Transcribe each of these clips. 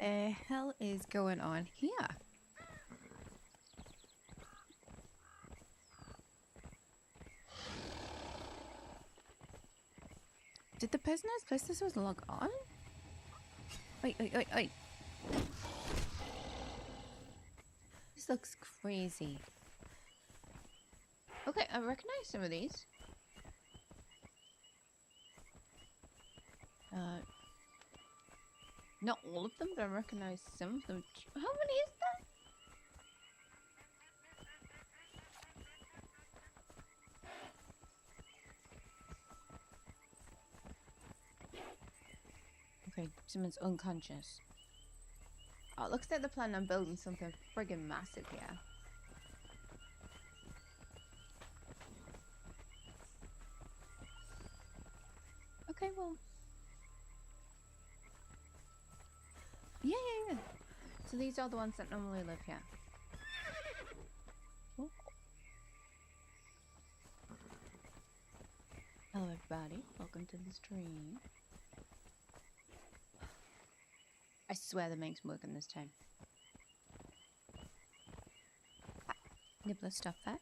hell is going on here? Did the person who's placed this was log on? Wait, wait, wait, wait. This looks crazy. Okay, I recognize some of these. Not all of them, but I recognize some of them. How many is that? Okay, someone's unconscious. Oh, it looks like they're planning on building something friggin' massive here. Okay, well. Yeah. So these are the ones that normally live here. Oh. Hello everybody, welcome to the stream. I swear the minc's working this time. Ah, nibbler stuff there.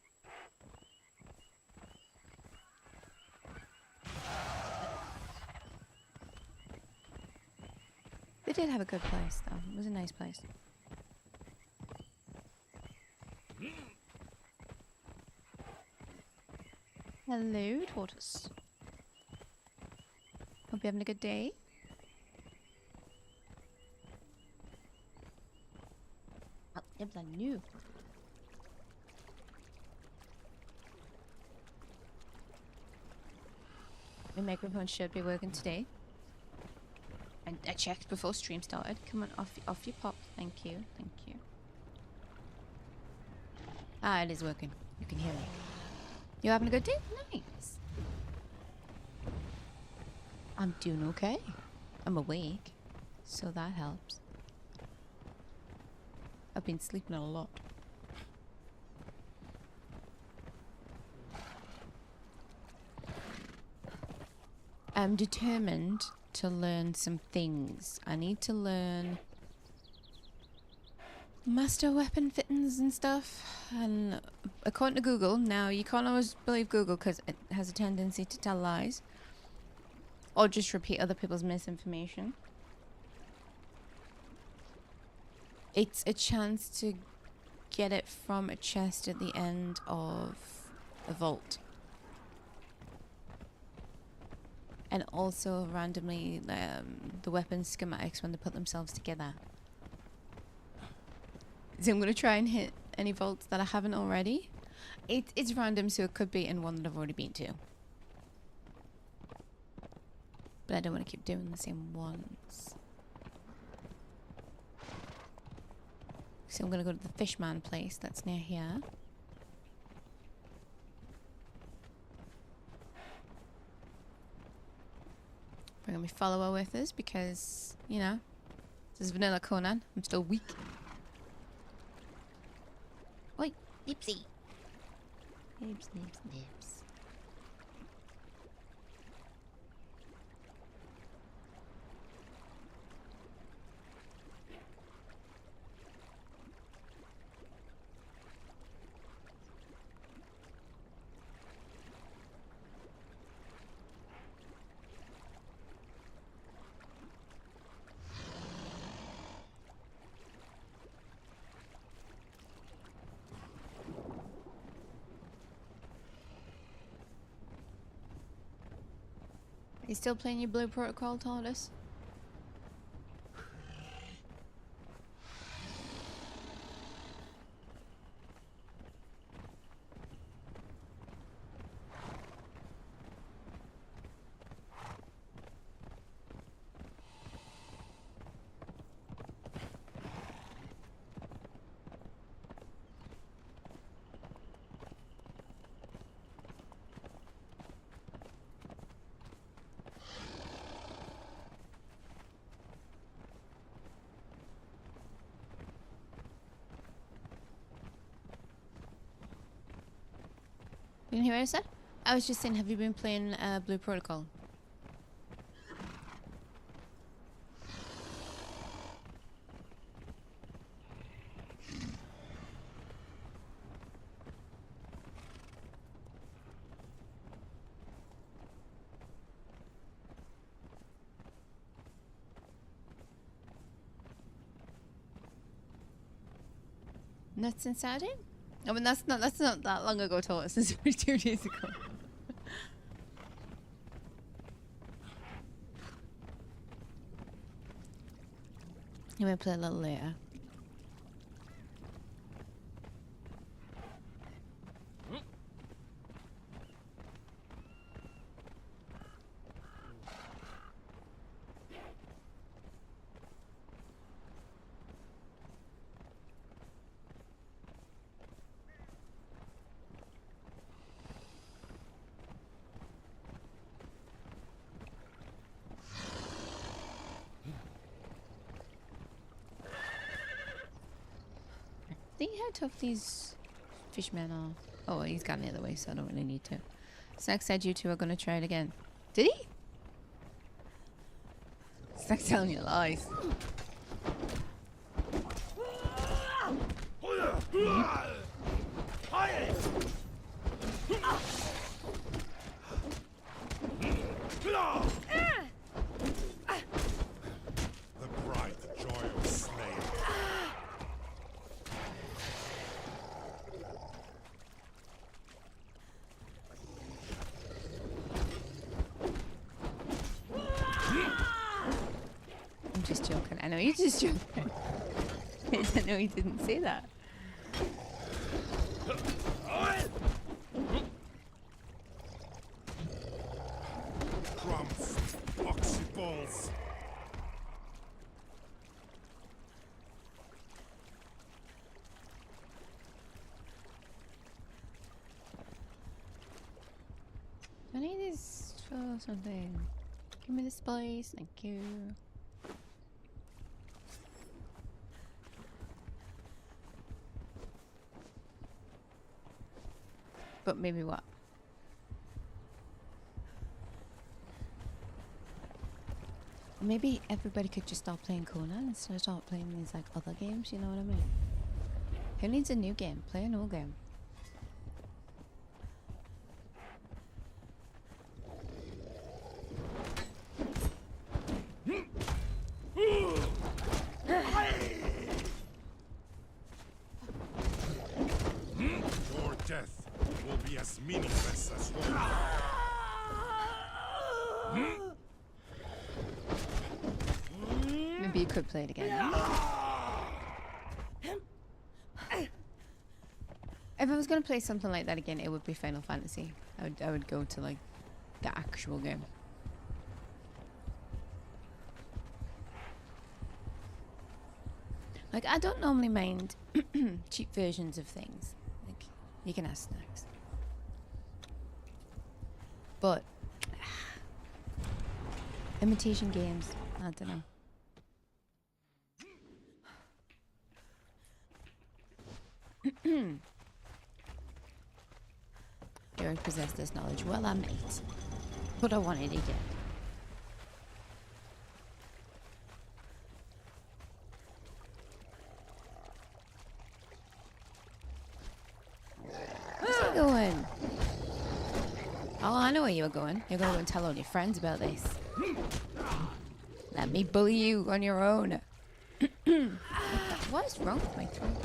They did have a good place though, it was a nice place. Hello, tortoise. Hope you're having a good day. Oh, nibbler new. My microphone should be working today. And I checked before stream started. Come on, off you pop. Thank you, thank you. Ah, it is working. You can hear me. You having a good day? Nice. I'm doing okay. I'm awake, so that helps. I've been sleeping a lot. I'm determined to learn some things. I need to learn master weapon fittings and stuff. And according to Google, now you can't always believe Google because it has a tendency to tell lies. Or just repeat other people's misinformation. It's a chance to get it from a chest at the end of a vault. And also randomly the weapon schematics when they put themselves together. So I'm going to try and hit any vaults that I haven't already. It's random, so it could be in one that I've already been to. But I don't want to keep doing the same ones. So I'm going to go to the Fishman place that's near here. Bring my follower with us because, you know, this is vanilla Conan. I'm still weak. Oi, Nipsy. Nips, nips, nips. Are you still playing your Blue Protocol, Tortoise? You didn't hear what I said? I was just saying, have you been playing Blue Protocol? Nuts and sardine? I mean, that's not that long ago, Thomas. This was 2 days ago. You may play a little later. See how tough these fishmen are. Oh, well, he's gone the other way, so I don't really need to. Snack said you two are going to try it again. Did he? Snack's telling you lies. The bright joy of slaying. I'm just joking. I know you're just joking. I didn't know he didn't say that. Crumbs, oxy balls. I need this for something. Give me the spice, thank you. But maybe what? Maybe everybody could just stop playing Conan and start playing these like other games, you know what I mean? Who needs a new game? Play an old game. Your death will be as meaningless as Maybe you could play it again. If I was gonna play something like that again, it would be Final Fantasy. I would go to like the actual game. Like I don't normally mind cheap versions of things. Like you can ask Snacks. But imitation games, I don't know. Derek possessed this knowledge. Well, I might. But I wanted it again. Where's he going? Oh, I know where you were going. You're going to go and tell all your friends about this. Let me bully you on your own. What is wrong with my throat?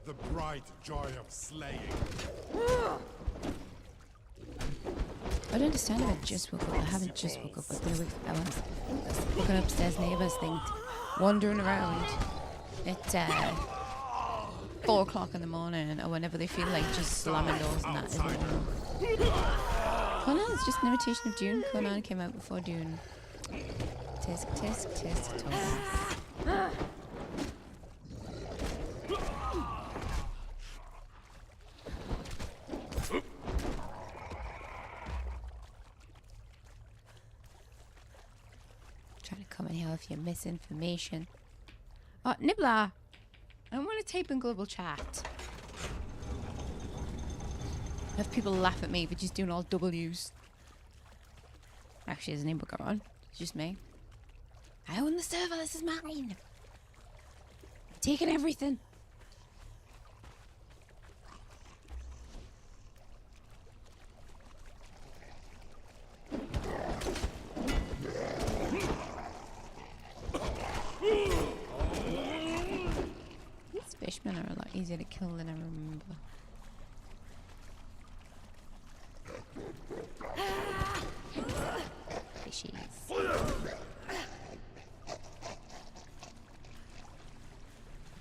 the bright joy of slaying. I don't understand if I just woke up. I haven't just woke up. I've been awake for hours. Looking upstairs, neighbours think wandering around at 4 o'clock in the morning or whenever they feel like just slamming doors and that isn't normal. Conan is just an imitation of Dune. Conan came out before Dune. Tisk, tisk, tisk, Thomas. Trying to come in here with your misinformation. Oh, Nibbler! I want to type in global chat. Have people laugh at me for just doing all W's. Actually, there's an inbooker on. It's just me. I own the server. This is mine. I'm taking everything. Fishmen are a lot easier to kill than I remember. Fishies.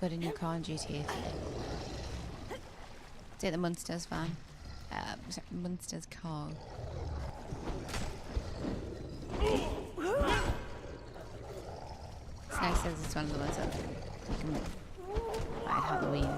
Got a new car in GTA 3. Take the Munsters van. Sorry, Munsters car. It's nice as it's one of the ones that you can buy at Halloween.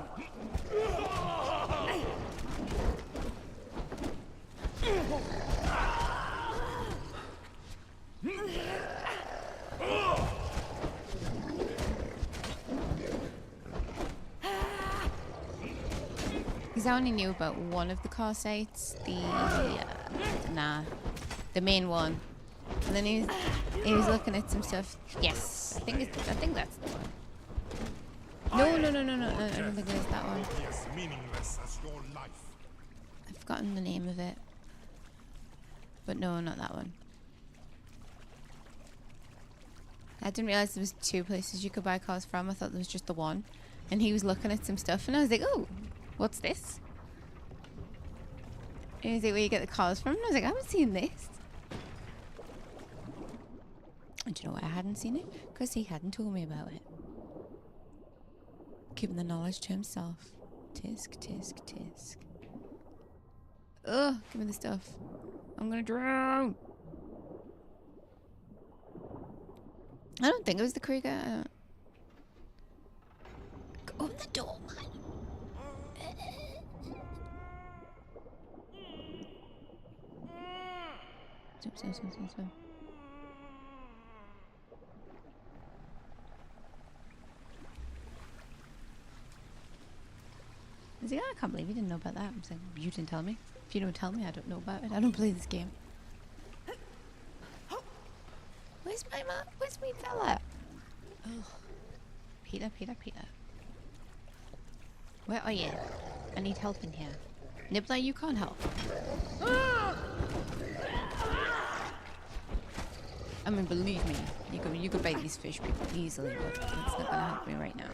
Because I only knew about one of the car sites, the main one. And then he was looking at some stuff. Yes, I think that's the one. No, I don't think it is that one. As meaningless as your life. I've forgotten the name of it. But no, not that one. I didn't realize there was two places you could buy cars from. I thought there was just the one. And he was looking at some stuff and I was like, oh, what's this? And he's like, where you get the cars from? And I was like, I haven't seen this. And do you know why I hadn't seen it? Because he hadn't told me about it. Keeping the knowledge to himself. Tisk, tisk, tisk. Ugh, give me the stuff. I'm gonna drown. I don't think it was the Krieger. Open the door, man. Swim. I was like, oh, I can't believe you didn't know about that. I'm saying, you didn't tell me. If you don't tell me, I don't know about it. I don't play this game. Where's my mom? Where's my fella? Oh. Peter. Where are you? I need help in here. Nibbler, you can't help. I mean, believe me, you could bait these fish people easily, but it's not gonna help me right now.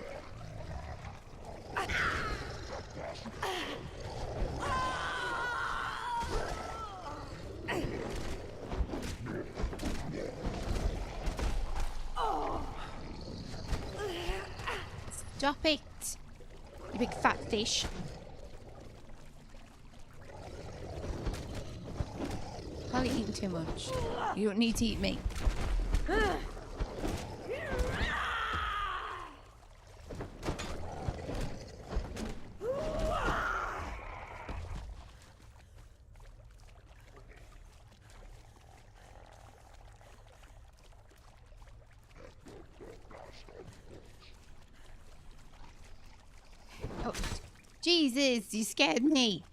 Stop it, you big fat fish. Probably eating too much. You don't need to eat me. Oh, Jesus, you scared me.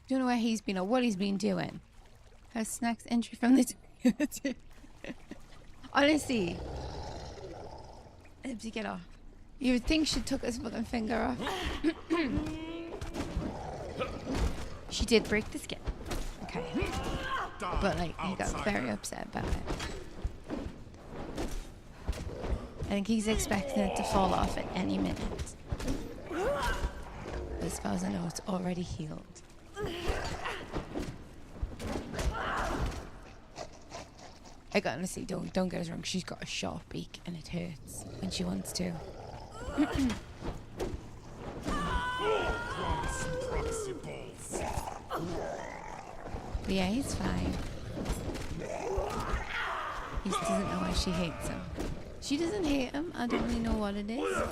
Don't know where he's been or what he's been doing. Has snacks entry from the honestly. Ibsy, get off. You would think she took his fucking finger off. She did break the skin. Okay. But like he got very upset about it. I think he's expecting it to fall off at any minute. But as far as I know, it's already healed. I gotta honestly, don't get us wrong. She's got a sharp beak and it hurts when she wants to. But yeah, he's fine. He just doesn't know why she hates him. She doesn't hate him. I don't really know what it is.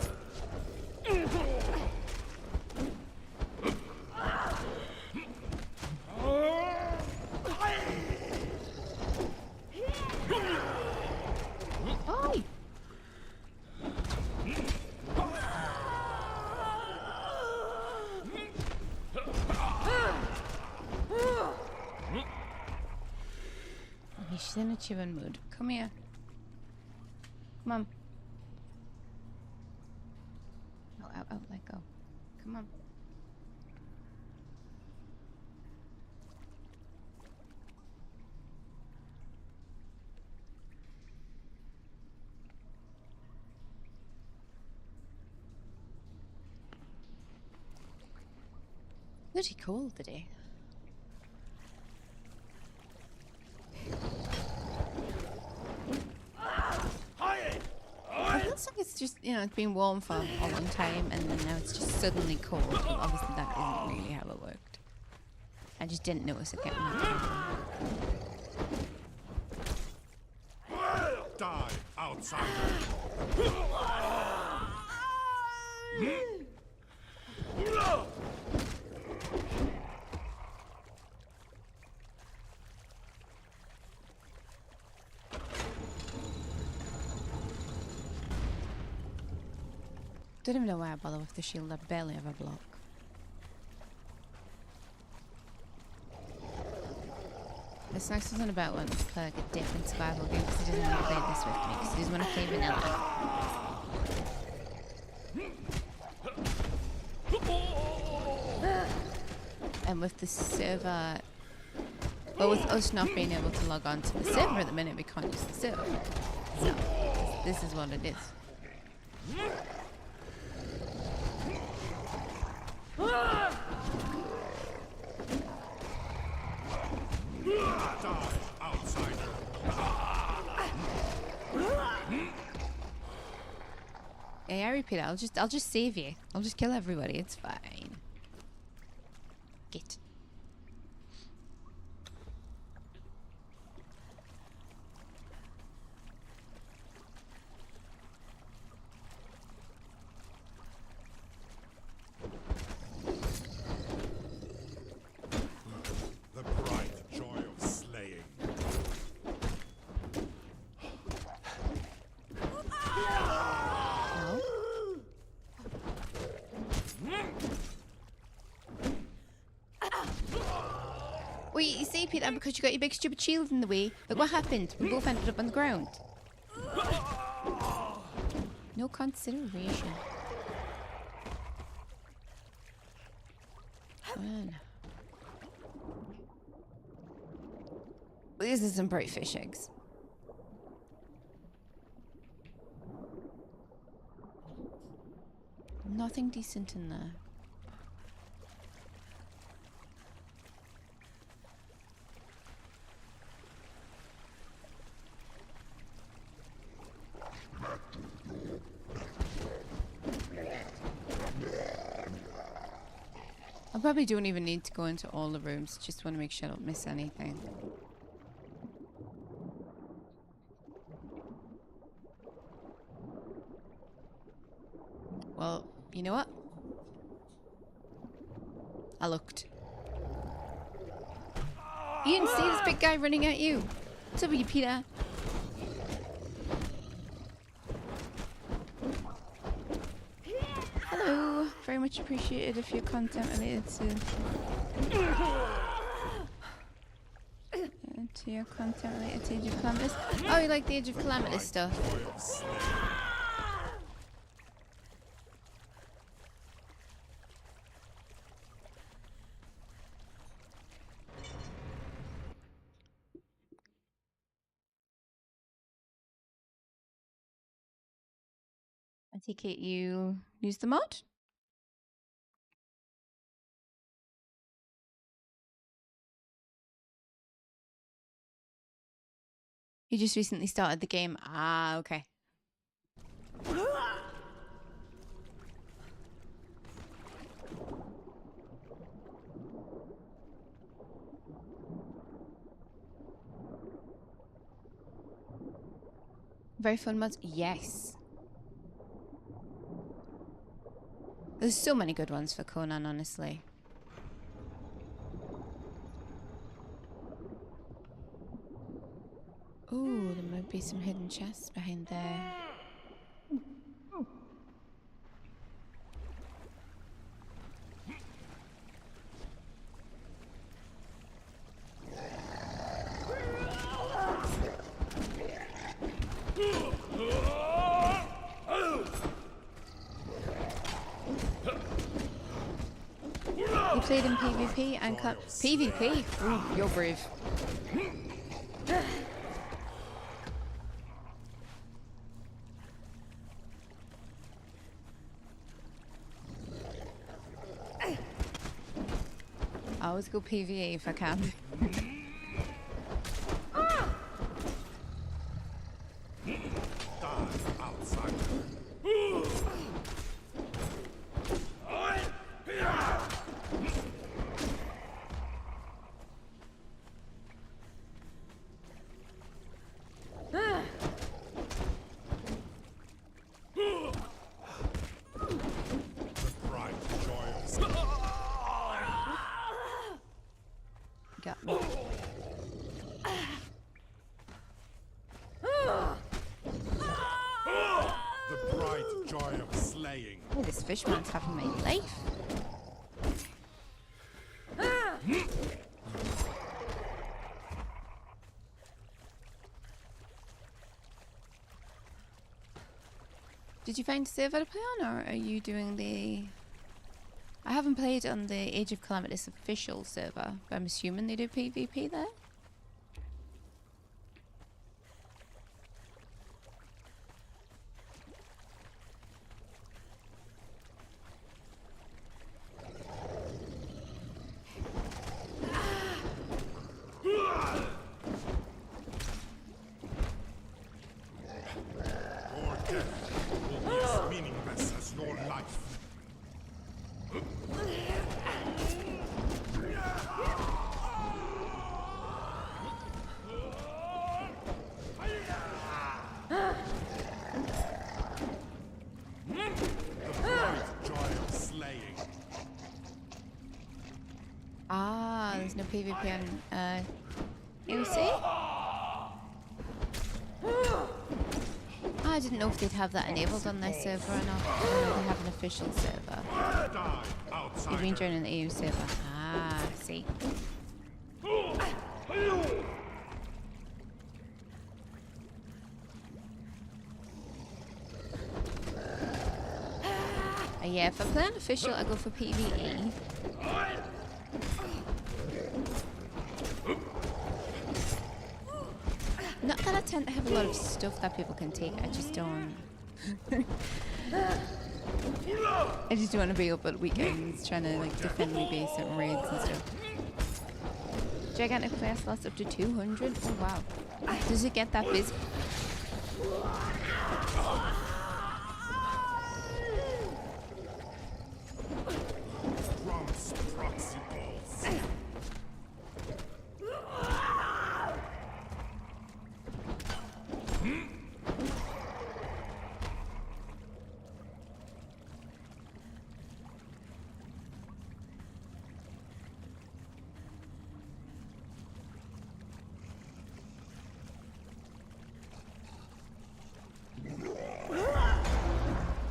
Oi! Okay, she's in a chewing mood. Come here. Come on. Oh, out, let go. Come on. pretty cold today. It feels like it's just, you know, it's been warm for a long time and then now it's just suddenly cold. But obviously that isn't really how it worked. I just didn't notice it getting that cold. Die, outsider! Don't even know why I bother with the shield. I barely ever block. This next wasn't about wanting to play like a different survival game because he doesn't want to play this with me because he doesn't want to play vanilla. And with the server, well, with us not being able to log on to the server at the minute, we can't use the server. So this is what it is. Hey, I repeat it. I'll just save you. I'll just kill everybody. It's fine. Get. The bright joy of slaying. Wait, you see, Peter, because you got your big stupid shield in the way. Look what happened. We both ended up on the ground. No consideration. Man. These are some bright fish eggs. Nothing decent in there. I probably don't even need to go into all the rooms. Just want to make sure I don't miss anything. Well, you know what? I looked. You didn't see this big guy running at you. What's up with you, Peter? Hello. Very much appreciated if your content related to your content related to Age of Calamitous. Oh, you like the Age of Calamitous stuff? I take it you use the mod? You just recently started the game. Ah, okay. Very fun mods? Yes. There's so many good ones for Conan, honestly. Oh, there might be some hidden chests behind there. You played in PvP and PvP? Ooh, you're brave. always go PVE if I can. Die, outsider. The bright joy of Got me. the bright joy of slaying. Oh, this fishman's having my life. Did you find a server to play on, or are you doing the... I haven't played on the Age of Calamitous official server, but I'm assuming they do PvP there? Your death will be as meaningless as your life. The bright joy of slaying. Ah, there's no PvP on AOC? I didn't know if they'd have that enabled on their server or not. I know they have an official server. Die, You've outsider. been joining the EU server. Ah, I see. Yeah, if I play an official, I go for PVE. Not that I tend to have a lot of stuff that people can take, I just don't. I just don't want to be up at weekends trying to like defend my base and raids and stuff. Gigantic player slots up to 200? Oh wow. Does it get that busy? Drums, proxy balls.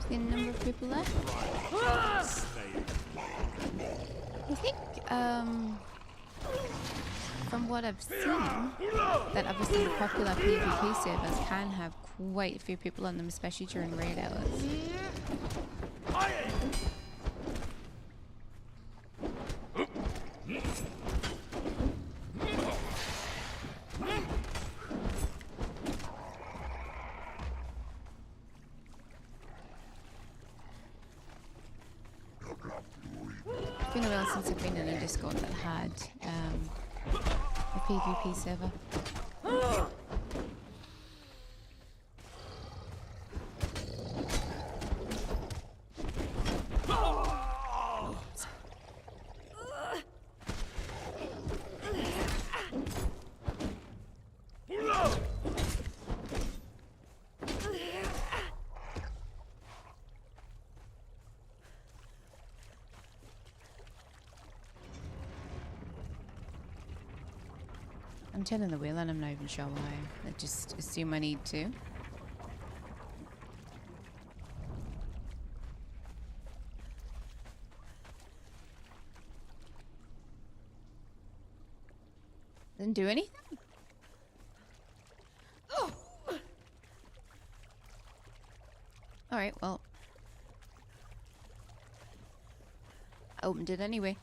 See the number of people left? Slaying. I think, from what I've seen, that obviously the popular PvP servers can have quite a few people on them, especially during raid hours. It's been a while since I've been in a Discord that had a PvP server. I'm turning the wheel and I'm not even sure why. I just assume I need to. Didn't do anything? Alright, well. I opened it anyway.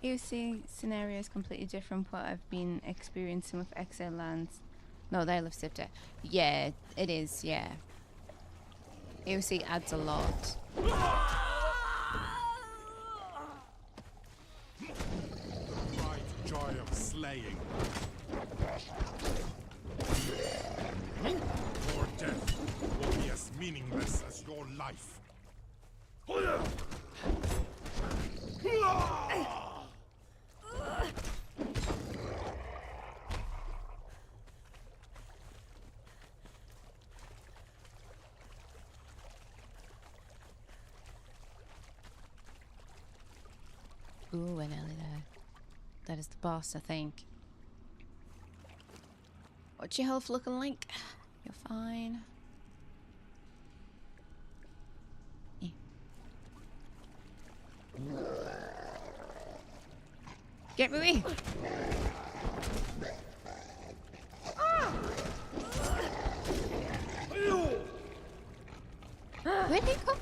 AOC scenario is completely different from what I've been experiencing with Exile lands. No, the Isle of Siptah. Yeah, it is, yeah. AOC adds a lot. The bright joy of slaying. Your death will be as meaningless as your life. Ooh, we're nearly there. That is the boss, I think. What's your health looking like? You're fine. Eh. Get me! Where'd he go?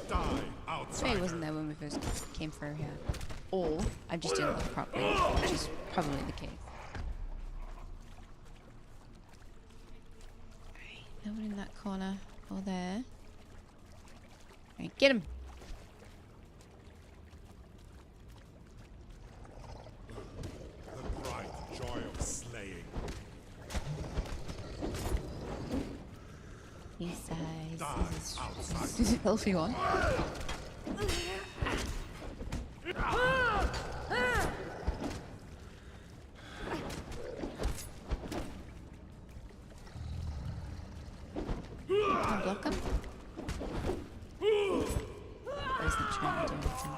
Die outside. He wasn't there when we first came through here. Or I just didn't look properly, which is probably the case. Alright, no one in that corner or there. Alright, get him! The bright joy of slaying. He says Die outside. this is a healthy one. Can I block him? Or is he trying to do anything?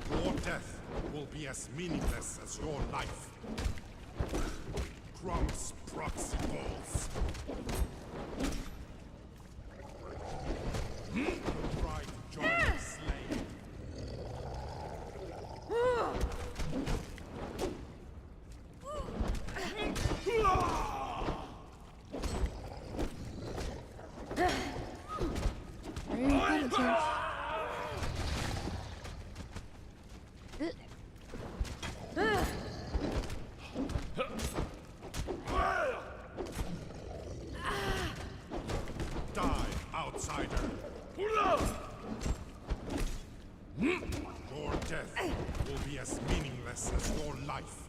Your death will be as meaningless as your life. Crumbs, proxy balls. The bright joy of slaying. Very repetitive. Die, outsider. Your death will be as meaningless as your life.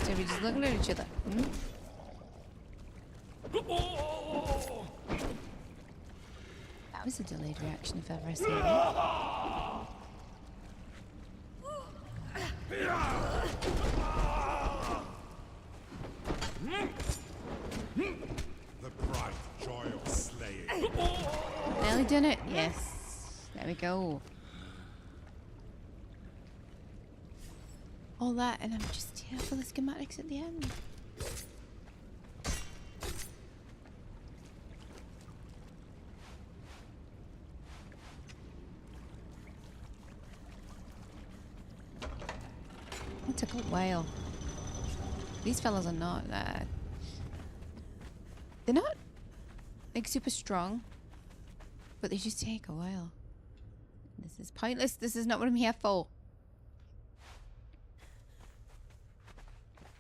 So we're just looking at each other. Hmm? That was a delayed reaction if I've ever seen it. The bright joy of slaying. Nearly done it. Yes. There we go. All that, and I'm just here for the schematics at the end. It took a while. These fellas are not they're not like super strong, but they just take a while. This is pointless. This is not what I'm here for.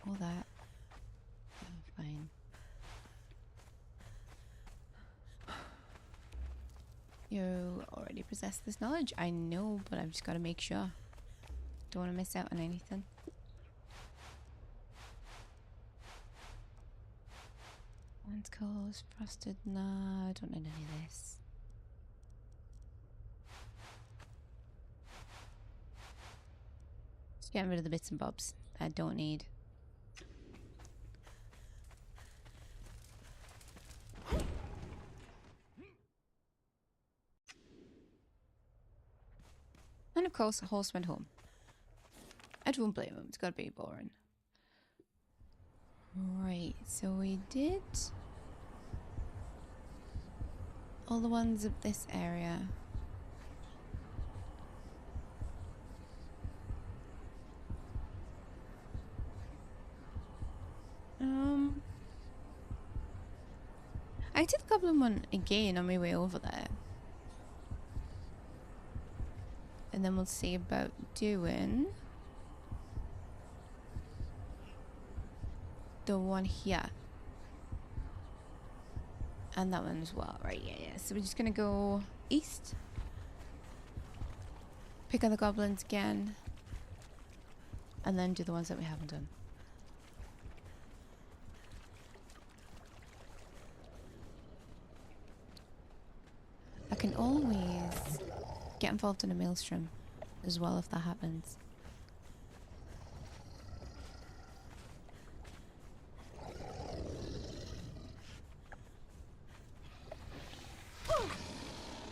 All that. Oh, fine. You already possess this knowledge. I know, but I've just got to make sure. Don't want to miss out on anything. One's closed, frosted. Nah, I don't need any of this. Just getting rid of the bits and bobs that I don't need. And of course, the horse went home. I don't blame him. It's got to be boring. Right, so we did all the ones of this area. I did the goblin one again on my way over there. And then we'll see about doing the one here. And that one as well. Right, yeah. So we're just gonna go east. Pick on the goblins again. And then do the ones that we haven't done. I can always get involved in a maelstrom as well if that happens.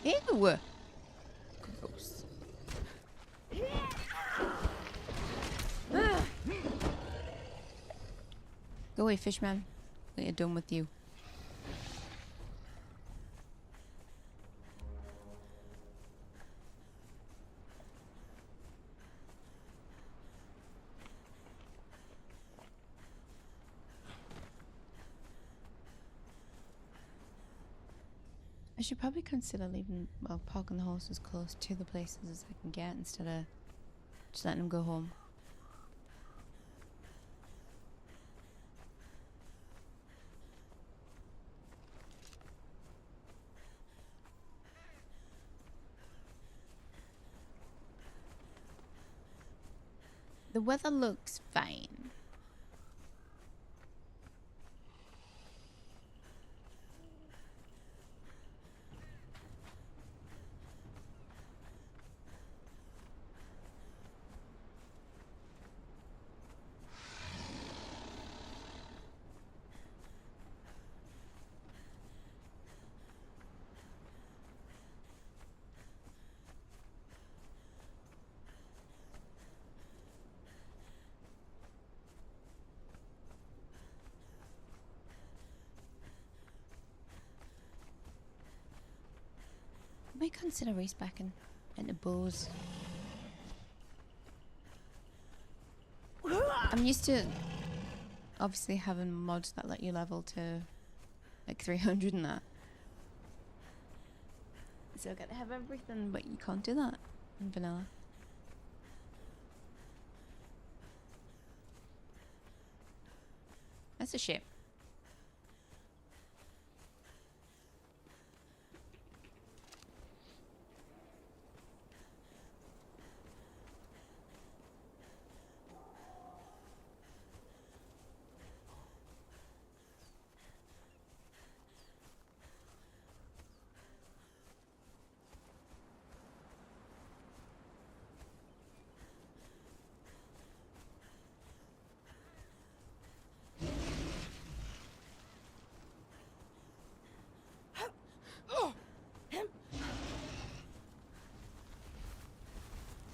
Ew! Gross. Go away, fishman. We're done with you. I should probably consider leaving, well, parking the horses close to the places as I can get instead of just letting them go home. The weather looks fine. I might consider race backing into bows. I'm used to obviously having mods that let you level to like 300 and that. So I gotta have everything, but you can't do that in vanilla. That's a shame.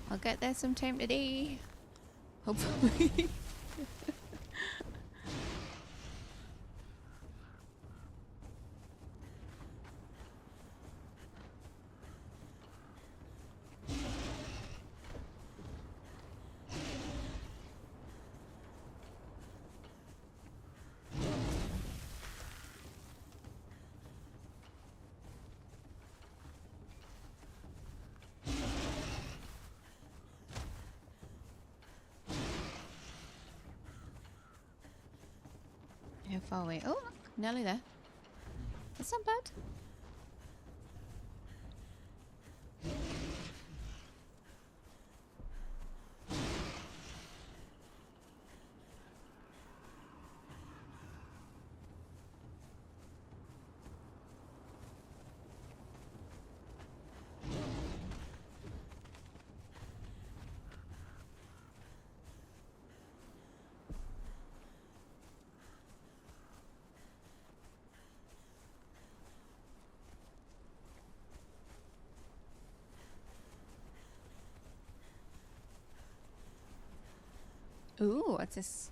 I'll get there sometime today. Hopefully. How far away? Oh, look, nearly there. That's not bad. Ooh, what's this?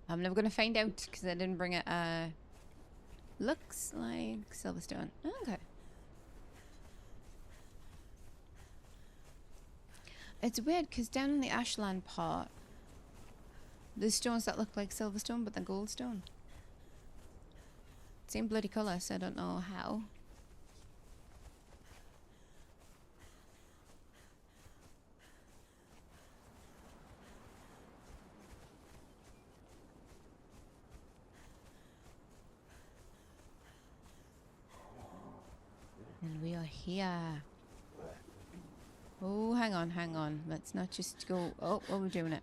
I'm never gonna find out because I didn't bring a Looks like silverstone. Okay. It's weird because down in the ashland part, there's stones that look like silverstone, but they're goldstone. Same bloody colour, so I don't know how. And we are here. Oh, hang on, hang on. Let's not just go. Oh, what are we doing it?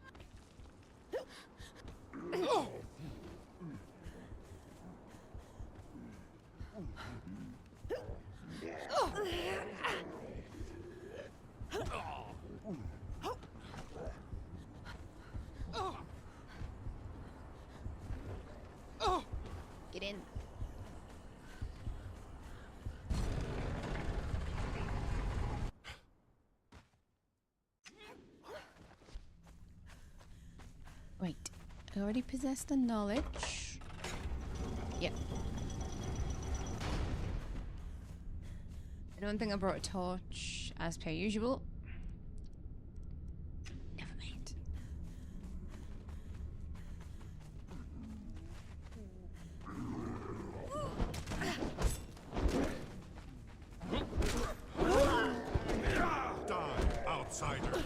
Get in. Wait, I already possess the knowledge. Yep. I don't think I brought a torch as per usual. Never mind. Die, outsider.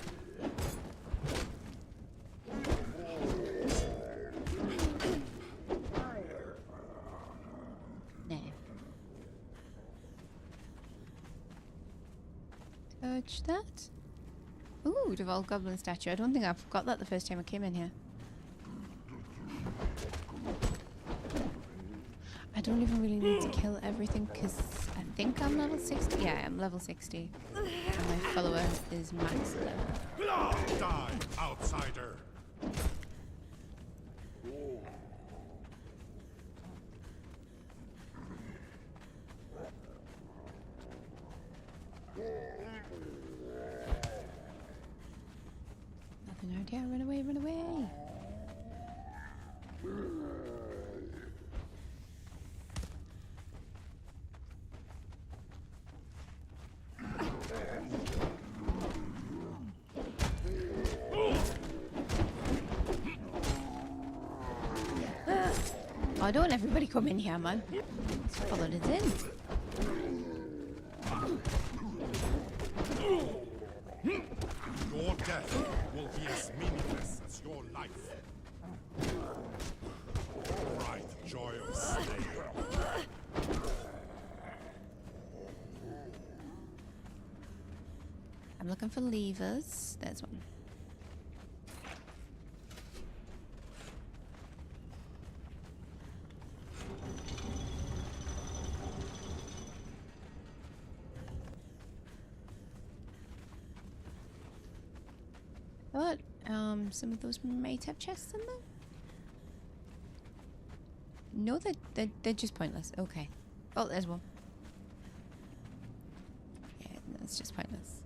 Touch that. Ooh, devolved goblin statue. I don't think I forgot that the first time I came in here. I don't even really need to kill everything because I think I'm level 60. Yeah, I'm level 60. And my follower is max level. Die, outsider. Nothing out here. Run away, run away. Oh, don't everybody come in here, man. Let's follow it in. Your death will be as meaningless as your life. Bright joy of slaying. I'm looking for levers. There's one. But some of those might have chests in them. No, they're just pointless. Okay. Oh, there's one. Yeah, no, it's just pointless.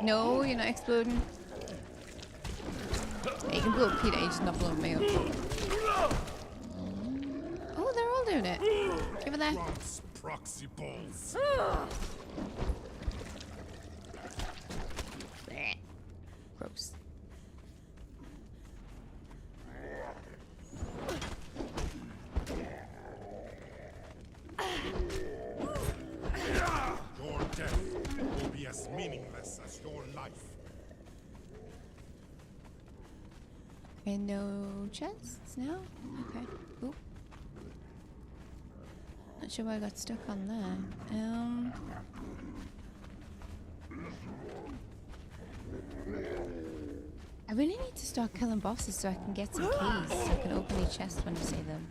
No, you're not exploding. Yeah, you can blow up Peter, you're just not blowing me up. Oh, they're all doing it. Give it that. Trumps proxy balls. Gross. Your death will be as meaningless as your life. Okay, no chests now? Okay. Oop. Not sure why I got stuck on there. I really need to start killing bosses so I can get some keys, so I can open these chests when I see them.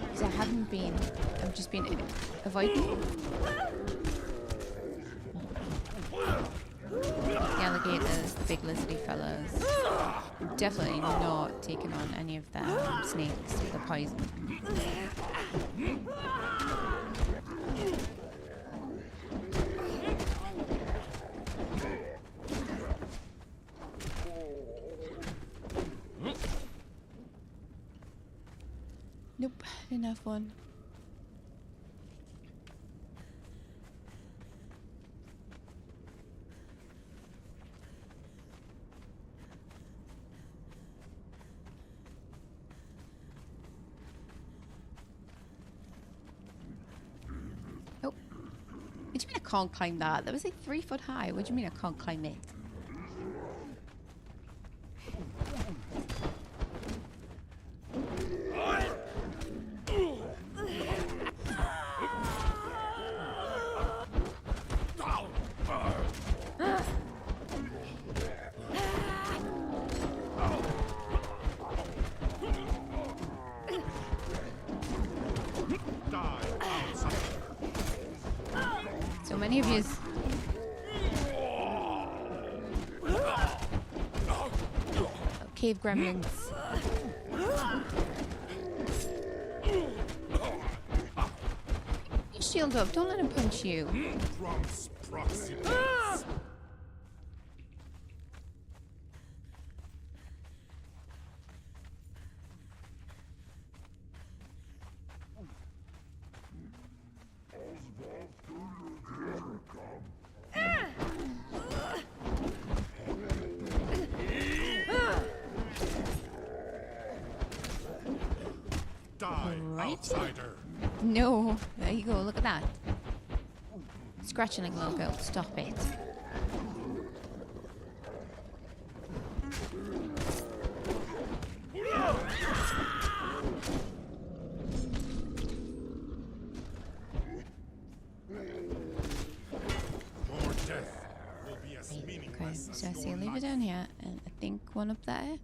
Because I haven't been. I've just been avoiding. The alligators, the big lizardy fellas. Definitely not taking on any of the snakes with the poison. Nope, didn't have one. Oh. What do you mean I can't climb that? That was like 3 foot high. What do you mean I can't climb it? So many of you. Cave gremlins. You shield up. Don't let him punch you. Outsider. No, there you go. Look at that. Scratching like a little girl. Stop it. Your death will be as Okay, meaningless so I as see a your lever life. down here, and I think one up there.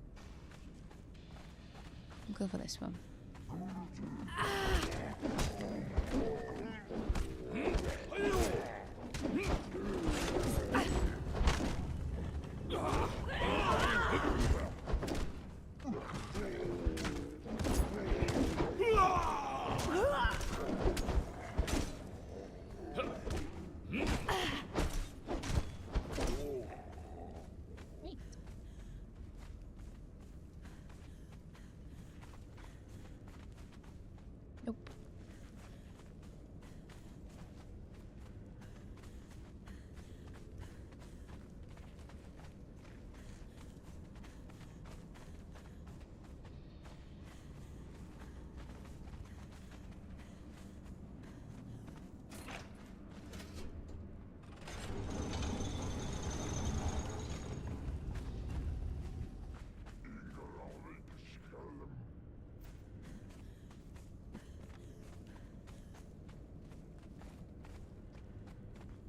I'll go for this one. Nope.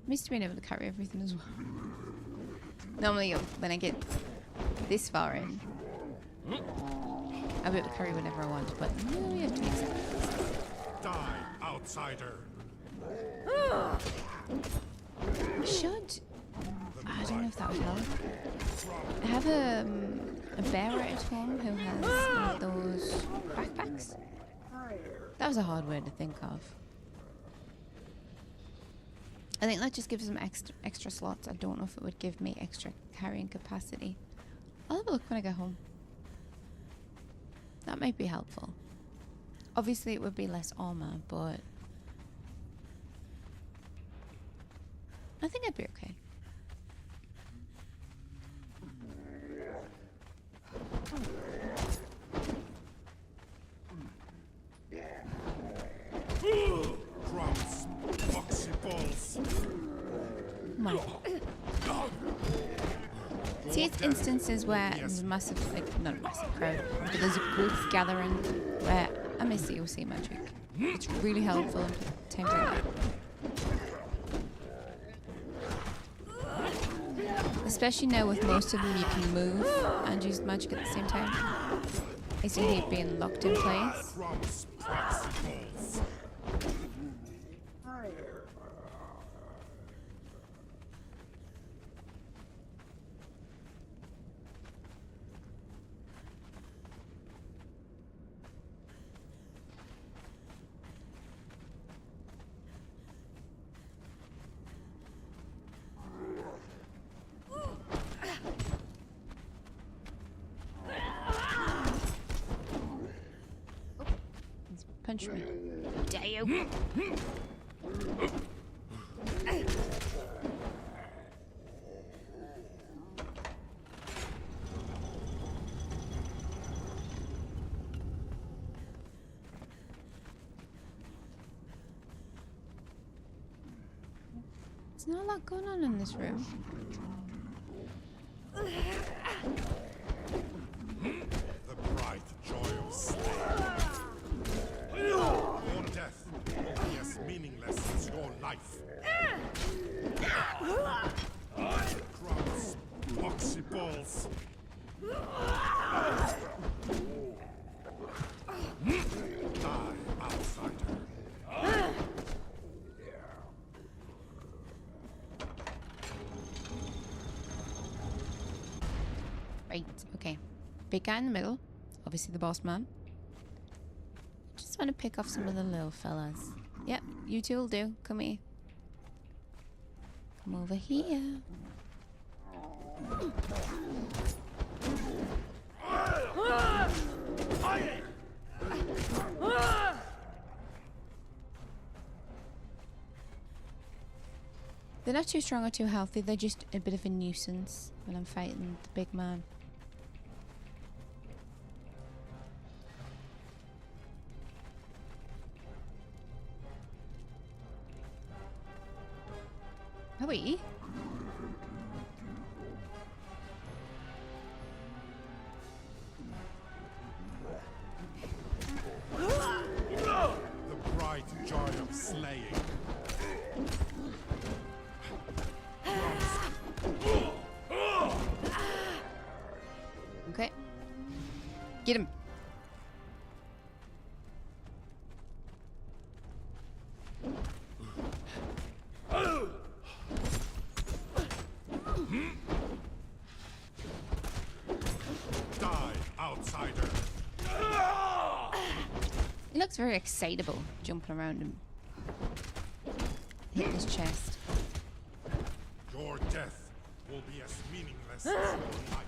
I'm used to being able to carry everything as well. Normally, when I get this far in, I'll be able to carry whatever I want, but no, we have to make sacrifices. Die, outsider. I should. I don't know if that would help. I have a bearer at home who has one of those backpacks. That was a hard word to think of. I think that just gives them extra slots. I don't know if it would give me extra carrying capacity. I'll have a look when I get home. That might be helpful. Obviously it would be less armor, but I think I'd be okay. Crumbs, foxy balls. My. See, it's instances where there's a massive, like, not a massive crowd, but there's a group gathering where I miss the OC magic. It's really helpful in times like that. Especially now with most of them you can move and use magic at the same time. I used to hate being locked in place. Crumbs, foxy balls. punch me. Dare you? There's not a lot going on in this room. The bright joy of slaying. Your death will be as meaningless as your life. Crowds, boxy balls. Die, outsider. Right, okay. Big guy in the middle. Obviously the boss man. Just want to pick off some of the little fellas. Yep, you two will do. Come here. Come over here. They're not too strong or too healthy. They're just a bit of a nuisance when I'm fighting the big man. Are we? The bright joy of slaying. Okay. Get him. Die, outsider. He looks very excitable, jumping around him. Hitting his chest. Your death will be as meaningless as your life.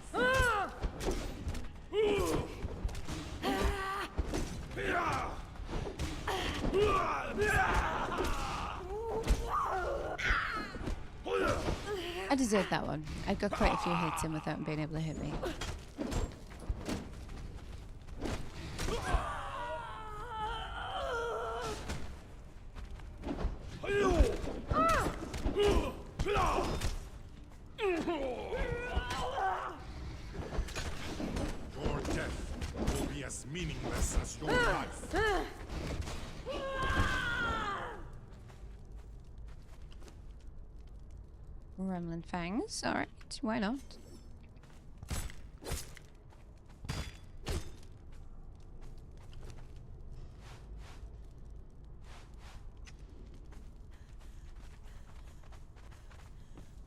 I deserve that one. I got quite a few hits in without him being able to hit me. Your death will be as meaningless as your life. Gremlin fangs. Alright, why not?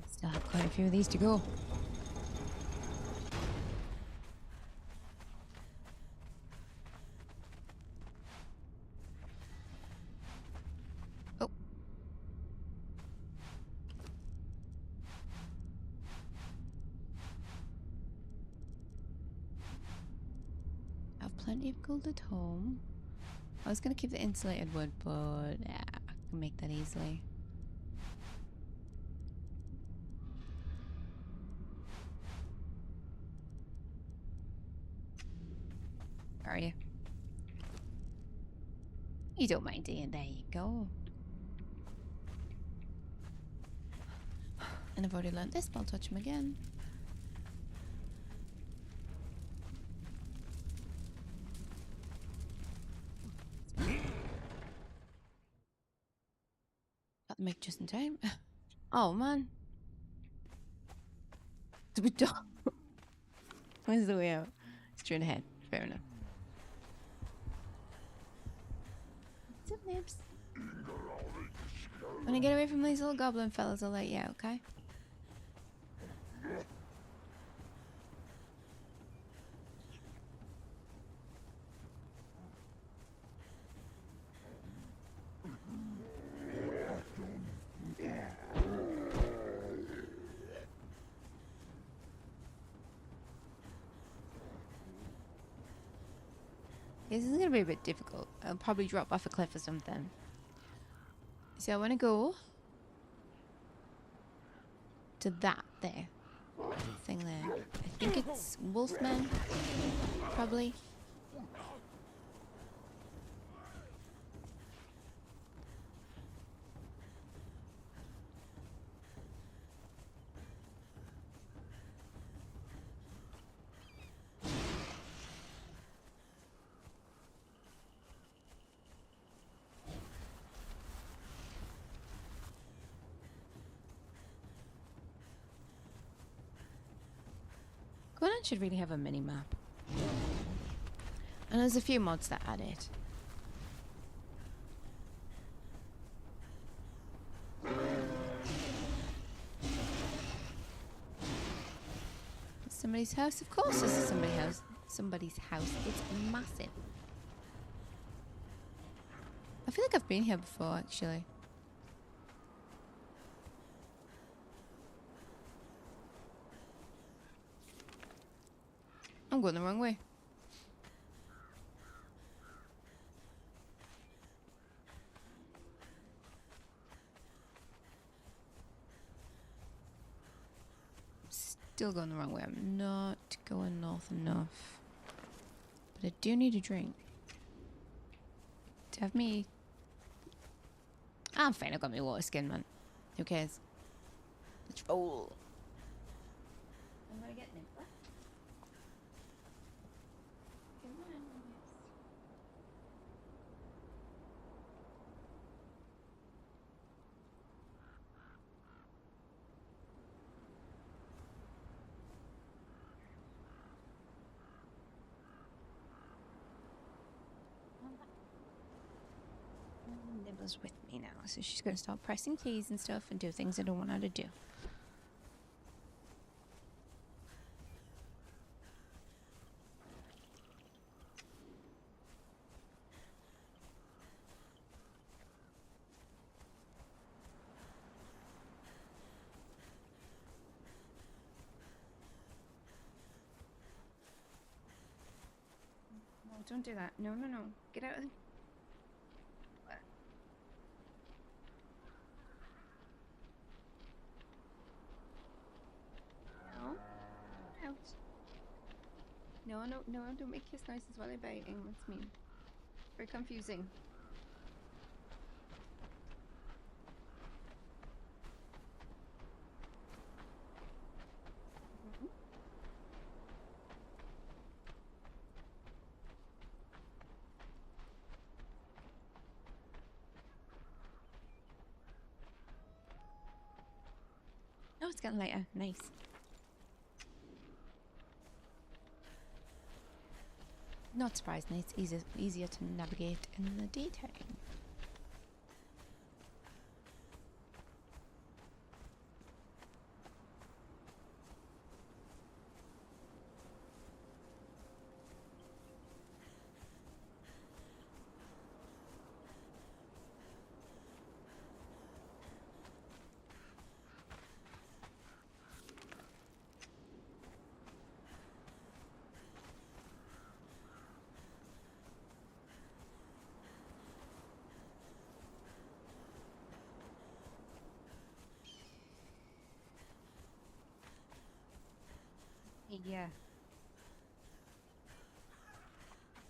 Still have quite a few of these to go. Oh. I have plenty of gold at home. I was going to keep the insulated wood, but yeah, I can make that easily. Are you? You don't mind, do you? There you go. And I've already learned this, but I'll touch him again. Got the mic just in time. Oh man. Where's the way out? Straight ahead. Fair enough. What's up, Nibs? When I get away from these little goblin fellas, I'll let you out, okay? This is gonna be a bit difficult. I'll probably drop off a cliff or something. So I want to go to that there. Thing there. I think it's Wolfman. Probably. Conan should really have a mini map. And there's a few mods that add it. Somebody's house? Of course this is somebody's house. Somebody's house. It's massive. I feel like I've been here before, actually. I'm going the wrong way. Still going the wrong way. I'm not going north enough. But I do need a drink. To have me... I'm fine, I've got my water skin, man. Who cares? Let's roll. I'm gonna get Nick. Nibbles with me now, so she's going to start pressing keys and stuff and do things I don't want her to do. No, don't do that. No, no, no. Get out of the... No, no, no, don't make kiss noises while I'm biting. That's mean. Very confusing. Oh, it's getting lighter. Nice. Not surprisingly, it's easier to navigate in the daytime. Yeah.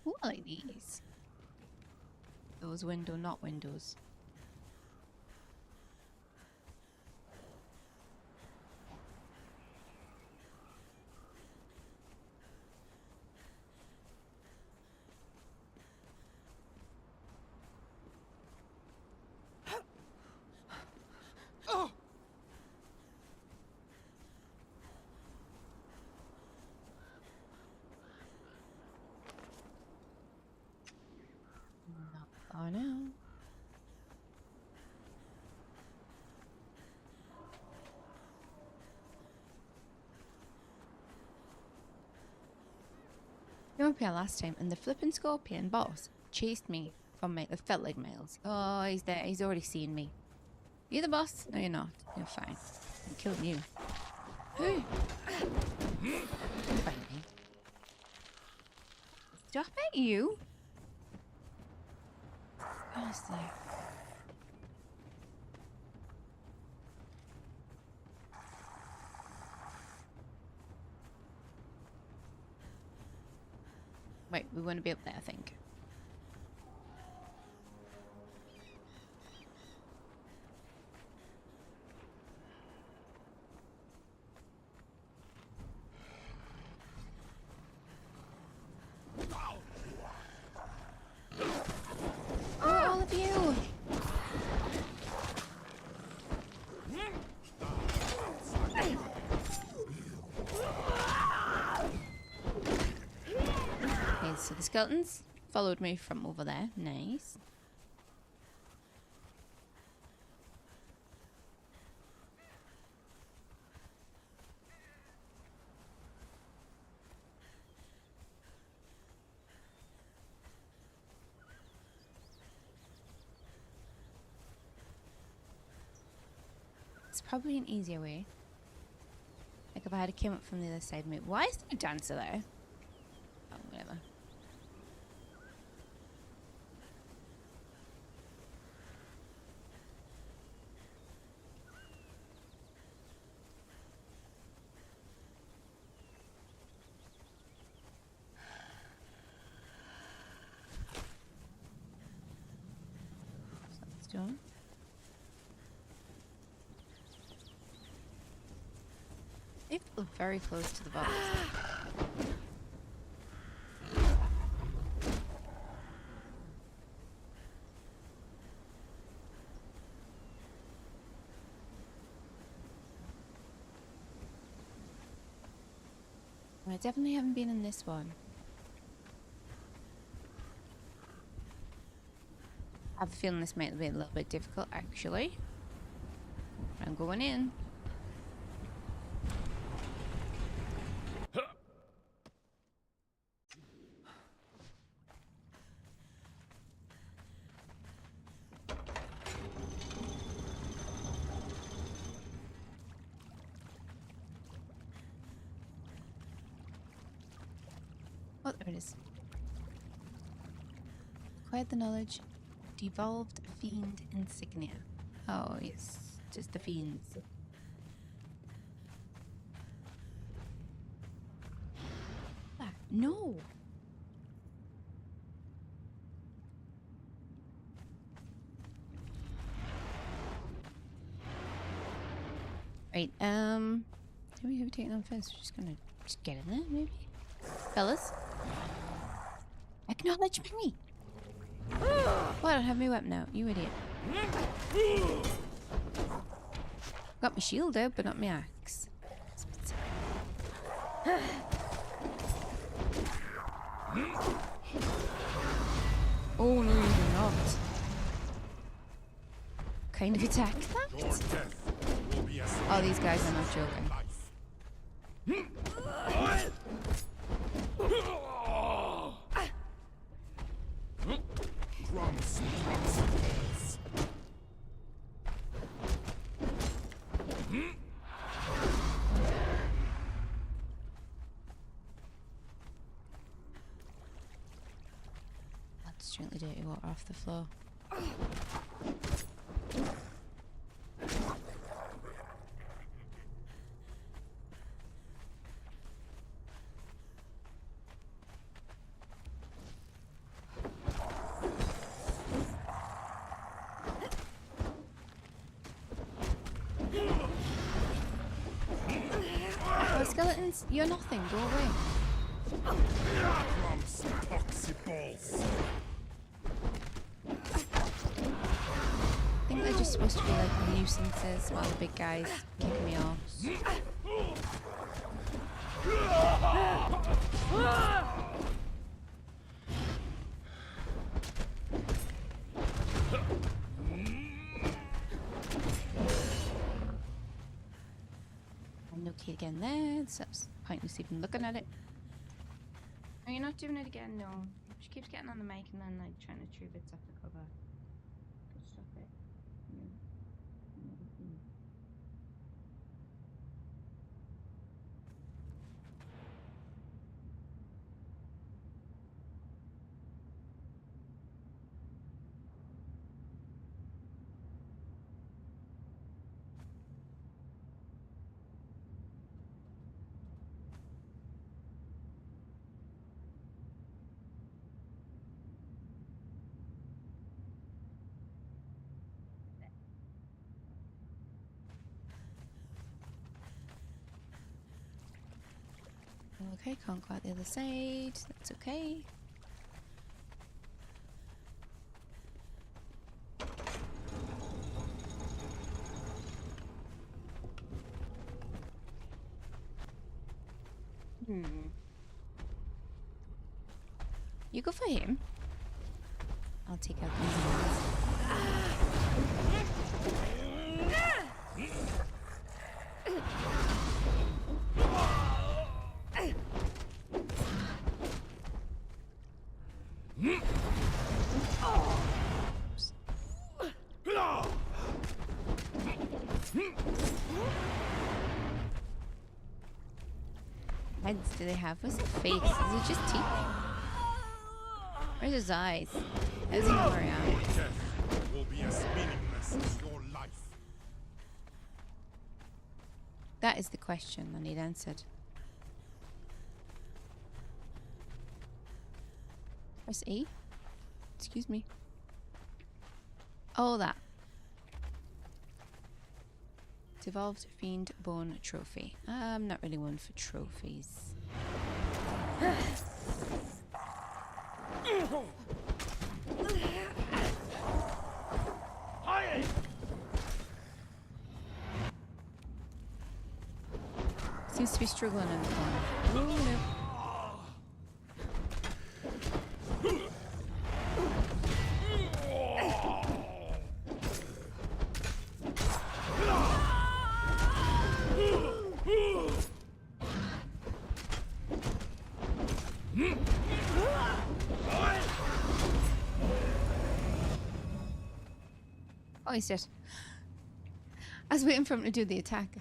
Ooh, I like these. Those not windows. Oh no. You were up here last time and the flippin' scorpion boss chased me from it felt like miles. Oh, he's there. He's already seen me. You the boss? No, you're not. You're fine. I'm killing you. Don't find me. Stop it, you. Honestly. Wait, we want to be up there, I think. Oh, all of you! Okay, so the skeletons followed me from over there. Nice. It's probably an easier way. Like if I had came up from the other side, maybe. Why is there a dancer there? Oh, whatever. Something's doing. They feel very close to the box. I definitely haven't been in this one. I have a feeling this might be a little bit difficult, actually. I'm going in. Oh, there it is. Acquired the knowledge. Devolved fiend insignia. Oh, yes. Just the fiends. Ah, no! Right, who are we taking on first? We're just gonna get in there, maybe? Fellas? Acknowledge me! Oh, I don't have my weapon out, you idiot. Got my shield out, but not my axe. Oh no, you're not. Kind of attack that? Your death will be as Oh, these guys are not joking. crumbs, crumbs, balls. Let's drink the dirty water off the floor. Oh, skeletons, you're nothing. Go away. Crumbs, poxy balls. I think they're just supposed to be like nuisances while the big guys kick me off. No key again there. That's pointless even looking at it. Oh, you're not doing it again, no. She keeps getting on the mic and then like trying to chew bits off the cover. Just stop it. No. Okay, can't go out the other side. That's okay. You go for him. I'll take out these ones. Heads do they have? What's his face? Is it just teeth? Where's his eyes? How's he not around? Your death will be as meaningless as your life. That is the question I need answered. Press E? Excuse me. Oh, that. Devolved Fiend Bone Trophy. I'm not really one for trophies. Seems to be struggling in the corner. Ooh, no. Oh, he's dead. I was waiting for him to do the attack.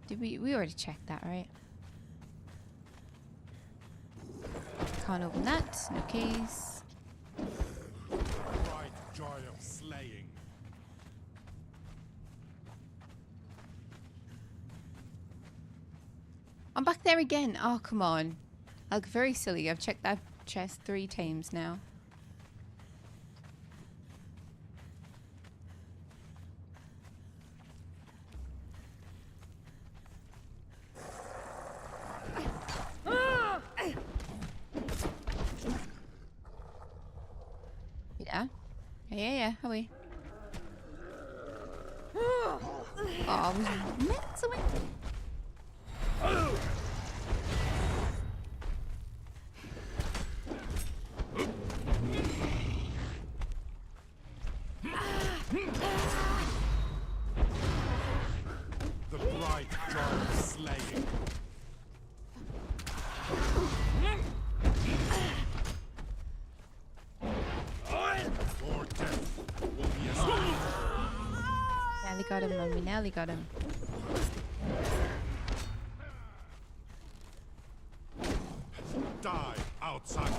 Did we already checked that, right? Can't open that. No case. Bright joy of slaying. I'm back there again. Oh, come on. I look very silly. I've checked that chest 3 times now. Yeah? Yeah. How are we? Oh, I was minutes away. The bright joy of slaying. Your death will be as Nearly got him, man. We nearly got him. die outside.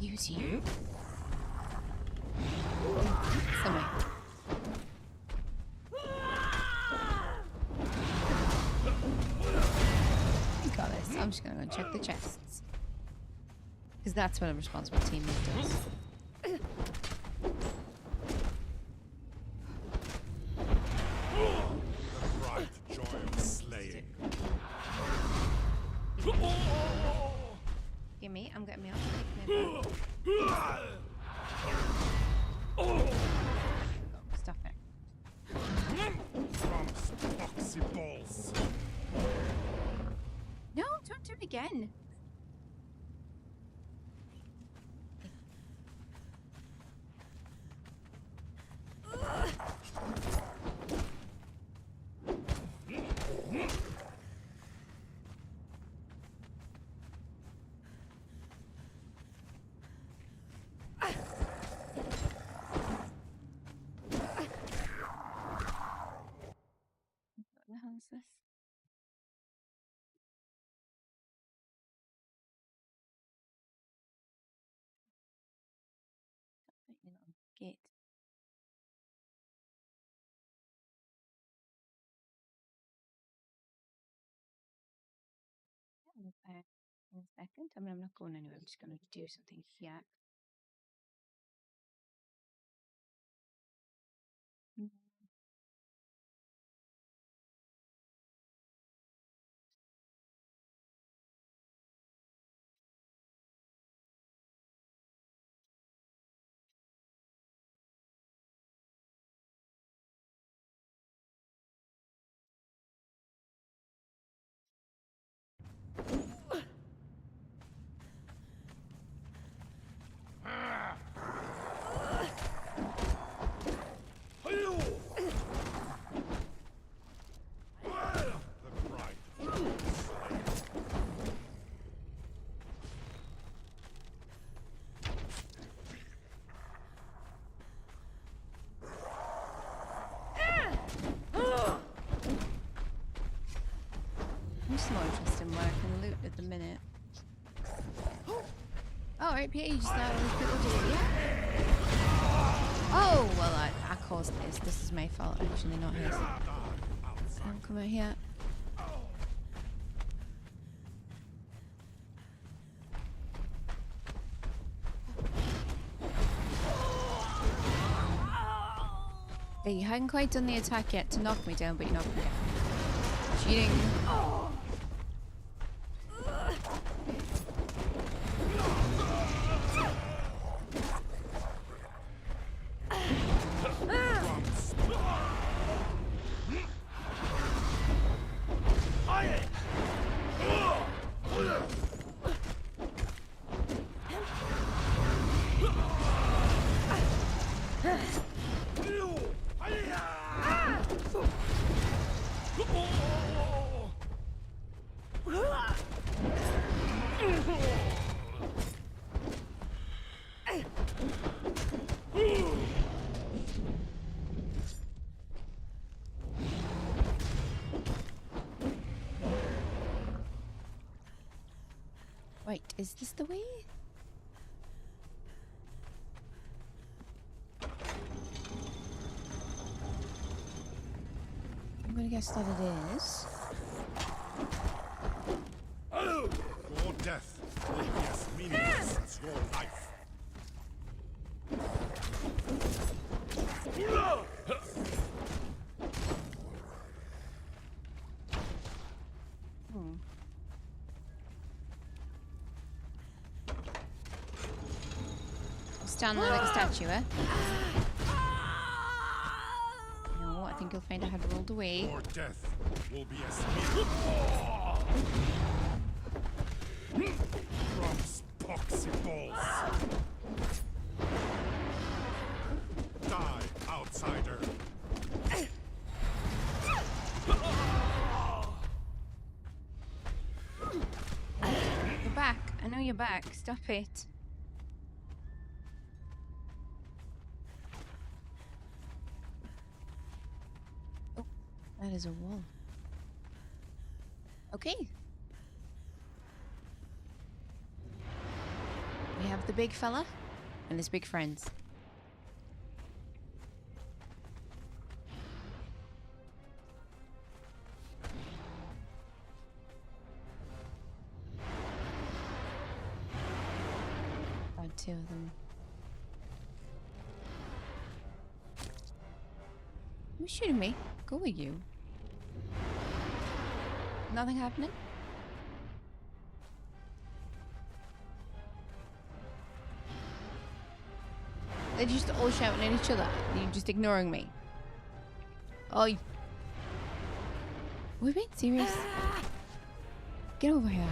Use you. Somewhere. You got this. I'm just gonna go and check the chests. Because that's what a responsible teammate does. The bright joy of slaying. Give me. I'm getting me up. Stop it. Trump's boxy balls. No, don't do it again. What the hell is this? back in a second. I mean, I'm not going anywhere. I'm just going to do something here. The bride joyous slave. I'm just more interested in where I can loot at the minute. Oh, right, Peter, you just let all these people just here? Oh, well, I caused this. This is my fault, actually, not his. Don't come out here. Hey, you hadn't quite done the attack yet to knock me down, but you knocked me down. Cheating. Wait, is this the way? I'm gonna guess that it is. Your death will be as meaningless as your life. Stand there like a statue, eh? No, I think you'll find I had rolled away. Your death will be as meaningless. Crumbs, poxy balls. Die, outsider. You're back. I know you're back. Stop it. Oh, that is a wall. Okay. We have the big fella and his big friends. Two of them. Who's shooting me? Go with you. Nothing happening? They're just all shouting at each other. You're just ignoring me. Oh, you... Are we being serious? Get over here.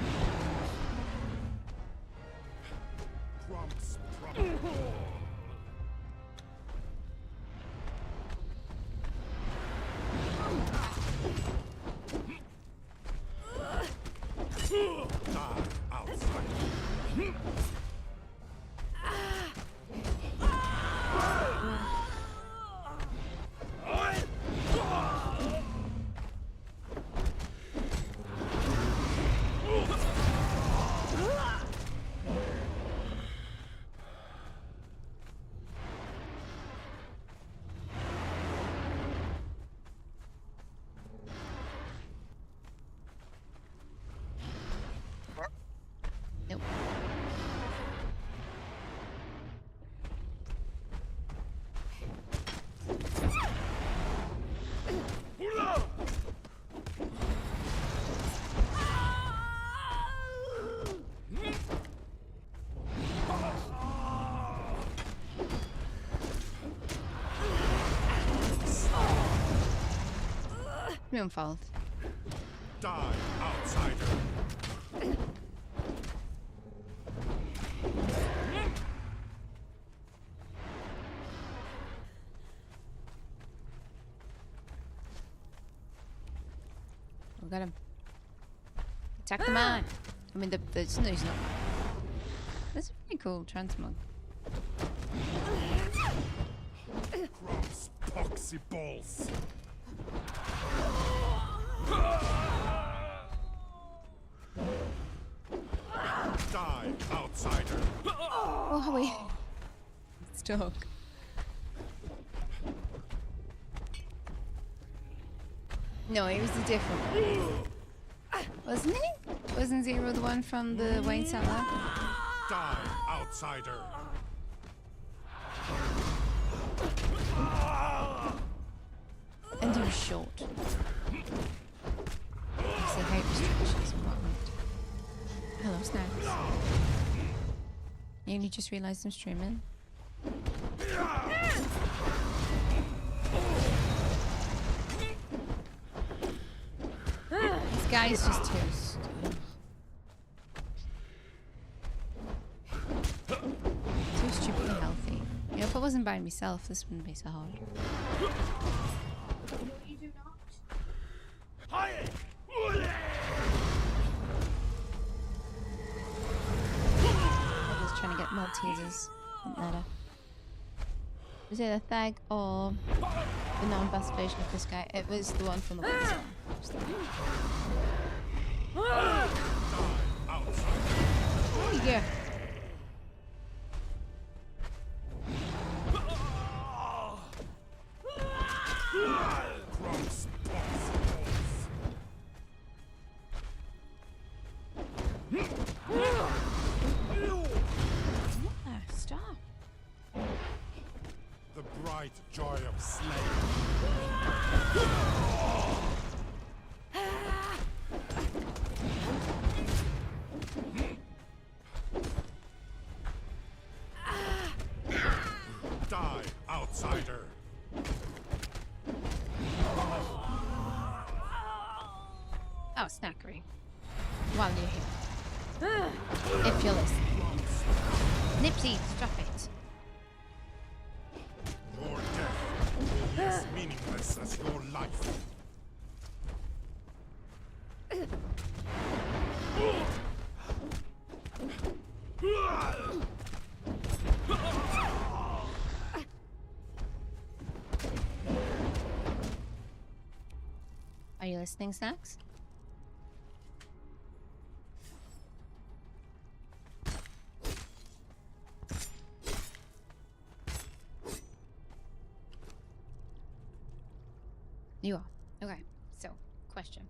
My own fault. Die, outsider. We got him. Attack the man. I mean, no, he's not. That's a pretty cool transmog. Cross poxy balls. Die, outsider. Oh, how we stuck. No, he was a different one. Wasn't he? Wasn't Zero the one from the wine cellar? Die, outsider. And he was short. So height restrictions and whatnot. Hello, Snacks. You only just realised I'm streaming. This guy's just too stupidly healthy. You know, if I wasn't by myself, this wouldn't be so hard. No, you do not. I was trying to get Maltesers. Didn't matter. Was it a thag or the non-boss version of this guy? It was the one from the wine cellar. There you go. Cross poxy Ah, stop. The bright joy of slaying. Die, outsider. Oh, snackery. While you're here. If you're listening. Nipsey, stop it. Your death will be as meaningless as your life. Are you listening, Snacks? You are. Okay, so, question.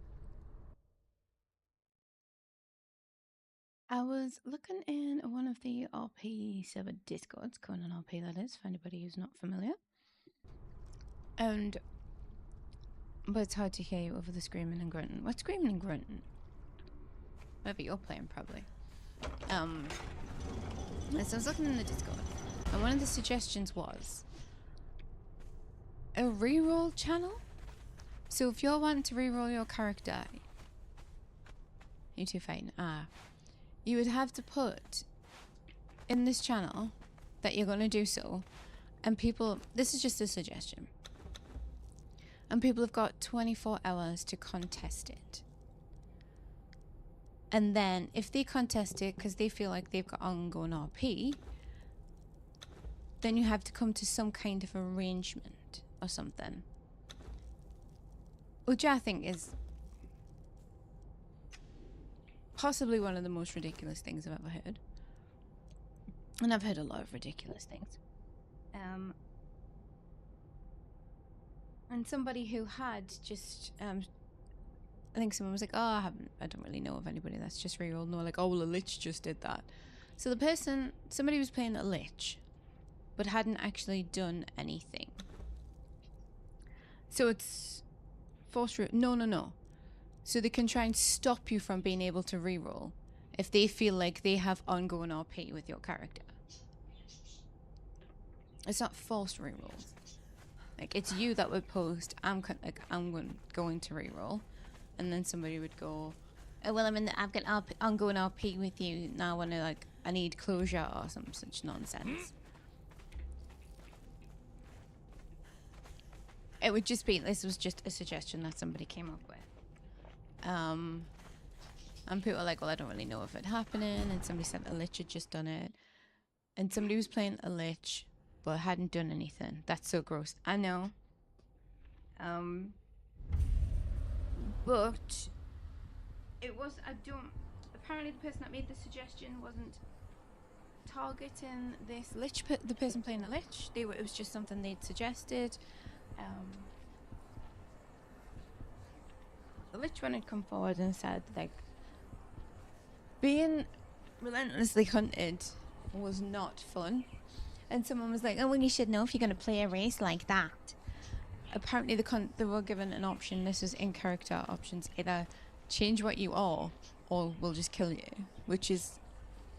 I was looking in one of the RP server discords, Conan RP that is, for anybody who's not familiar. But it's hard to hear you over the screaming and grunting. What's screaming and grunting? Whatever you're playing, probably. So I was looking in the Discord, and one of the suggestions was a reroll channel. So if you're wanting to reroll your character, you two fighting. You would have to put in this channel that you're going to do so, and people. This is just a suggestion. And people have got 24 hours to contest it. And then, if they contest it because they feel like they've got ongoing RP, then you have to come to some kind of arrangement or something. Which I think is possibly one of the most ridiculous things I've ever heard. And I've heard a lot of ridiculous things. And somebody who had just, I think someone was like, oh, I don't really know of anybody that's just rerolled. And they were like, oh, well, a lich just did that. So the person, somebody was playing a lich, but hadn't actually done anything. So it's forced no. So they can try and stop you from being able to reroll if they feel like they have ongoing RP with your character. It's not forced rerolls. Like, it's you that would post, I'm going to reroll, and then somebody would go, oh, well, I'm going RP with you now. I need closure or some such nonsense. It would just be, this was just a suggestion that somebody came up with. And people were like, well, I don't really know if it's happening. And somebody said a lich had just done it. And somebody was playing a lich, but hadn't done anything. That's so gross. I know. But it was, apparently the person that made the suggestion wasn't targeting this lich, the person playing the lich. It was just something they'd suggested. The lich one had come forward and said, like, being relentlessly hunted was not fun. And someone was like, oh, well, you should know if you're going to play a race like that. Apparently they were given an option. This is in character options. Either change what you are or we'll just kill you.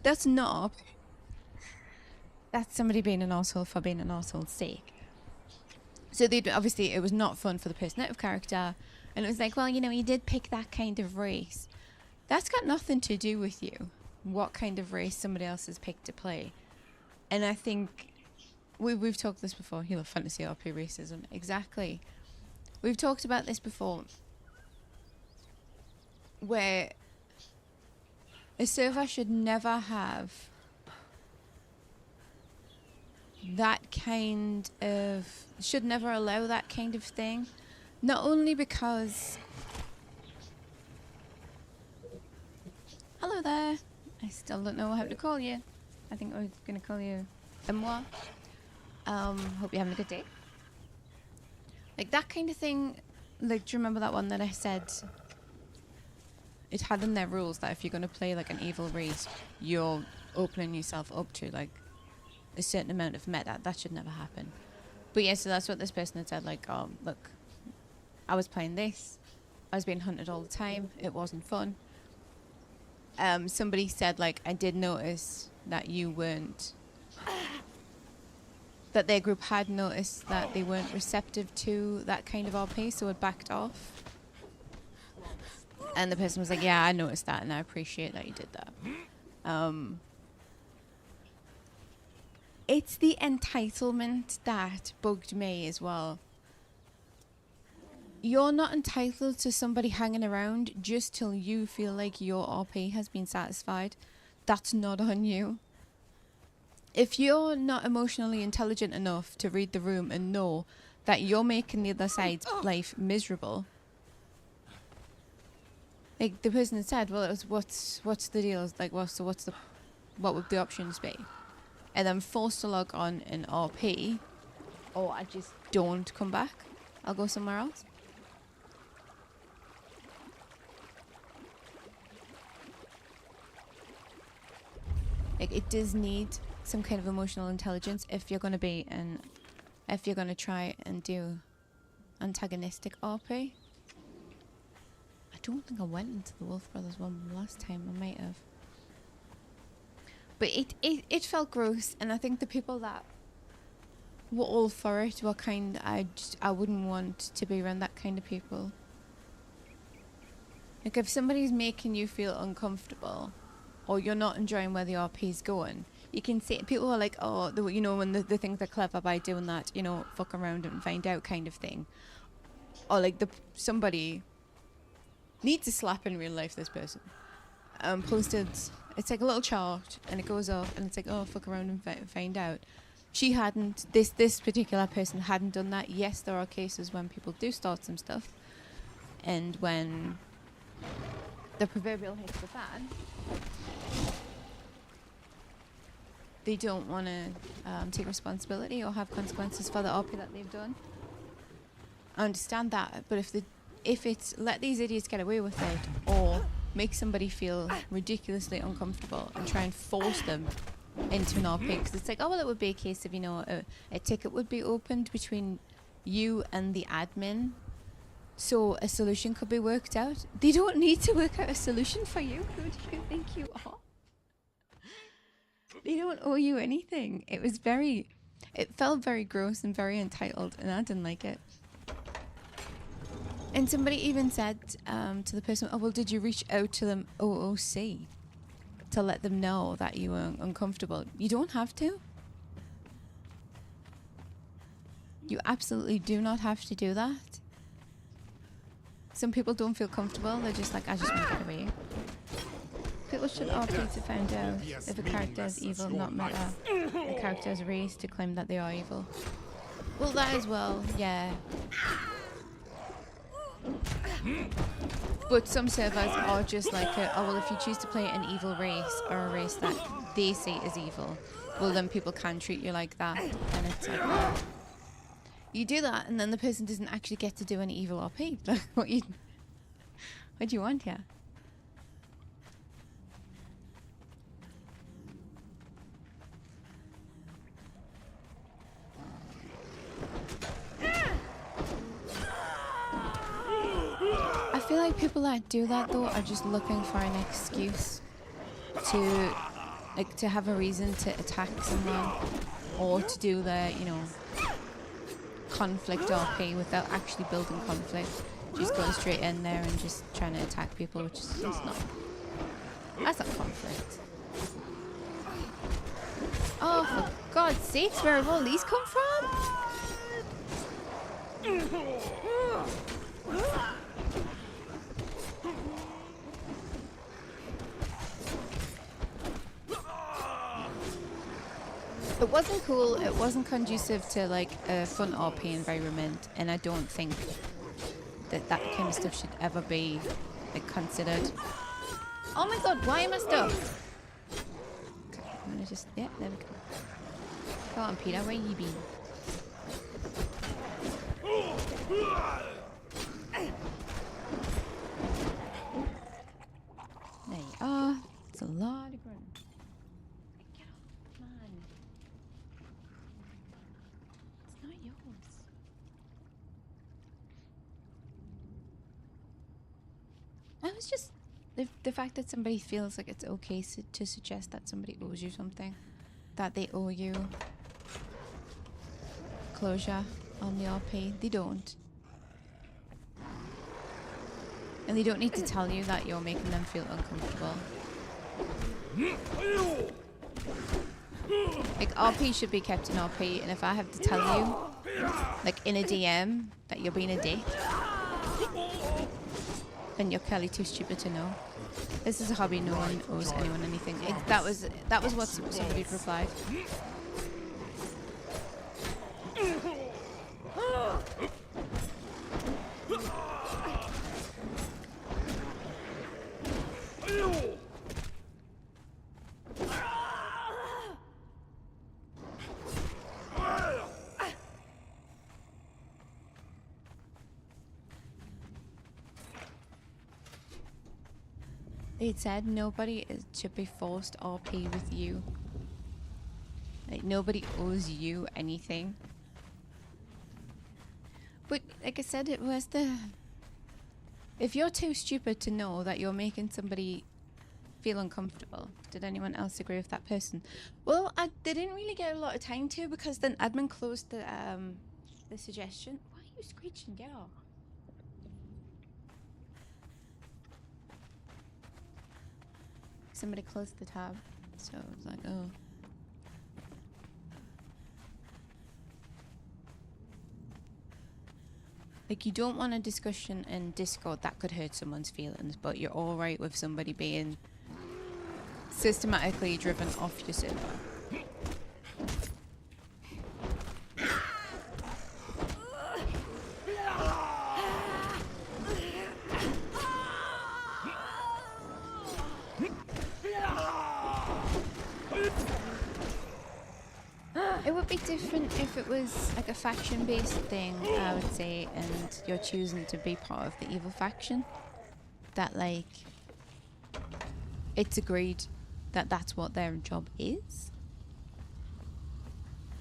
That's somebody being an arsehole for being an arsehole's sake. So obviously it was not fun for the person out of character. And it was like, well, you did pick that kind of race. That's got nothing to do with you. What kind of race somebody else has picked to play. And I think we've talked this before. Fantasy RP racism. Exactly. We've talked about this before. Where a server should never have should never allow that kind of thing. Not only because... Hello there. I still don't know how to call you. I think I was going to call you Emwa. Hope you're having a good day. Like that kind of thing. Like, do you remember that one that I said? It had in their rules that if you're going to play like an evil race, you're opening yourself up to like a certain amount of meta. That should never happen. But yeah, so that's what this person had said. Like, oh, look, I was playing this. I was being hunted all the time. It wasn't fun. Somebody said, like, I did notice that you weren't... that their group had noticed that they weren't receptive to that kind of RP, so it backed off. And the person was like, yeah, I noticed that, and I appreciate that you did that. It's the entitlement that bugged me as well. You're not entitled to somebody hanging around just till you feel like your RP has been satisfied. That's not on you. If you're not emotionally intelligent enough to read the room and know that you're making the other side's life miserable, like the person had said, well, it was what's the deal? It's like, what would the options be? And I'm forced to log on an RP, or I just don't come back. I'll go somewhere else. Like, it does need some kind of emotional intelligence if you're going to try and do antagonistic RP. I don't think I went into the Wolf Brothers one last time. I might have. But it felt gross, and I think the people that were all for it were I wouldn't want to be around that kind of people. Like, if somebody's making you feel uncomfortable, or you're not enjoying where the RP's going, you can see people are like, oh, when they think they're clever by doing that, fuck around and find out kind of thing. Or like somebody needs a slap in real life, this person. Posted, it's like a little chart and it goes off and it's like, oh, fuck around and find out. She hadn't, this particular person hadn't done that. Yes, there are cases when people do start some stuff, and when the proverbial hits the fan, they don't want to take responsibility or have consequences for the RP that they've done. I understand that, but if it's let these idiots get away with it, or make somebody feel ridiculously uncomfortable and try and force them into an RP, because it's like, oh, well, it would be a case of, a ticket would be opened between you and the admin, so a solution could be worked out. They don't need to work out a solution for you. Who do you think you are? They don't owe you anything. It was very... It felt very gross and very entitled, and I didn't like it. And somebody even said to the person, oh, well, did you reach out to them OOC to let them know that you were uncomfortable? You don't have to. You absolutely do not have to do that. Some people don't feel comfortable. They're just like, I just want to get away. People should RP to find out if a character is evil, not matter a character's race to claim that they are evil. Well, that as well, yeah. But some servers are just like, oh, well, if you choose to play an evil race or a race that they say is evil, well, then people can treat you like that. And it's like, well, you do that, and then the person doesn't actually get to do any evil RP. Like, what do you want here? I feel like people that do that though are just looking for an excuse to, like, to have a reason to attack someone or to do their, you know, conflict RP without actually building conflict. Just going straight in there and just trying to attack people, which is not. That's not conflict. Oh, for God's sakes, where have all these come from? It wasn't cool, it wasn't conducive to like a fun RP environment, and I don't think that that kind of stuff should ever be like considered. Oh my God, why am I stuck? Okay, I'm gonna just, yeah, there we go. Come on, Peter, where you been? There you are. It's a lot of grunt. Get off, man. It's not yours. I was just the fact that somebody feels like it's okay to suggest that somebody owes you something, that they owe you closure on the RP. They don't. And they don't need to tell you that you're making them feel uncomfortable. Like, RP should be kept in RP, and if I have to tell you, like in a DM, that you're being a dick, then you're clearly too stupid to know. This is a hobby, no one owes anyone anything. That was what somebody replied. It said nobody should be forced RP with you. Like, nobody owes you anything. But like I said, it was the... If you're too stupid to know that you're making somebody feel uncomfortable, did anyone else agree with that person? Well, they didn't really get a lot of time to, because then admin closed the suggestion. Why are you screeching? Get off. Somebody closed the tab, so it was like, oh. Like, you don't want a discussion in Discord that could hurt someone's feelings, but you're alright with somebody being systematically driven off your server. It would be different if it was like a faction-based thing, I would say, and you're choosing to be part of the evil faction. That, like, it's agreed that that's what their job is,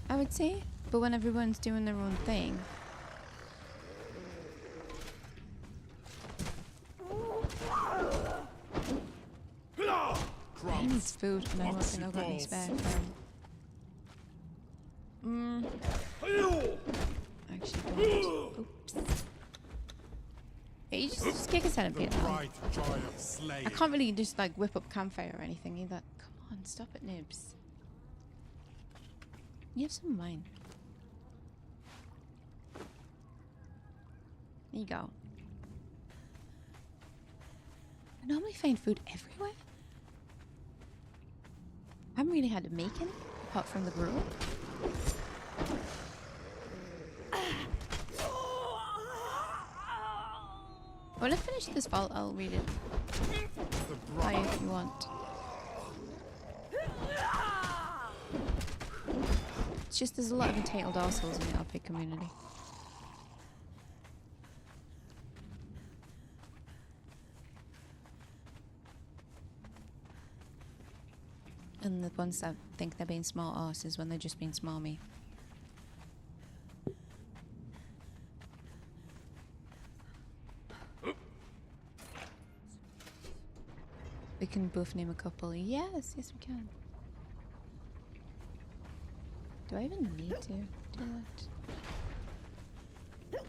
I would say. But when everyone's doing their own thing... He needs food, and I don't think I've got any spare for him. Yeah, you just kick his head and The beat it down. bright joy of slaying. I can't really just like whip up campfire or anything either. Come on, stop it, noobs. You have some of mine. There you go. I normally find food everywhere. I haven't really had to make any, apart from the grill. When I finish this vault, I'll read it. Buy it if you want. It's just there's a lot of entitled arseholes in the RP community. And the ones that think they're being smart arses when they're just being smarmy. We can both name a couple. Yes, yes we can. Do I even need to do that?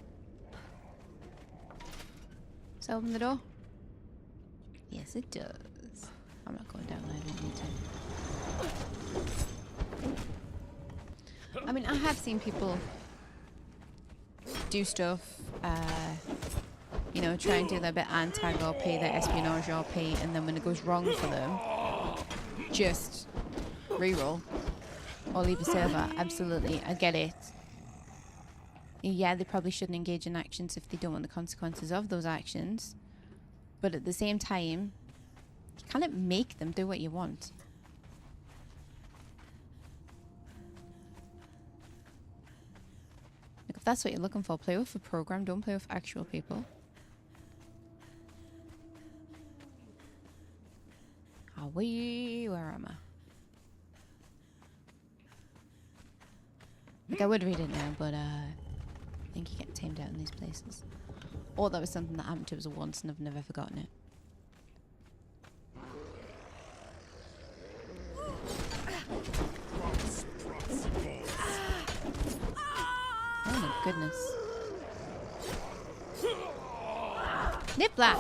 Does that open the door? Yes, it does. I'm not going down there, I don't need to. I mean, I have seen people do stuff, you know, try and do their bit anti RP, their espionage RP, and then when it goes wrong for them, just reroll or leave a server. Absolutely, I get it. Yeah, they probably shouldn't engage in actions if they don't want the consequences of those actions, but at the same time, you can't make them do what you want. Like, if that's what you're looking for, play with a program, don't play with actual people. Where am I? Like, I would read it now, but I think you get tamed out in these places. Or that was something that happened to us once and I've never forgotten it. Oh my goodness. Nip that!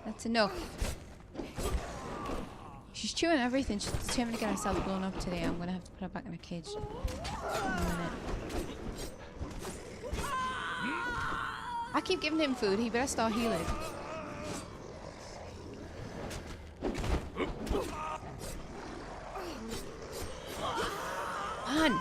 That's enough. She's chewing everything. She's determined to get herself blown up today. I'm gonna have to put her back in a cage in a minute. I keep giving him food. He better start healing. Man!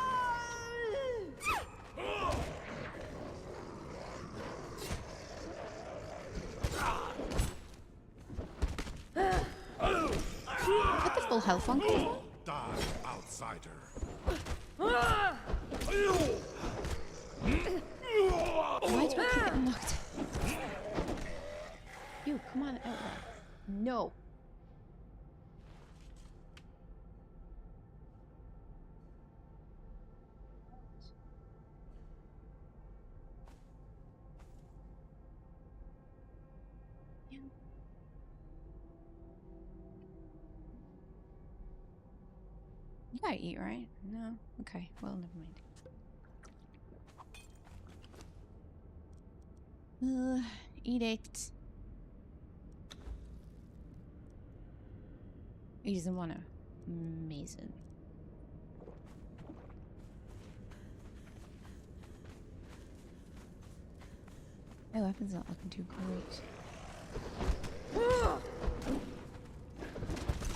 Full health on call. Die, outsider. Why do I keep getting knocked? You, come on out there. No. You gotta eat, right? No? Okay, well, never mind. Eat it. He doesn't want to. Amazing. My weapon's not looking too great.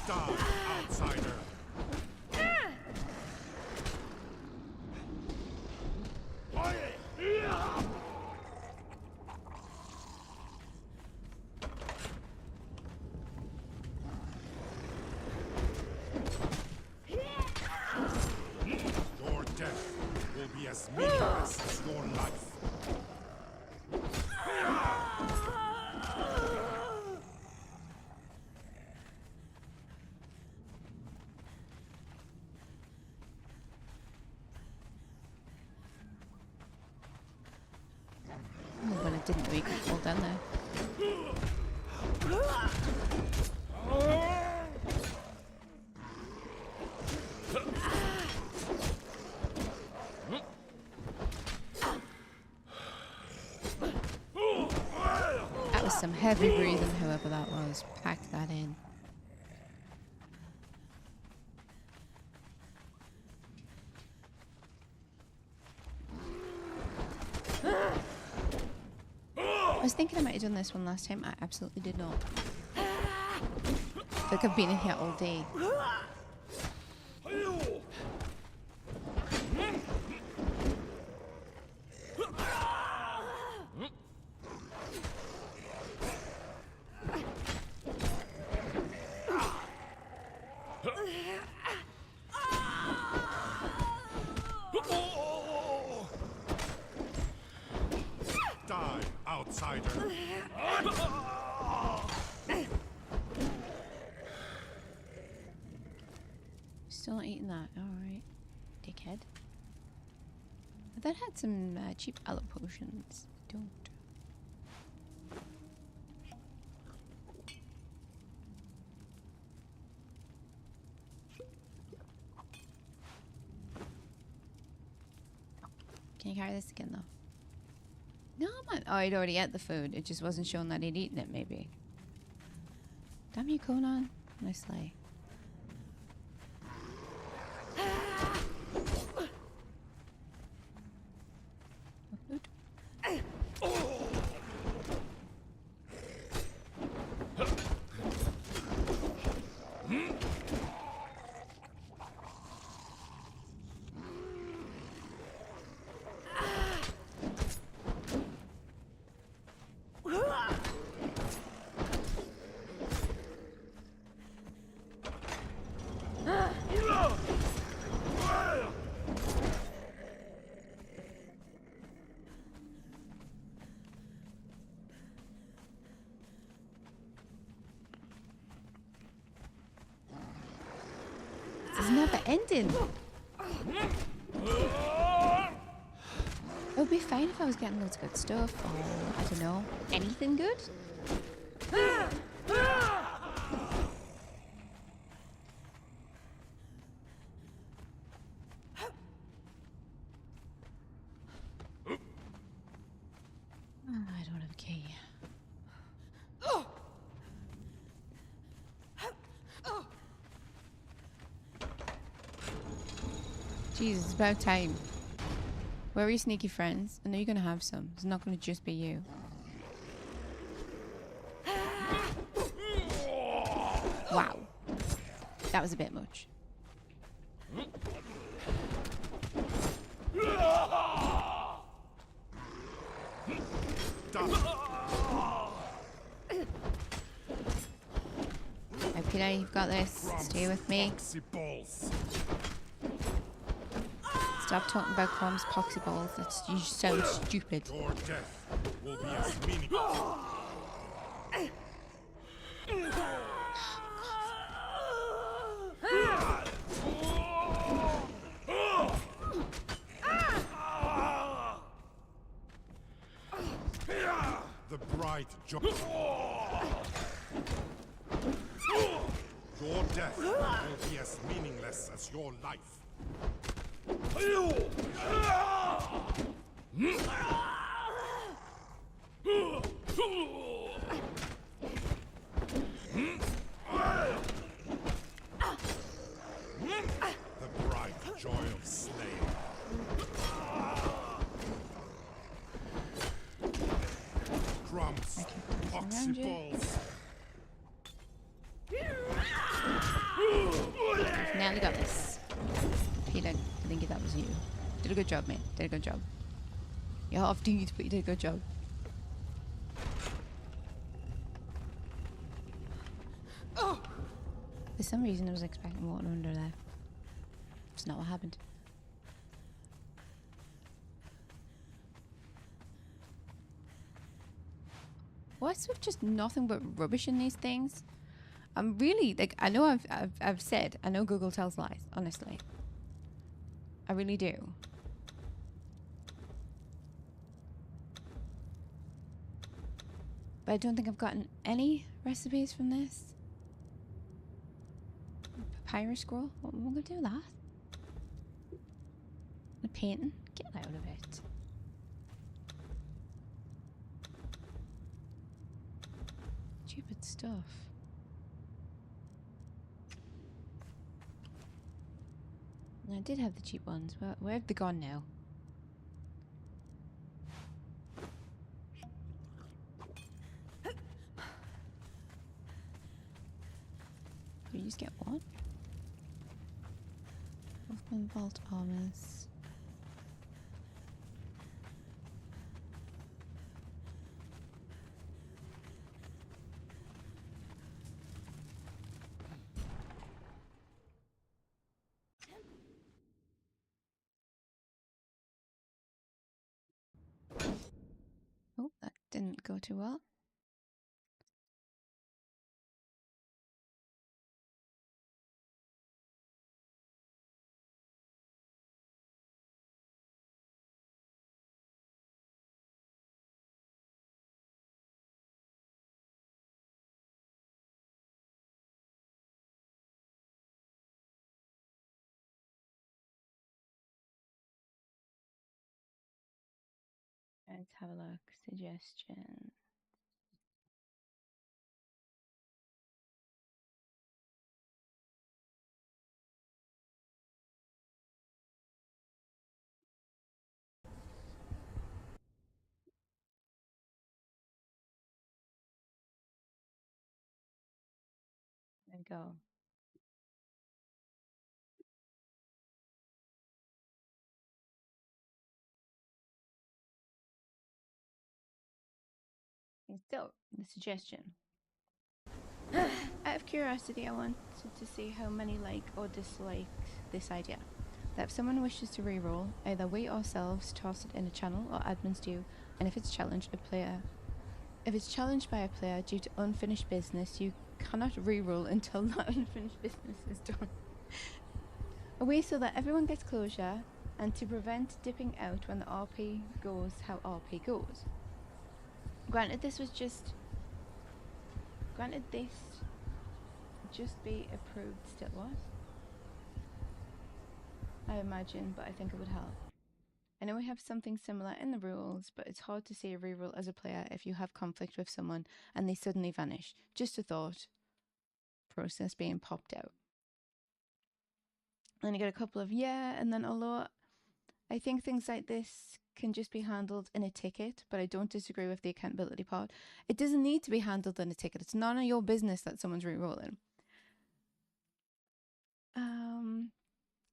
Die, outsider. Your death will be as meaningless as your life. When it didn't we could fall down there. was some heavy breathing, whoever that was. Pack that in. I was thinking I might have done this one last time. I absolutely did not. Like I've been in here all day. Die, outsider. Still not eating that. Alright. Dickhead. I thought I had some cheap aloe potions. I don't. Can you carry this again though? No, man. Oh, I'd already ate the food. It just wasn't showing that he'd eaten it, maybe. Damn you, Conan. Nice slay. It's never ending. It would be fine if I was getting loads of good stuff, or I don't know, anything good. I don't have a key. Jesus, it's about time. Where are your sneaky friends? I know you're gonna have some. It's not gonna just be you. Wow. That was a bit much. Okay, you've got this. Stay with me. Stop talking about crumbs, poxy balls. That's, you sound stupid. Your death will be as meaningful. The bright joy. Your death will be as meaningless as your life. The bright joy of slaying. Crumbs, poxy balls. Now we got this. Peter, I think that was you. Did a good job, man. Did a good job. You're half dude, but you did a good job. For some reason, I was expecting water under there. It's not what happened. What's with just nothing but rubbish in these things? I'm really like, I know I've said, I know Google tells lies, honestly. I really do. But I don't think I've gotten any recipes from this. Papyrus scroll? What am I gonna do with that? The painting? Get out of it. Stupid stuff. I did have the cheap ones. Where have they gone now? Did you just get one? Wolfman Vault Armors. Oh, that didn't go too well. Let's have a look. Suggestion. There we go. And so, the suggestion. Out of curiosity, I wanted to see how many like or dislike this idea. That if someone wishes to reroll, either we ourselves toss it in a channel or admins do, and if it's challenged by a player due to unfinished business, you cannot reroll until that unfinished business is done. A way so that everyone gets closure, and to prevent dipping out when the RP goes how RP goes. Granted, this just be approved still was. I imagine, but I think it would help. I know we have something similar in the rules, but it's hard to say a reroll as a player if you have conflict with someone and they suddenly vanish. Just a thought. Process being popped out. And you get a couple of and then although I think things like this can just be handled in a ticket, but I don't disagree with the accountability part. It doesn't need to be handled in a ticket. It's none of your business that someone's re-rolling.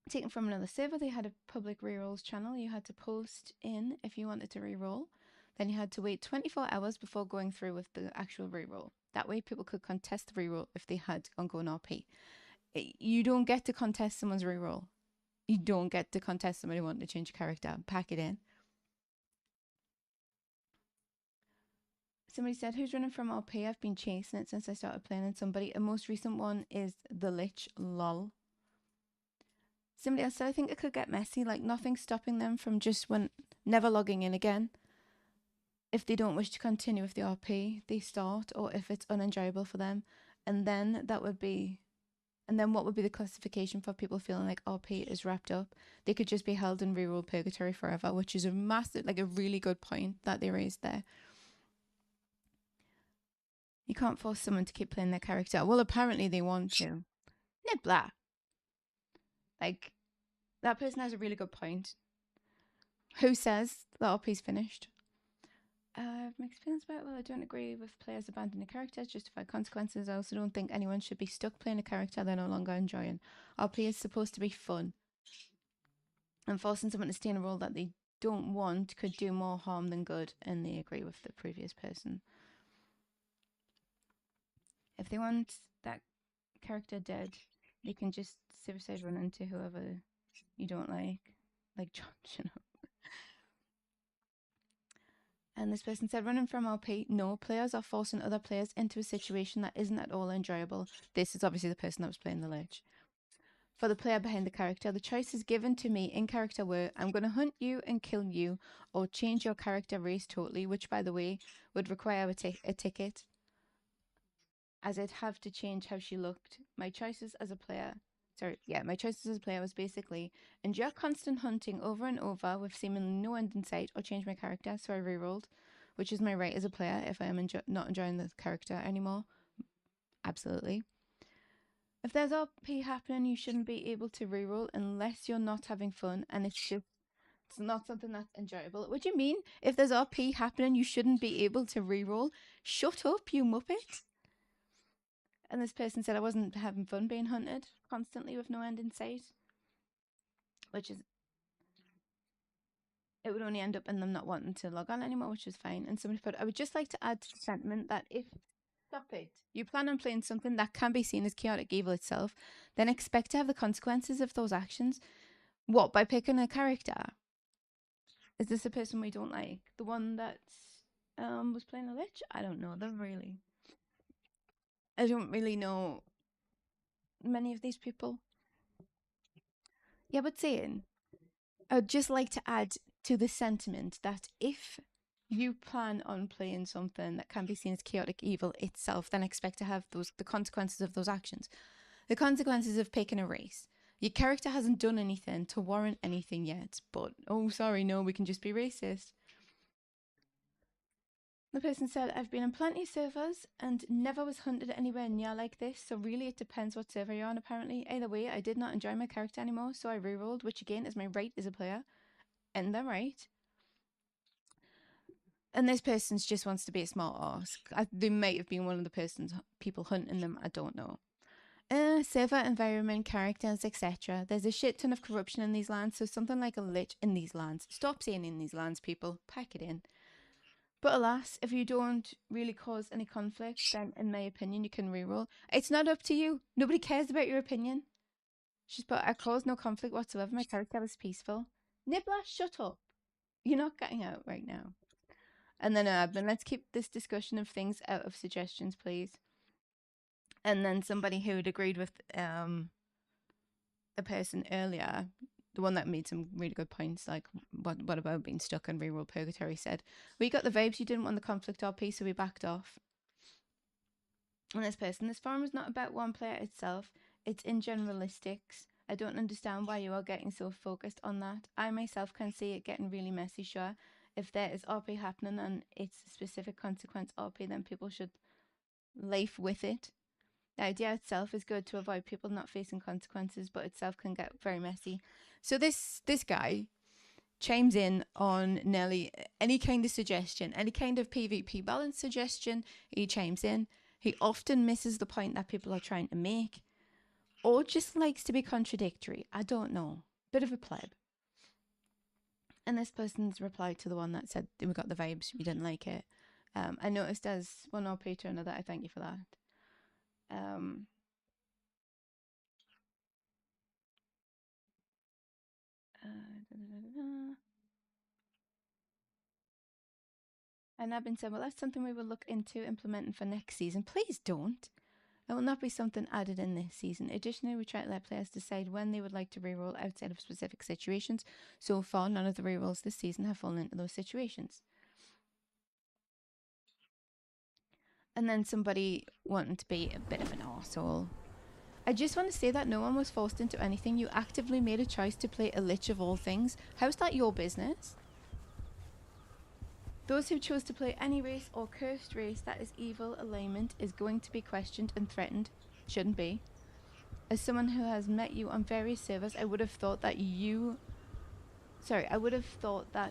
Taken from another server, they had a public rerolls channel. You had to post in if you wanted to reroll. Then you had to wait 24 hours before going through with the actual reroll. That way people could contest the reroll if they had ongoing RP. You don't get to contest someone's reroll. You don't get to contest somebody wanting to change your character. Pack it in. Somebody said, who's running from RP? I've been chasing it since I started playing, and somebody, a most recent one is the Lich, lol. Somebody else said, I think it could get messy, like nothing stopping them from just never logging in again. If they don't wish to continue with the RP, they start, or if it's unenjoyable for them. And then what would be the classification for people feeling like RP is wrapped up? They could just be held in reroll purgatory forever, which is a really good point that they raised there. You can't force someone to keep playing their character. Well, apparently they want to. Nibbler. Like, that person has a really good point. Who says that RP's finished? Mixed feelings about it. Well, I don't agree with players abandoning characters, justify consequences. I also don't think anyone should be stuck playing a character they're no longer enjoying. RP is supposed to be fun. And forcing someone to stay in a role that they don't want could do more harm than good, and they agree with the previous person. If they want that character dead, they can just suicide run into whoever you don't like John, you know. And this person said, running from RP, no, players are forcing other players into a situation that isn't at all enjoyable. This is obviously the person that was playing the Lich. For the player behind the character, the choices given to me in character were, I'm going to hunt you and kill you, or change your character race totally, which, by the way, would require a ticket, as I'd have to change how she looked. My choices as a player was basically endure constant hunting over and over with seemingly no end in sight, or change my character, so I rerolled. which is my right as a player if I am not enjoying the character anymore. Absolutely. If there's RP happening, you shouldn't be able to reroll unless you're not having fun and it's not something that's enjoyable. What do you mean? If there's RP happening, you shouldn't be able to reroll? Shut up, you muppet. And this person said I wasn't having fun being hunted constantly with no end in sight. Which is, it would only end up in them not wanting to log on anymore, which is fine. And somebody put, I would just like to add to the sentiment that if, stop it, you plan on playing something that can be seen as chaotic evil itself, then expect to have the consequences of those actions. What, by picking a character? Is this a person we don't like? The one that was playing a lich? I don't know them really. I don't really know many of these people. Yeah, but saying, I'd just like to add to the sentiment that if you plan on playing something that can be seen as chaotic evil itself, then expect to have the consequences of those actions. The consequences of picking a race. Your character hasn't done anything to warrant anything yet, but oh, sorry, no, we can just be racist. The person said, I've been on plenty of servers and never was hunted anywhere near like this, so really it depends what server you're on apparently. Either way, I did not enjoy my character anymore, so I rerolled, which again is my right as a player. And they're right. And this person just wants to be a smart arse. They might have been one of the people hunting them, I don't know. Server, environment, characters, etc. There's a shit ton of corruption in these lands, so something like a lich in these lands. Stop saying in these lands, people. Pack it in. But alas, if you don't really cause any conflict, then in my opinion, you can reroll. It's not up to you. Nobody cares about your opinion. She's put, I caused no conflict whatsoever. My character was peaceful. Nibbler, shut up. You're not getting out right now. And then let's keep this discussion of things out of suggestions, please. And then somebody who had agreed with the person earlier, the one that made some really good points, like what about being stuck in reroll purgatory, said, we got the vibes you didn't want the conflict RP, so we backed off. And this person, this forum is not about one player itself, it's in generalistics. I don't understand why you are getting so focused on that. I myself can see it getting really messy, sure. If there is RP happening and it's a specific consequence RP, then people should live with it. The idea itself is good to avoid people not facing consequences, but itself can get very messy. So this guy chimes in on nearly any kind of suggestion, any kind of PvP balance suggestion, he chimes in. He often misses the point that people are trying to make, or just likes to be contradictory. I don't know. Bit of a pleb. And this person's replied to the one that said, we got the vibes, we didn't like it. I noticed as one RP to another, I thank you for that. And I've been saying, well, that's something we will look into implementing for next season. Please don't. It will not be something added in this season. Additionally, we try to let players decide when they would like to reroll outside of specific situations. So far, none of the rerolls this season have fallen into those situations. And then somebody wanting to be a bit of an arsehole. I just want to say that no one was forced into anything. You actively made a choice to play a lich of all things. How's that your business? Those who chose to play any race or cursed race that is evil alignment is going to be questioned and threatened. Shouldn't be. As someone who has met you on various servers, I would have thought that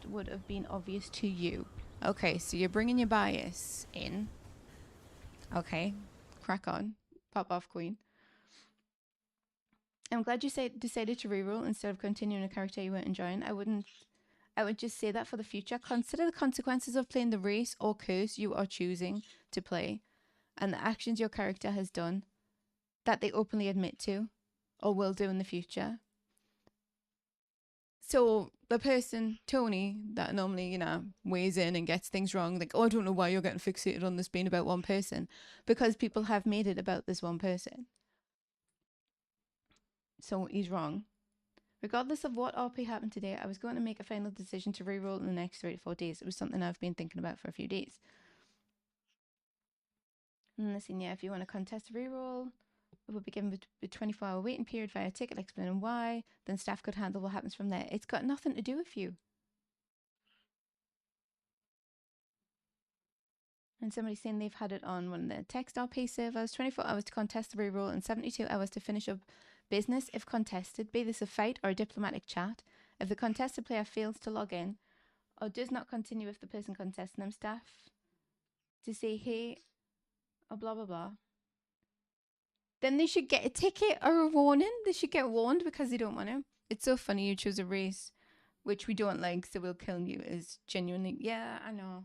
would have been obvious to you. Okay, so you're bringing your bias in. Okay, crack on. Pop off, queen. I'm glad you decided to reroll instead of continuing a character you weren't enjoying. I would just say that for the future. Consider the consequences of playing the race or curse you are choosing to play and the actions your character has done that they openly admit to or will do in the future. So the person, Tony, that normally, weighs in and gets things wrong, like, oh, I don't know why you're getting fixated on this being about one person, because people have made it about this one person. So he's wrong. Regardless of what RP happened today, I was going to make a final decision to reroll in the next 3 to 4 days. It was something I've been thinking about for a few days. And listen, if you want to contest a reroll, it will be given a 24-hour waiting period via ticket explaining why. Then staff could handle what happens from there. It's got nothing to do with you. And somebody's saying they've had it on one of the text RP servers, 24 hours to contest the reroll and 72 hours to finish up business if contested, be this a fight or a diplomatic chat. If the contested player fails to log in or does not continue with the person contesting them, staff to say hey or blah blah blah, then they should get a ticket or a warning. They should get warned because they don't want to. It's so funny you choose a race which we don't like, so we'll kill you. Is genuinely, yeah, I know.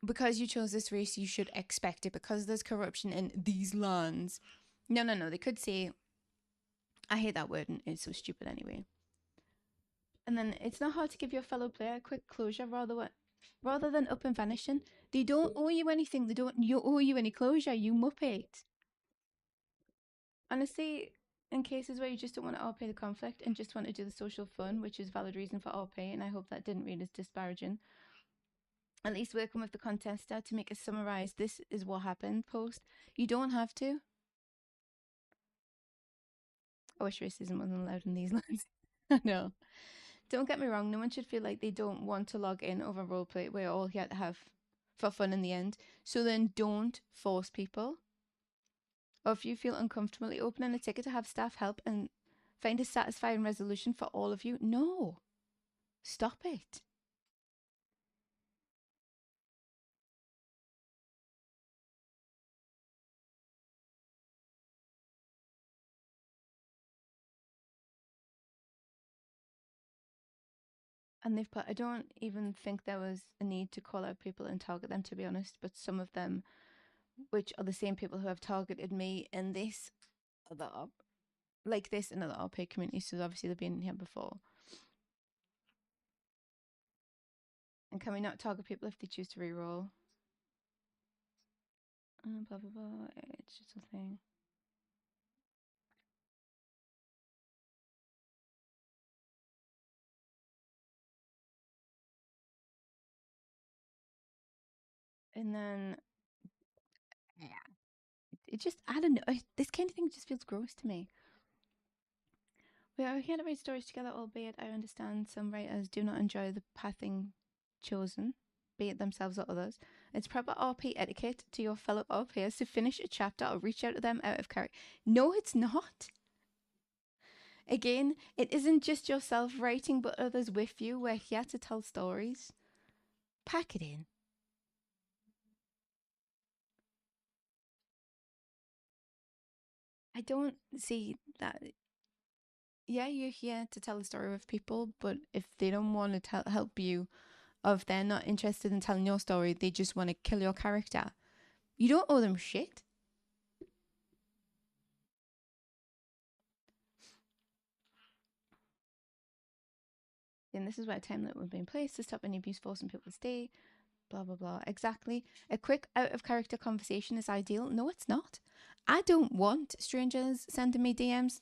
Because you chose this race, you should expect it because there's corruption in these lands. No. They could say, I hate that word and it's so stupid anyway. And then it's not hard to give your fellow player a quick closure rather than up and vanishing. They don't owe you anything. They don't owe you any closure, you muppet. Honestly, in cases where you just don't want to RP the conflict and just want to do the social fun, which is valid reason for RP, and I hope that didn't read as disparaging, at least working with the contester to make a summarise this is what happened post. You don't have to. I wish racism wasn't allowed in these lines. No. Don't get me wrong, no one should feel like they don't want to log in over roleplay. We're all here to have for fun in the end. So then don't force people. Or if you feel uncomfortable opening a ticket to have staff help and find a satisfying resolution for all of you, no. Stop it. And they've put, I don't even think there was a need to call out people and target them, to be honest, but some of them, which are the same people who have targeted me in this other, like this in other RP communities, so obviously they've been here before. And can we not target people if they choose to reroll? Blah, blah, blah. It's just a thing. And then, yeah. It just, I don't know. This kind of thing just feels gross to me. We are here to write stories together, albeit I understand some writers do not enjoy the pathing chosen, be it themselves or others. It's proper RP etiquette to your fellow RPers to finish a chapter or reach out to them out of character. No, it's not. Again, it isn't just yourself writing, but others with you. We're here to tell stories. Pack it in. I don't see that. Yeah, you're here to tell a story with people, but if they don't want to help you, or if they're not interested in telling your story, they just want to kill your character, you don't owe them shit. And this is where a time limit would be in place to stop any abuse forcing people to stay. Blah, blah, blah. Exactly. A quick out-of-character conversation is ideal. No, it's not. I don't want strangers sending me DMs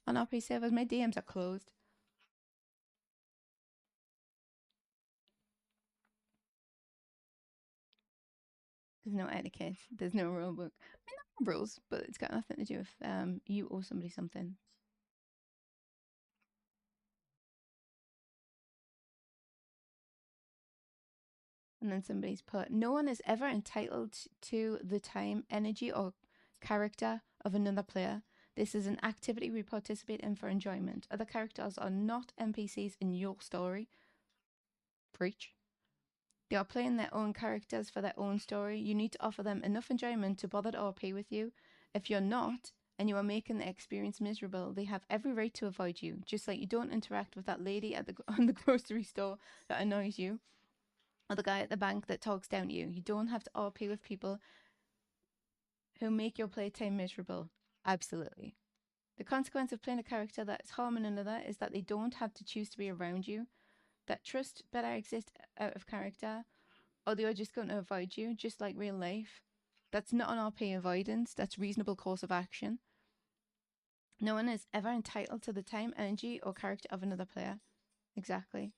on RP servers. My DMs are closed. There's no etiquette. There's no rule book. I mean, not rules, but it's got nothing to do with you owe somebody something. And then somebody's put, no one is ever entitled to the time, energy, or character of another player. This is an activity we participate in for enjoyment. Other characters are not NPCs in your story. Preach. They are playing their own characters for their own story. You need to offer them enough enjoyment to bother to RP with you. If you're not, and you are making the experience miserable, they have every right to avoid you. Just like you don't interact with that lady at on the grocery store that annoys you, or the guy at the bank that talks down to you. You don't have to RP with people who make your playtime miserable. Absolutely. The consequence of playing a character that is harming another is that they don't have to choose to be around you. That trust better exists out of character, or they are just going to avoid you, just like real life. That's not an RP avoidance, that's reasonable course of action. No one is ever entitled to the time, energy, or character of another player. Exactly.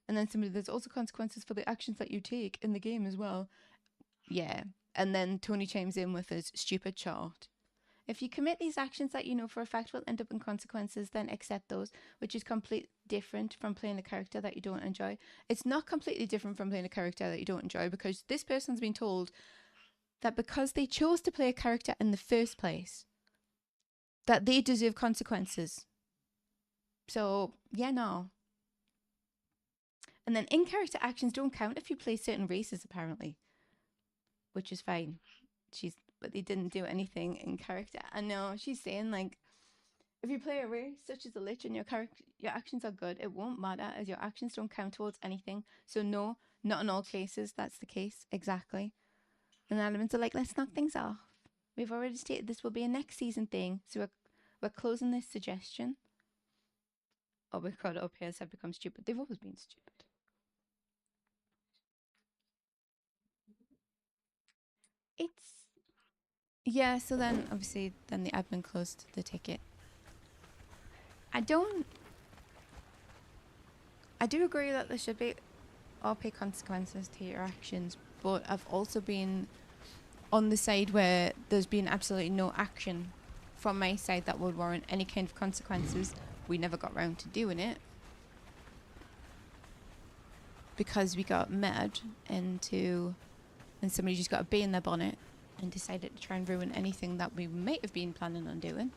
And then there's also consequences for the actions that you take in the game as well. Yeah. And then Tony chimes in with his stupid chart. If you commit these actions that you know for a fact will end up in consequences, then accept those, which is completely different from playing a character that you don't enjoy. It's not completely different from playing a character that you don't enjoy, because this person's been told that because they chose to play a character in the first place, that they deserve consequences. So, yeah, no. And then in-character actions don't count if you play certain races, apparently, which is fine. But they didn't do anything in character. I know, she's saying, like, if you play a race such as a lich and your actions are good, it won't matter as your actions don't count towards anything. So no, not in all cases that's the case. Exactly. And the elements are like, let's knock things off. We've already stated this will be a next season thing, so we're closing this suggestion. Oh, we've got up here have become stupid. They've always been stupid. Yeah, so then obviously then the admin closed the ticket. I do agree that there should be RP consequences to your actions, but I've also been on the side where there's been absolutely no action from my side that would warrant any kind of consequences. We never got round to doing it because we got mad and somebody just got a bee in their bonnet and decided to try and ruin anything that we might have been planning on doing.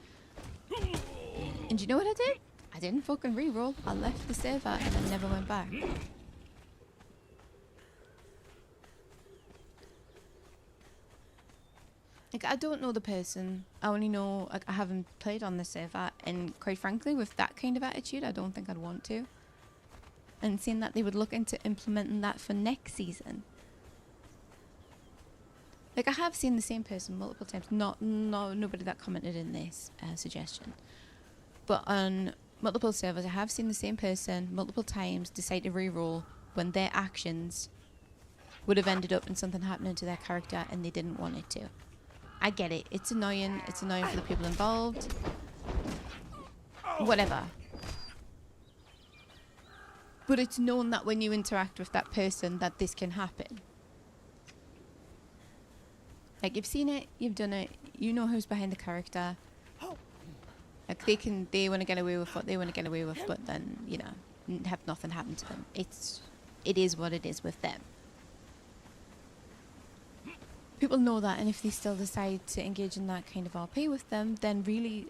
And you know what I did? I didn't fucking reroll. I left the server and I never went back. Like, I don't know the person. I only know, like, I haven't played on the server, and quite frankly, with that kind of attitude, I don't think I'd want to. And seeing that they would look into implementing that for next season. Like, I have seen the same person multiple times. Nobody that commented in this suggestion. But on multiple servers, I have seen the same person multiple times decide to reroll when their actions would have ended up in something happening to their character and they didn't want it to. I get it. It's annoying. It's annoying for the people involved. Whatever. But it's known that when you interact with that person that this can happen. Like, you've seen it, you've done it, you know who's behind the character. Like, they want to get away with what they want to get away with, but then, you know, have nothing happen to them. It is what it is with them. People know that, and if they still decide to engage in that kind of RP with them, then really,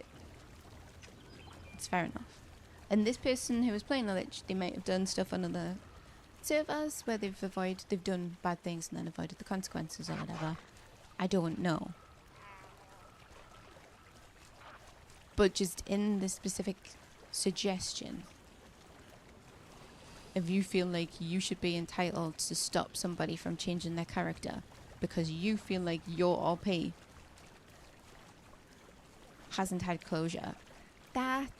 it's fair enough. And this person who was playing the Lich, they might have done stuff on other servers where they've done bad things and then avoided the consequences or whatever. I don't know. But just in the specific suggestion, if you feel like you should be entitled to stop somebody from changing their character because you feel like your RP hasn't had closure, that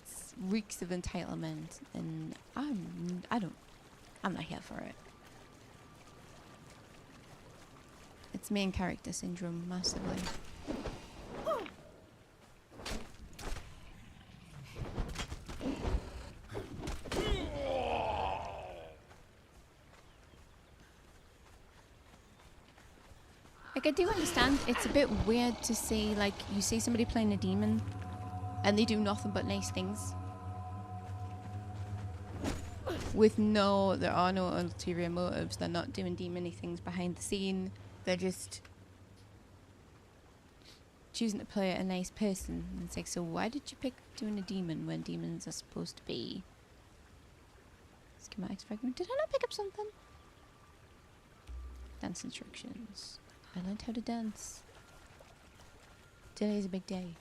reeks of entitlement, and I'm not here for it. It's main character syndrome massively. Like, I do understand it's a bit weird to see, like, you see somebody playing a demon and they do nothing but nice things. There are no ulterior motives. They're not doing demony things behind the scene. They're just choosing to play a nice person. And it's like, so why did you pick doing a demon when demons are supposed to be schematics fragment? Did I not pick up something? Dance instructions. I learned how to dance. Today's a big day.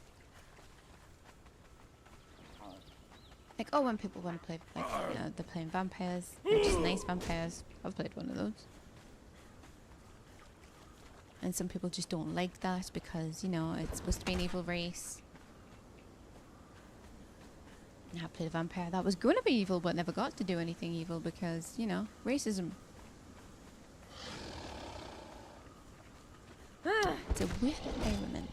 Like, oh, when people want to play, like, you know, they're playing vampires. They're just nice vampires. I've played one of those. And some people just don't like that because, you know, it's supposed to be an evil race. And I played a vampire that was going to be evil but never got to do anything evil because, you know, racism. It's a weird element.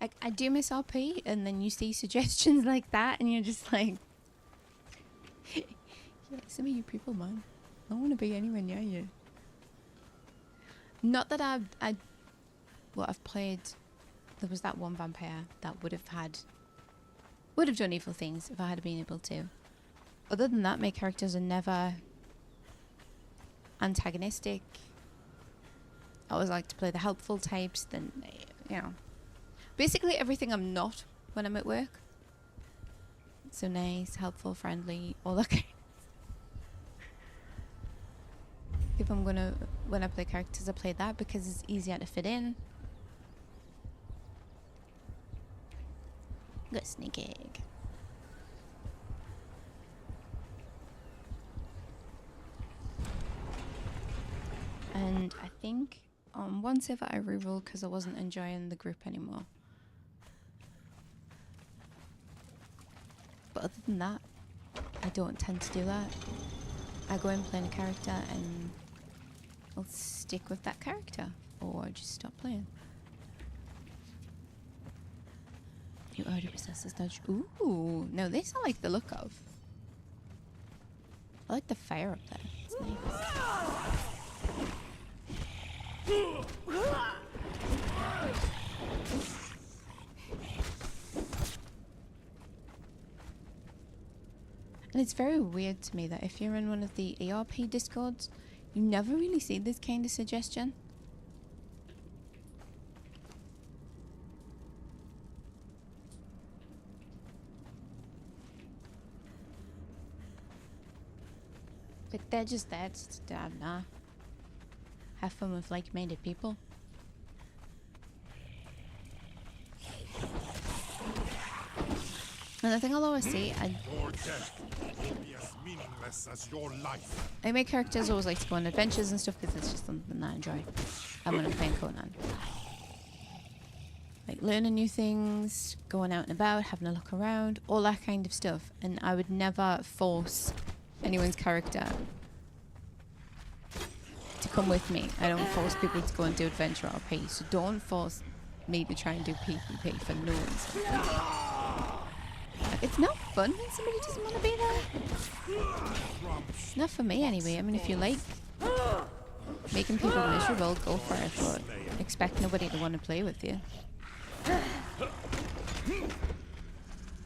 I do miss RP, and then you see suggestions like that, and you're just like, yeah, some of you people, man, I don't want to be anywhere near you. Not that I've played. There was that one vampire that would have done evil things if I had been able to. Other than that, my characters are never antagonistic. I always like to play the helpful types. Then, you know, basically everything I'm not when I'm at work. So nice, helpful, friendly, all that kind. If I'm gonna, when I play characters, I play that because it's easier to fit in. Got a sneak egg. And I think on one server I rerolled because I wasn't enjoying the group anymore. But other than that, I don't tend to do that. I go in playing a character and I'll stick with that character or just stop playing. You already possess this dodge. Ooh, no, this I like the look of. I like the fire up there. It's nice. And it's very weird to me that if you're in one of the ERP discords, you never really see this kind of suggestion. But they're just there to, I don't know, have fun with like-minded people. And the thing I'll always say, Your death will be as meaningless as your life. I make characters always like to go on adventures and stuff because it's just something that I enjoy. I'm when I'm playing Conan. Like learning new things, going out and about, having a look around, all that kind of stuff. And I would never force anyone's character to come with me. I don't force people to go and do adventure RP, so don't force me to try and do PvP for no reason. It's not fun when somebody doesn't want to be there. Not for me anyway. I mean, if you like making people miserable, go for it, but expect nobody to want to play with you.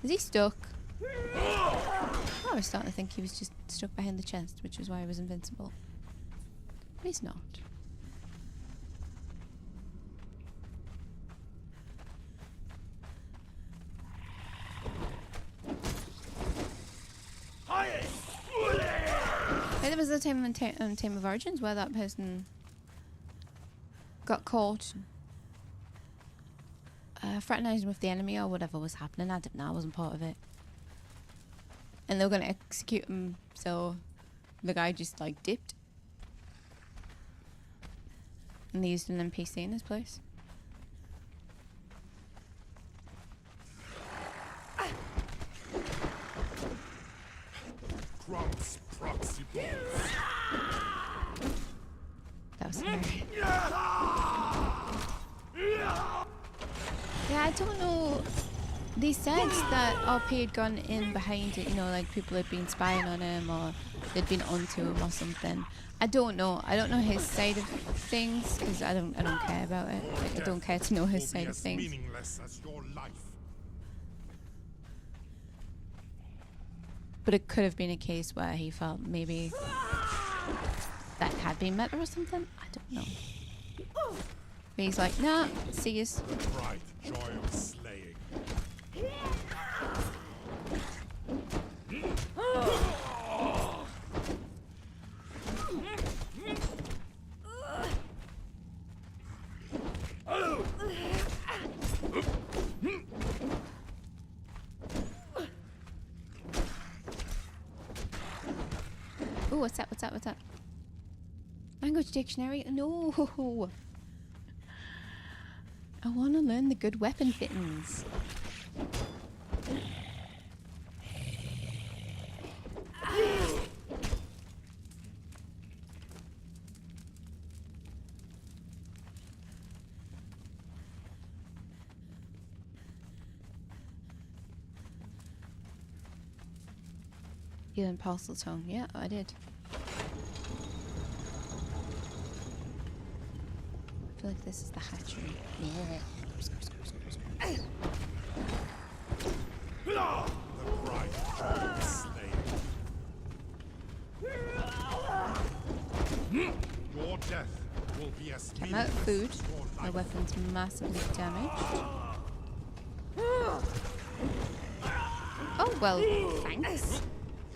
Is he stuck? I was starting to think he was just stuck behind the chest, which is why he was invincible. But he's not. There was a time in Team of Origins where that person got caught fraternizing with the enemy or whatever was happening. I don't know, I wasn't part of it. And they were going to execute him, so the guy just like dipped. And they used an NPC in his place. Crumbs, proxy balls. That was hilarious. Yeah, I don't know. They said that RP had gone in behind it, you know, like people had been spying on him or they'd been onto him or something. I don't know. I don't know his side of things because I don't care about it. Like, I don't care to know his side of things. Meaningless as your life. But it could have been a case where he felt maybe that had been meta or something. I don't know. But he's like, nah, see yous. Bright joy of slaying. Ooh, what's that? What's that? What's that? Language dictionary? No. I want to learn the good weapon fittings. You learned parcel tongue. Yeah, I did. I feel like this is the hatchery. Yeah. The bright joy of slaying. Your death will be as I'm out of food. meaningless as your My life. weapon's massively damaged. Oh, well, thanks.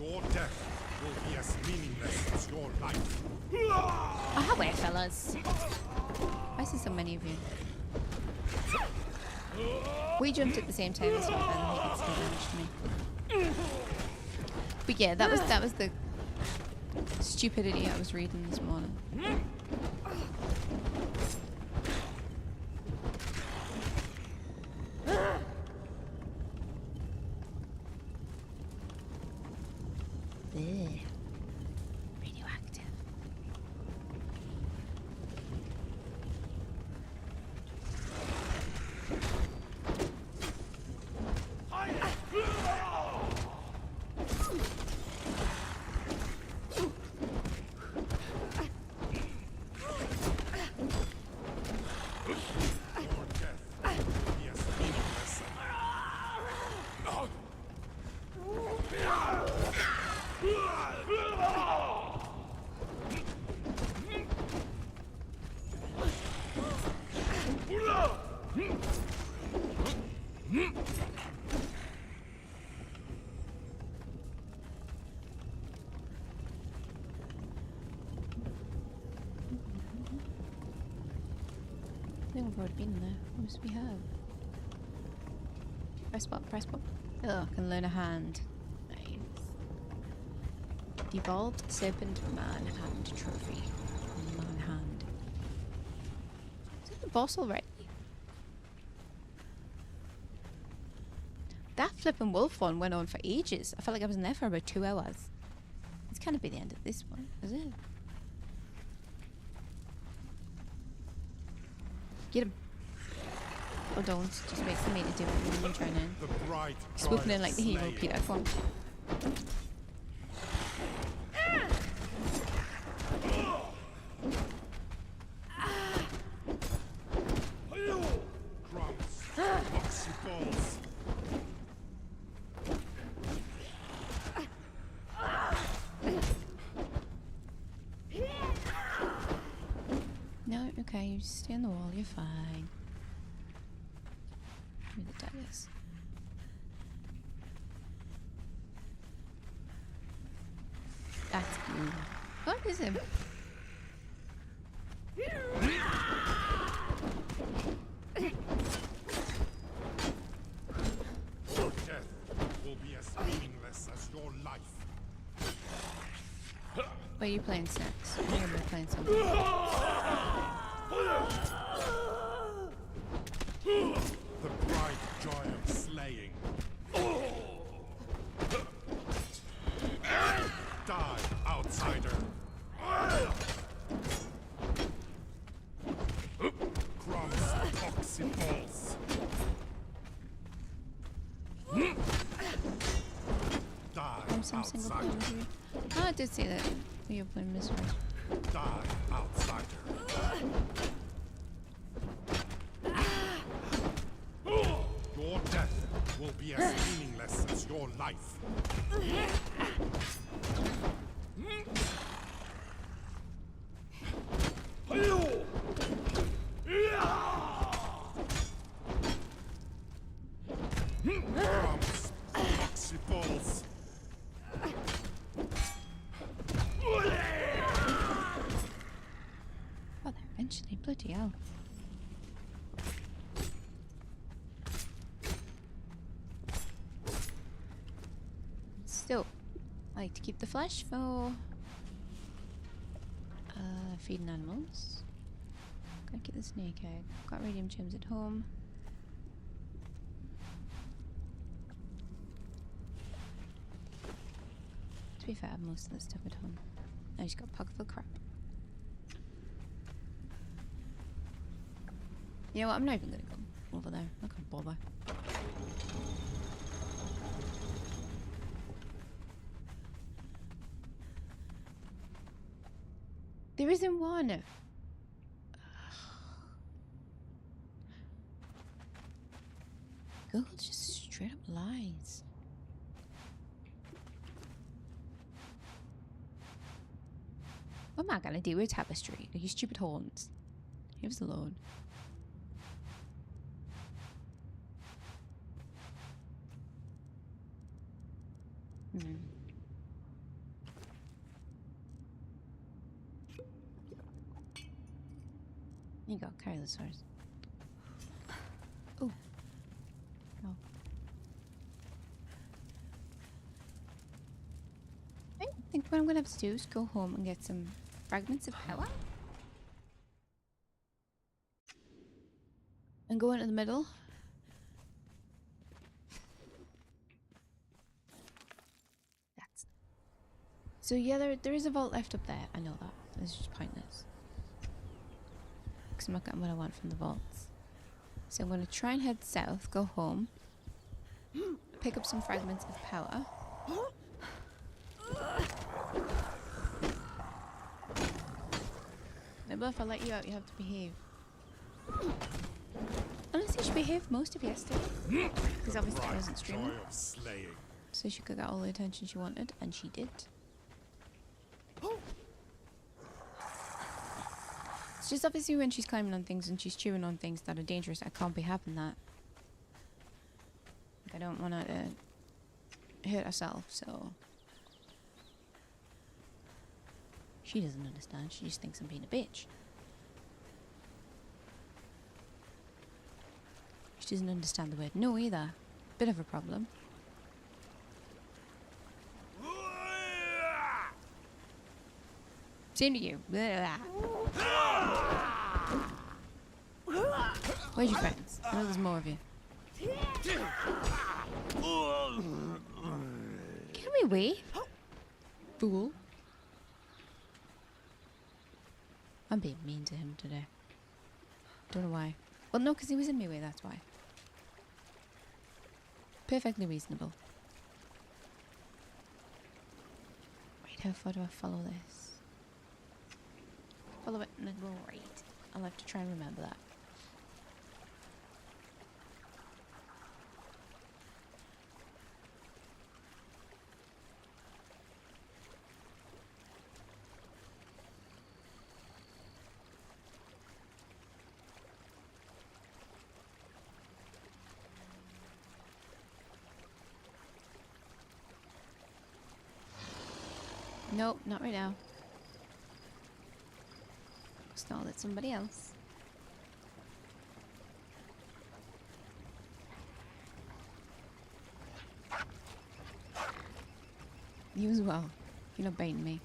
Your death will be as meaningless as your life. Oh, hello, fellas. I see so many of you. We jumped at the same time as well, and he did some damage to me. But yeah, that was the stupidity I was reading this morning. Ugh. Radioactive. Your death will be as meaningless I think we've already been there. Yes, we have. Press button, press button. Oh, I can learn a hand. Nice. Devolved Serpent Man Hand Trophy. Man hand. Is that the boss already? That flippin' wolf one went on for ages. I felt like I was in there for about 2 hours. It's kind of be the end of this one, is it? Get him. Or don't. Just wait for me to do it and then you join in. the bright joy Swooping in of like the hero, slaying. Peter. Come on. Crumbs, boxy balls. No, okay, you just stay on the wall, you're fine. Give me the daggers. That's you. What is him? Your death will be as meaningless as your life. Where are you playing snacks? I think I'm playing something. The bright joy of slaying. Die, outsider. Crumbs, boxy balls. Die, I'm some single player outsider. with you. Oh, I did see that. You're playing Mistress. Die, outsider. Your death will be as meaningless as your life. Crumbs, boxy balls. Oh, there eventually. Bloody hell. Still, I like to keep the flesh for feeding animals. Gotta get the snake egg. Got radium gems at home. To be fair, I have most of the stuff at home. I just got a pocket full of crap. You know what? I'm not even gonna go over there. I'm not gonna bother. There isn't one. Google just straight up lies. What am I gonna do with tapestry? Are you stupid horns? Leave us alone. Here you go, carry this horse. Oh. No. I think what I'm gonna have to do is go home and get some fragments of power. And go into the middle. That's... So yeah, there is a vault left up there. I know that. It's just pointless. Because I'm not getting what I want from the vaults. So I'm going to try and head south, go home, pick up some fragments of power. Maybe if I let you out, you have to behave. Unless you should behave most of yesterday. Because obviously I wasn't streaming. So she could get all the attention she wanted, and she did. It's just obviously when she's climbing on things and she's chewing on things that are dangerous, I can't be having that. Like, I don't want her to hurt herself, so... She doesn't understand, she just thinks I'm being a bitch. She doesn't understand the word no either. Bit of a problem. Same to you. Where's your friends? I know there's more of you. Get away. Fool. I'm being mean to him today. Don't know why. Well, no, because he was in my way, that's why. Perfectly reasonable. Wait, how far do I follow this? Follow it and then go right. I'll have to try and remember that. Nope, not right now. Stall at somebody else. You as well. You're not baiting me.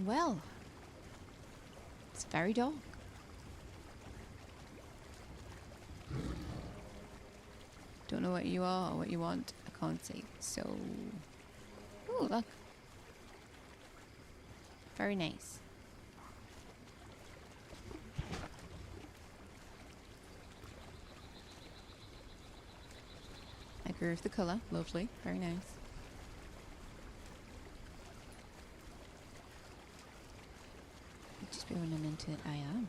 Well, it's very dark. Don't know what you are or what you want. I can't see. So, oh look, very nice. I agree with the colour. Lovely. Very nice. Just be running into it. I am.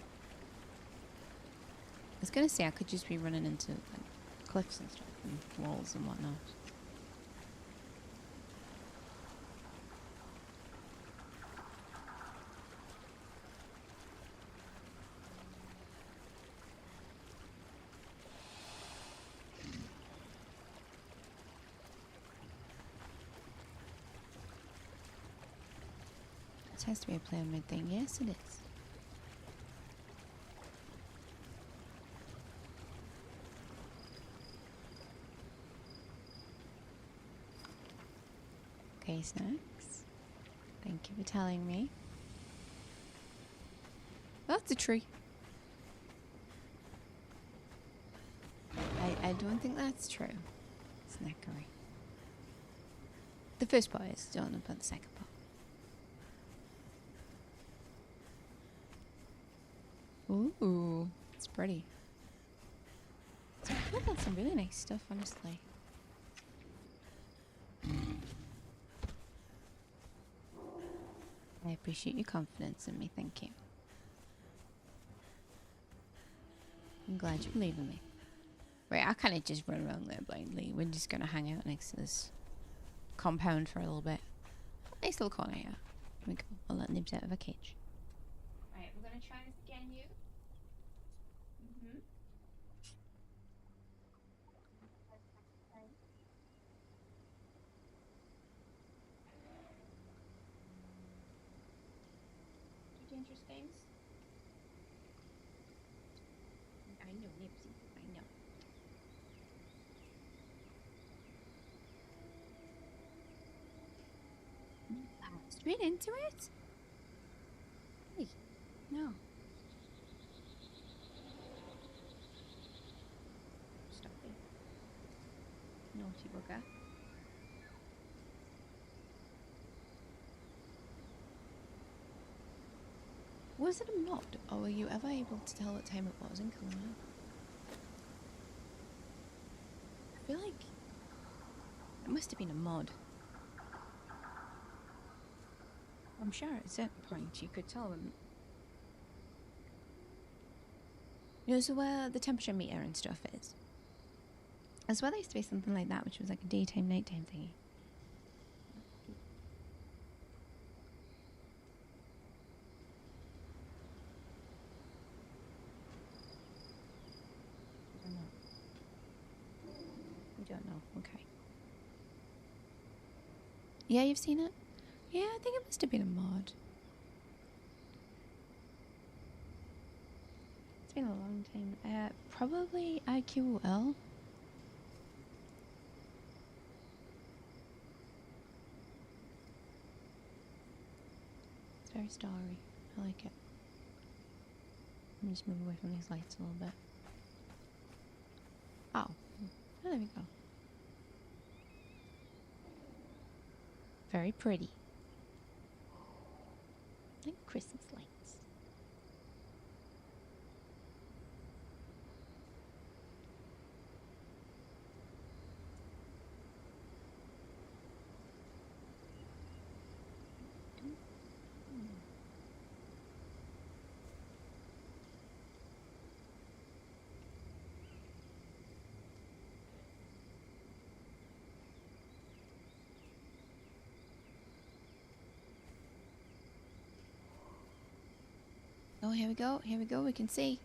I was gonna say I could just be running into like cliffs and stuff and walls and whatnot. This has to be a play on my thing. Yes, it is. Okay, Snacks. Thank you for telling me. That's a tree. I don't think that's true. Snackery. The first part is, don't know about the second part. Ooh, it's pretty. So I got some really nice stuff, honestly. I appreciate your confidence in me, thank you. I'm glad you believe in me. Right, I can't just run around there blindly. We're just gonna hang out next to this compound for a little bit. Nice little corner here. Here we go. I'll let Nibs out of a cage. Right, we're gonna try and scan you. Dangerous things? I know, Nibsy. I know. Straight into it? Hey, no. Stop it. Naughty bugger. Was it a mod, or were you ever able to tell what time it was in Conan? I feel like it must have been a mod. I'm sure at a certain point you could tell them. You know, so where the temperature meter and stuff is. As well, there used to be something like that, which was like a daytime, nighttime thingy. I don't know. You don't know, okay. Yeah, you've seen it? Yeah, I think it must have been a mod. It's been a long time. Probably IQL. It's very starry. I like it. Let me just move away from these lights a little bit. Oh, there we go. Very pretty. Like Christmas lights. Oh, here we go. Here we go. We can see.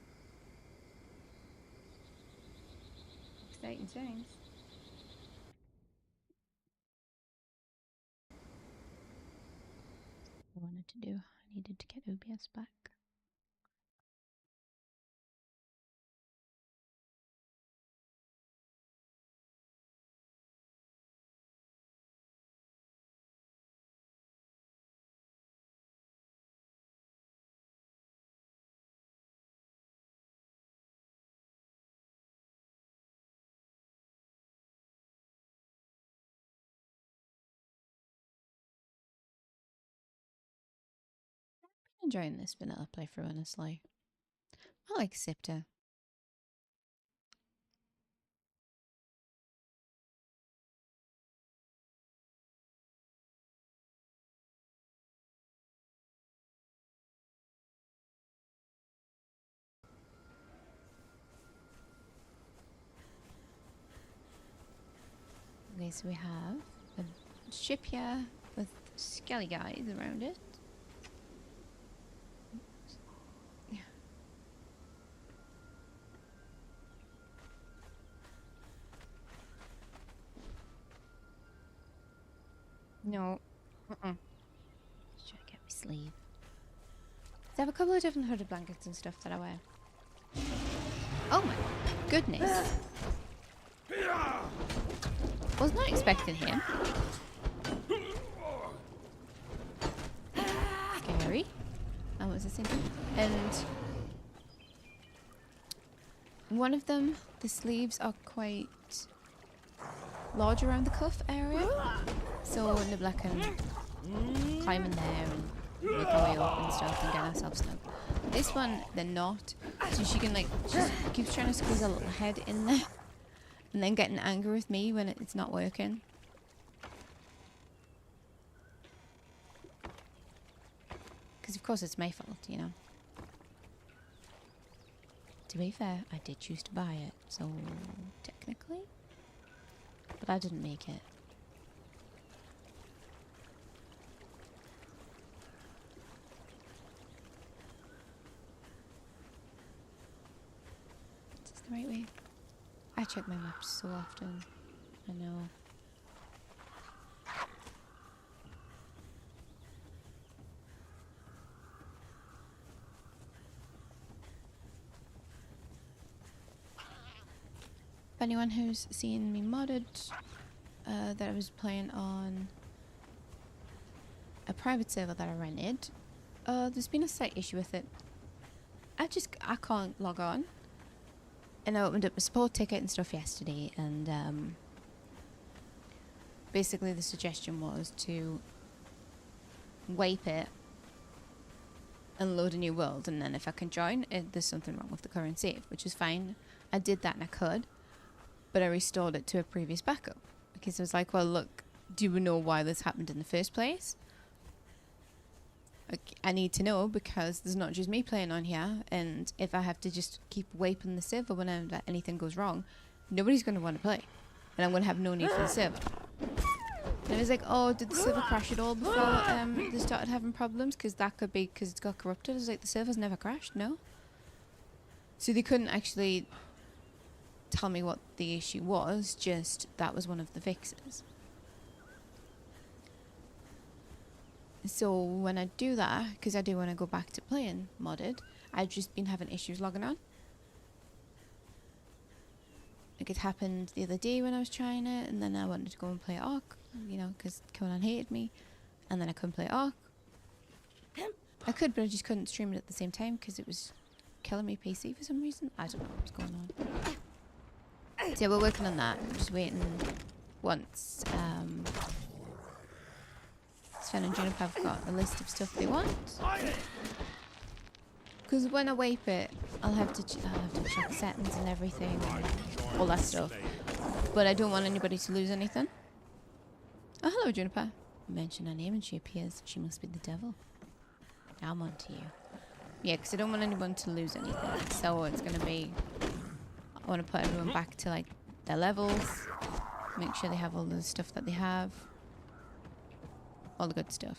Exciting times. I wanted to do. I needed to get OBS back. Enjoying this vanilla playthrough, honestly. I like Siptah. Okay, so we have a ship here with skelly guys around it. Yeah. No. Just trying to get my sleeve. They have a couple of different hooded blankets and stuff that I wear. Oh my goodness. Was not expecting him. as I said. And one of them, the sleeves are quite large around the cuff area. So Nibla can climb in there and make her way up and stuff and get herself snug. This one, they're not. So she can like, just keeps trying to squeeze her little head in there. And then getting angry with me when it's not working. Because of course it's my fault, you know. To be fair, I did choose to buy it, so technically. But I didn't make it. Is this the right way? I check my maps so often. I know. If anyone who's seen me modded, that I was playing on a private server that I rented, there's been a slight issue with it. I can't log on. And I opened up a support ticket and stuff yesterday, and basically the suggestion was to wipe it and load a new world, and then if I can join, there's something wrong with the current save, which is fine. I did that and I could, but I restored it to a previous backup because I was like, well, look, do you know why this happened in the first place? I need to know because there's not just me playing on here, and if I have to just keep wiping the server whenever anything goes wrong, nobody's going to want to play, and I'm going to have no need for the server. And it was like, oh, did the server crash at all before they started having problems? Because that could be because it's got corrupted. I was like, the server's never crashed, no. So they couldn't actually tell me what the issue was, just that was one of the fixes. So when I do that, because I do want to go back to playing modded, I've just been having issues logging on. Like it happened the other day when I was trying it, and then I wanted to go and play Ark, you know, because Conan hated me, and then I couldn't play Ark. I could, but I just couldn't stream it at the same time because it was killing me PC for some reason. I don't know what was going on. So yeah, we're working on that. I'm just waiting once Sven and Juniper have got a list of stuff they want. Because when I wipe it, I'll have to check settings and everything, and all that stuff. But I don't want anybody to lose anything. Oh, hello, Juniper. Mention her name and she appears. She must be the devil. I'm on to you. Yeah, because I don't want anyone to lose anything. So it's going to be... I want to put everyone back to, like, their levels. Make sure they have all the stuff that they have. All the good stuff.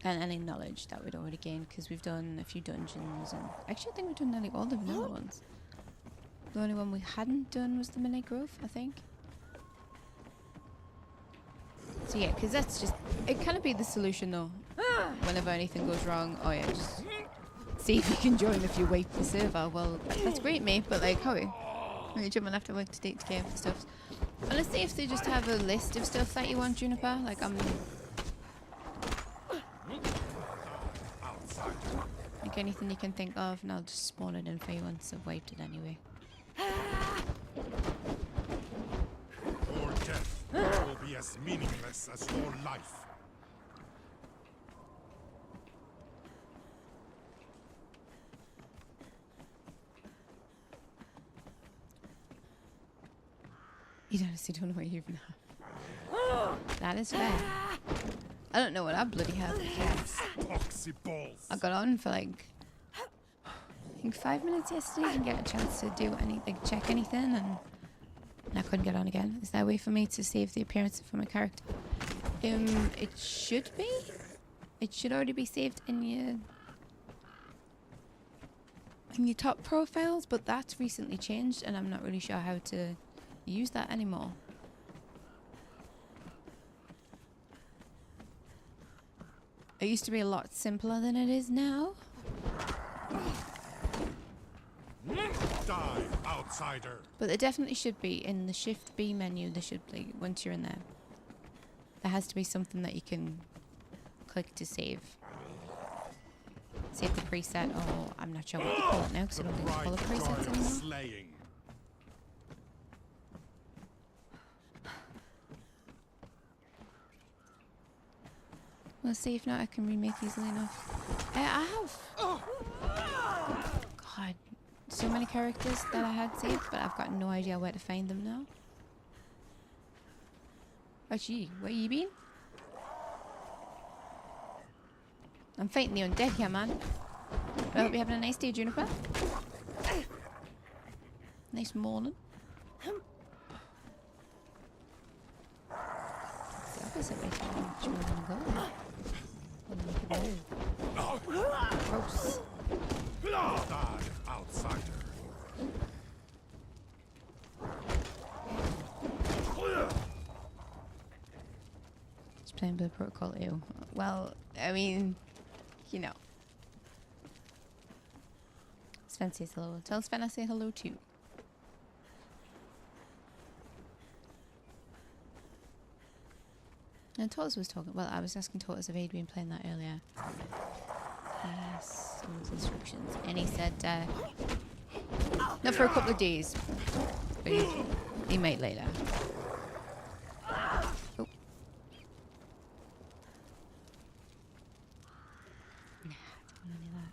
And any knowledge that we'd already gained, because we've done a few dungeons, and actually I think we've done nearly all the vanilla ones. The only one we hadn't done was the Midnight Grove, I think. So yeah, because that's just, it kind of be the solution though. Whenever anything goes wrong, oh yeah, just see if you can join if you wipe the server. Well, that's great, mate, but like, how are you jumping after work to take care of the stuff? Honestly, if they just have a list of stuff that you want, Juniper, like like anything you can think of, and I'll just spawn it in for you once I've wiped it anyway. Your death will be as meaningless as your life. You honestly don't know what you even have. That is fair. I don't know what I bloody have. I got on for like, I think 5 minutes yesterday. Didn't get a chance to do anything, check anything, and I couldn't get on again. Is there a way for me to save the appearance of my character? It should be. It should already be saved in your top profiles, but that's recently changed, and I'm not really sure how to use that anymore. It used to be a lot simpler than it is now. Die, outsider. But there definitely should be in the Shift B menu. There should be once you're in there. There has to be something that you can click to save. Save the preset, or I'm not sure what they call it now because I don't think they call it presets anymore. Slaying. We'll see if not I can remake easily enough. I have... God, so many characters that I had saved, but I've got no idea where to find them now. Oh gee, where you been? I'm fighting the undead here, man. I hope you're having a nice day, Juniper. Nice morning. It's the opposite way to which way I'm gonna go. Gross. Die, outsider. Just playing Blue Protocol, ew. Well, I mean, you know. Sven says hello. Tell Sven I say hello too. And Tortoise was talking. Well, I was asking Tortoise if he'd been playing that earlier. Yes, those instructions. And he said, not for a couple of days. But he might later. Oh. Nah, I don't want any of that.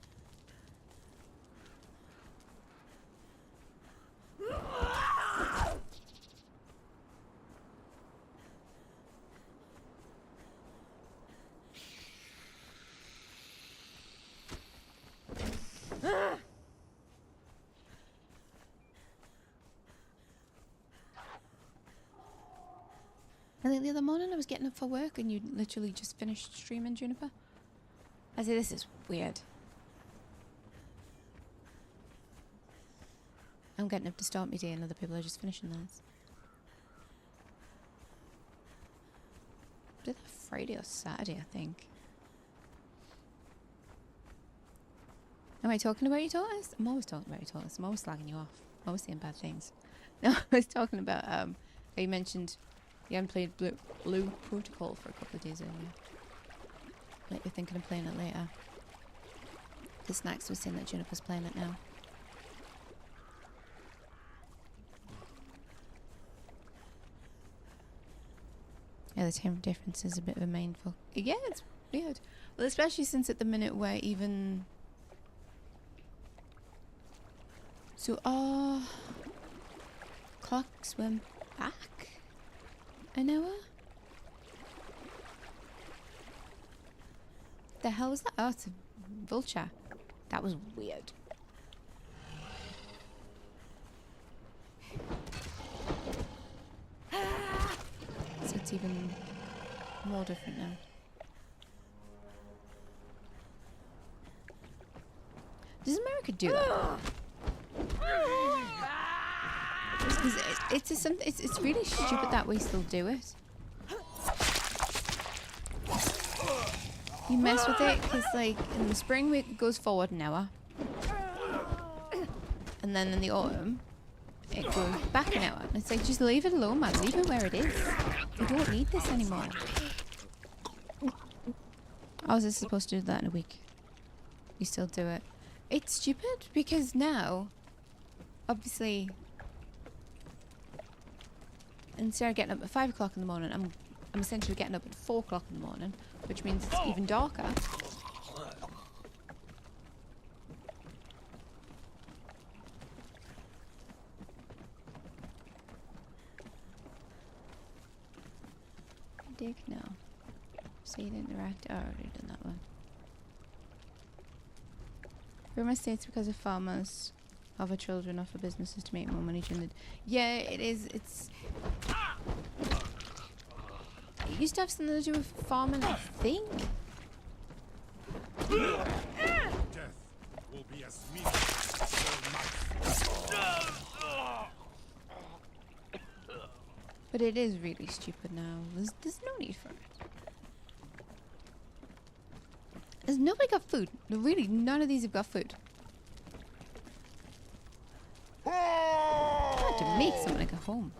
I think the other morning I was getting up for work and you literally just finished streaming, Juniper. I say, this is weird. I'm getting up to start my day and other people are just finishing theirs. Did that Friday or Saturday, I think. Am I talking about you, Tortoise? I'm always talking about you, Tortoise. I'm always slagging you off. I'm always saying bad things. No, I was talking about, you mentioned you haven't played Blue Protocol for a couple of days earlier. Like you're thinking of playing it later. The Snacks was saying that Juniper's playing it now. Yeah, the time difference is a bit of a mindfuck. Yeah, it's weird. Well, especially since at the minute where even... So our clocks went back an hour? The hell was that? Oh, it's a vulture. That was weird. So it's even more different now. Does America do that? It's really stupid that we still do it. You mess with it because, like, in the spring it goes forward an hour, and then in the autumn it goes back an hour. And it's like, just leave it alone, man. Leave it where it is. We don't need this anymore. I was just supposed to do that in a week. You still do it. It's stupid because now, obviously, instead of getting up at 5 o'clock in the morning, I'm essentially getting up at 4 o'clock in the morning, which means it's even darker. Dig no. Seed interact. Oh, I already done that one. Rumor states because of farmers offer children, offer businesses to make more money during the... Yeah, it is. It used to have something to do with farming, I think. Death will be as meaningless as your life. But it is really stupid now. There's no need for it. Has nobody got food? No, really, none of these have got food. I have to make something like a home.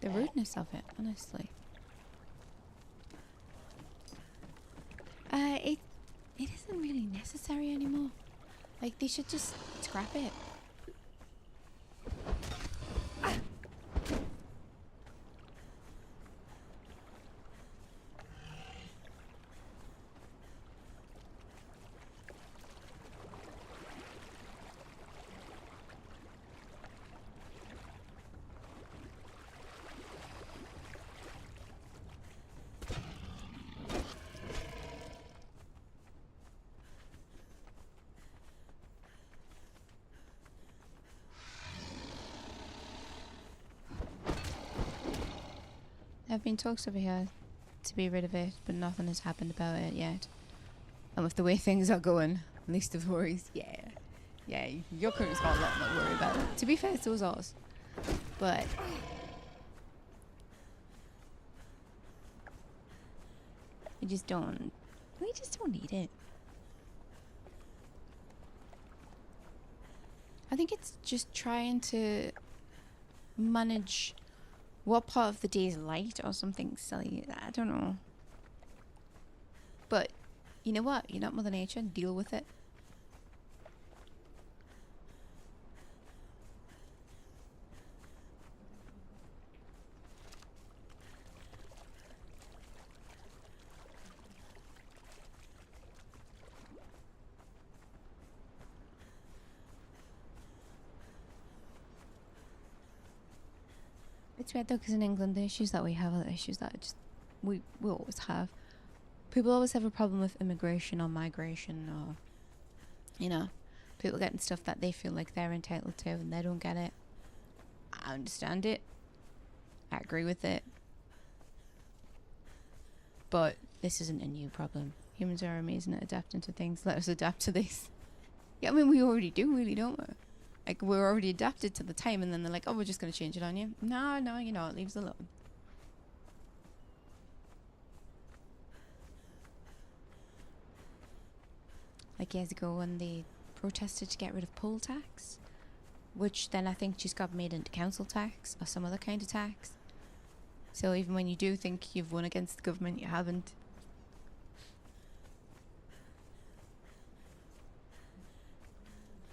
the rudeness of it, honestly. It isn't really necessary anymore. Like, they should just scrap it. There have been talks over here to be rid of it, but nothing has happened about it yet. And with the way things are going, least of worries, yeah, your country's got a lot more to worry about. To be fair, so is ours. But we just don't need it. I think it's just trying to manage what part of the day is light or something silly. I don't know. But you know what? You're not Mother Nature. Deal with it. It's weird though, because in England the issues that we have are the issues that just we always have. People always have a problem with immigration or migration, or you know, people getting stuff that they feel like they're entitled to and they don't get it. I understand it. I agree with it. But this isn't a new problem. Humans are amazing at adapting to things. Let us adapt to this. Yeah, I mean, we already do, really, don't we? Like, we're already adapted to the time, and then they're like, oh, we're just going to change it on you. No, you know, it leaves alone. Like years ago when they protested to get rid of poll tax, which then I think just got made into council tax or some other kind of tax. So even when you do think you've won against the government, you haven't.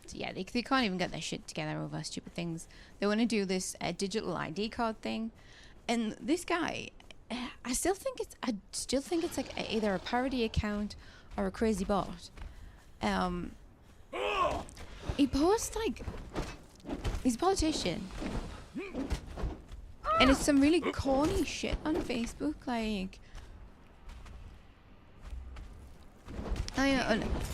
So yeah, they can't even get their shit together over stupid things. They want to do this digital ID card thing, and this guy, I still think it's like either a parody account or a crazy bot. He posts like he's a politician, and it's some really corny shit on Facebook, like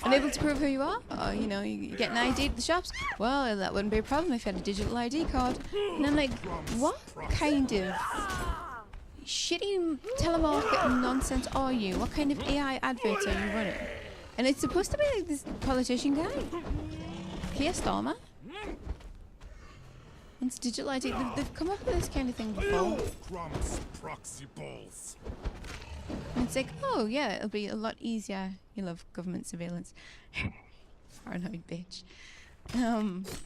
unable to prove who you are, or you know, you get an ID at the shops. Well, that wouldn't be a problem if you had a digital ID card. And I'm like, what kind of shitty telemarketing nonsense are you? What kind of AI adverts are you running? And it's supposed to be like this politician guy, Keir Starmer. It's digital ID. They've come up with this kind of thing before. Crumbs, proxy balls. And it's like, oh yeah, it'll be a lot easier. You love government surveillance. Paranoid bitch. It's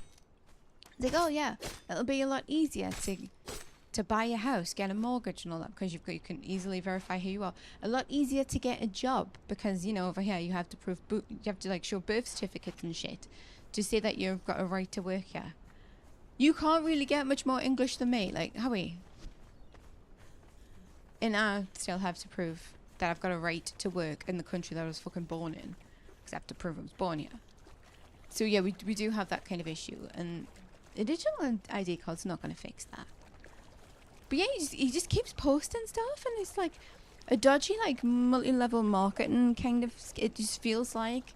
like, oh yeah, it'll be a lot easier to buy a house, get a mortgage and all that, because you can easily verify who you are. A lot easier to get a job because, you know, over here you have to prove you have to like show birth certificates and shit to say that you've got a right to work here. You can't really get much more English than me, like Howie. And I still have to prove that I've got a right to work in the country that I was fucking born in, because I have to prove I was born here. So yeah, we do have that kind of issue, and a digital ID card's not going to fix that. But yeah, he just keeps posting stuff, and it's like a dodgy, like multi-level marketing kind of. It just feels like,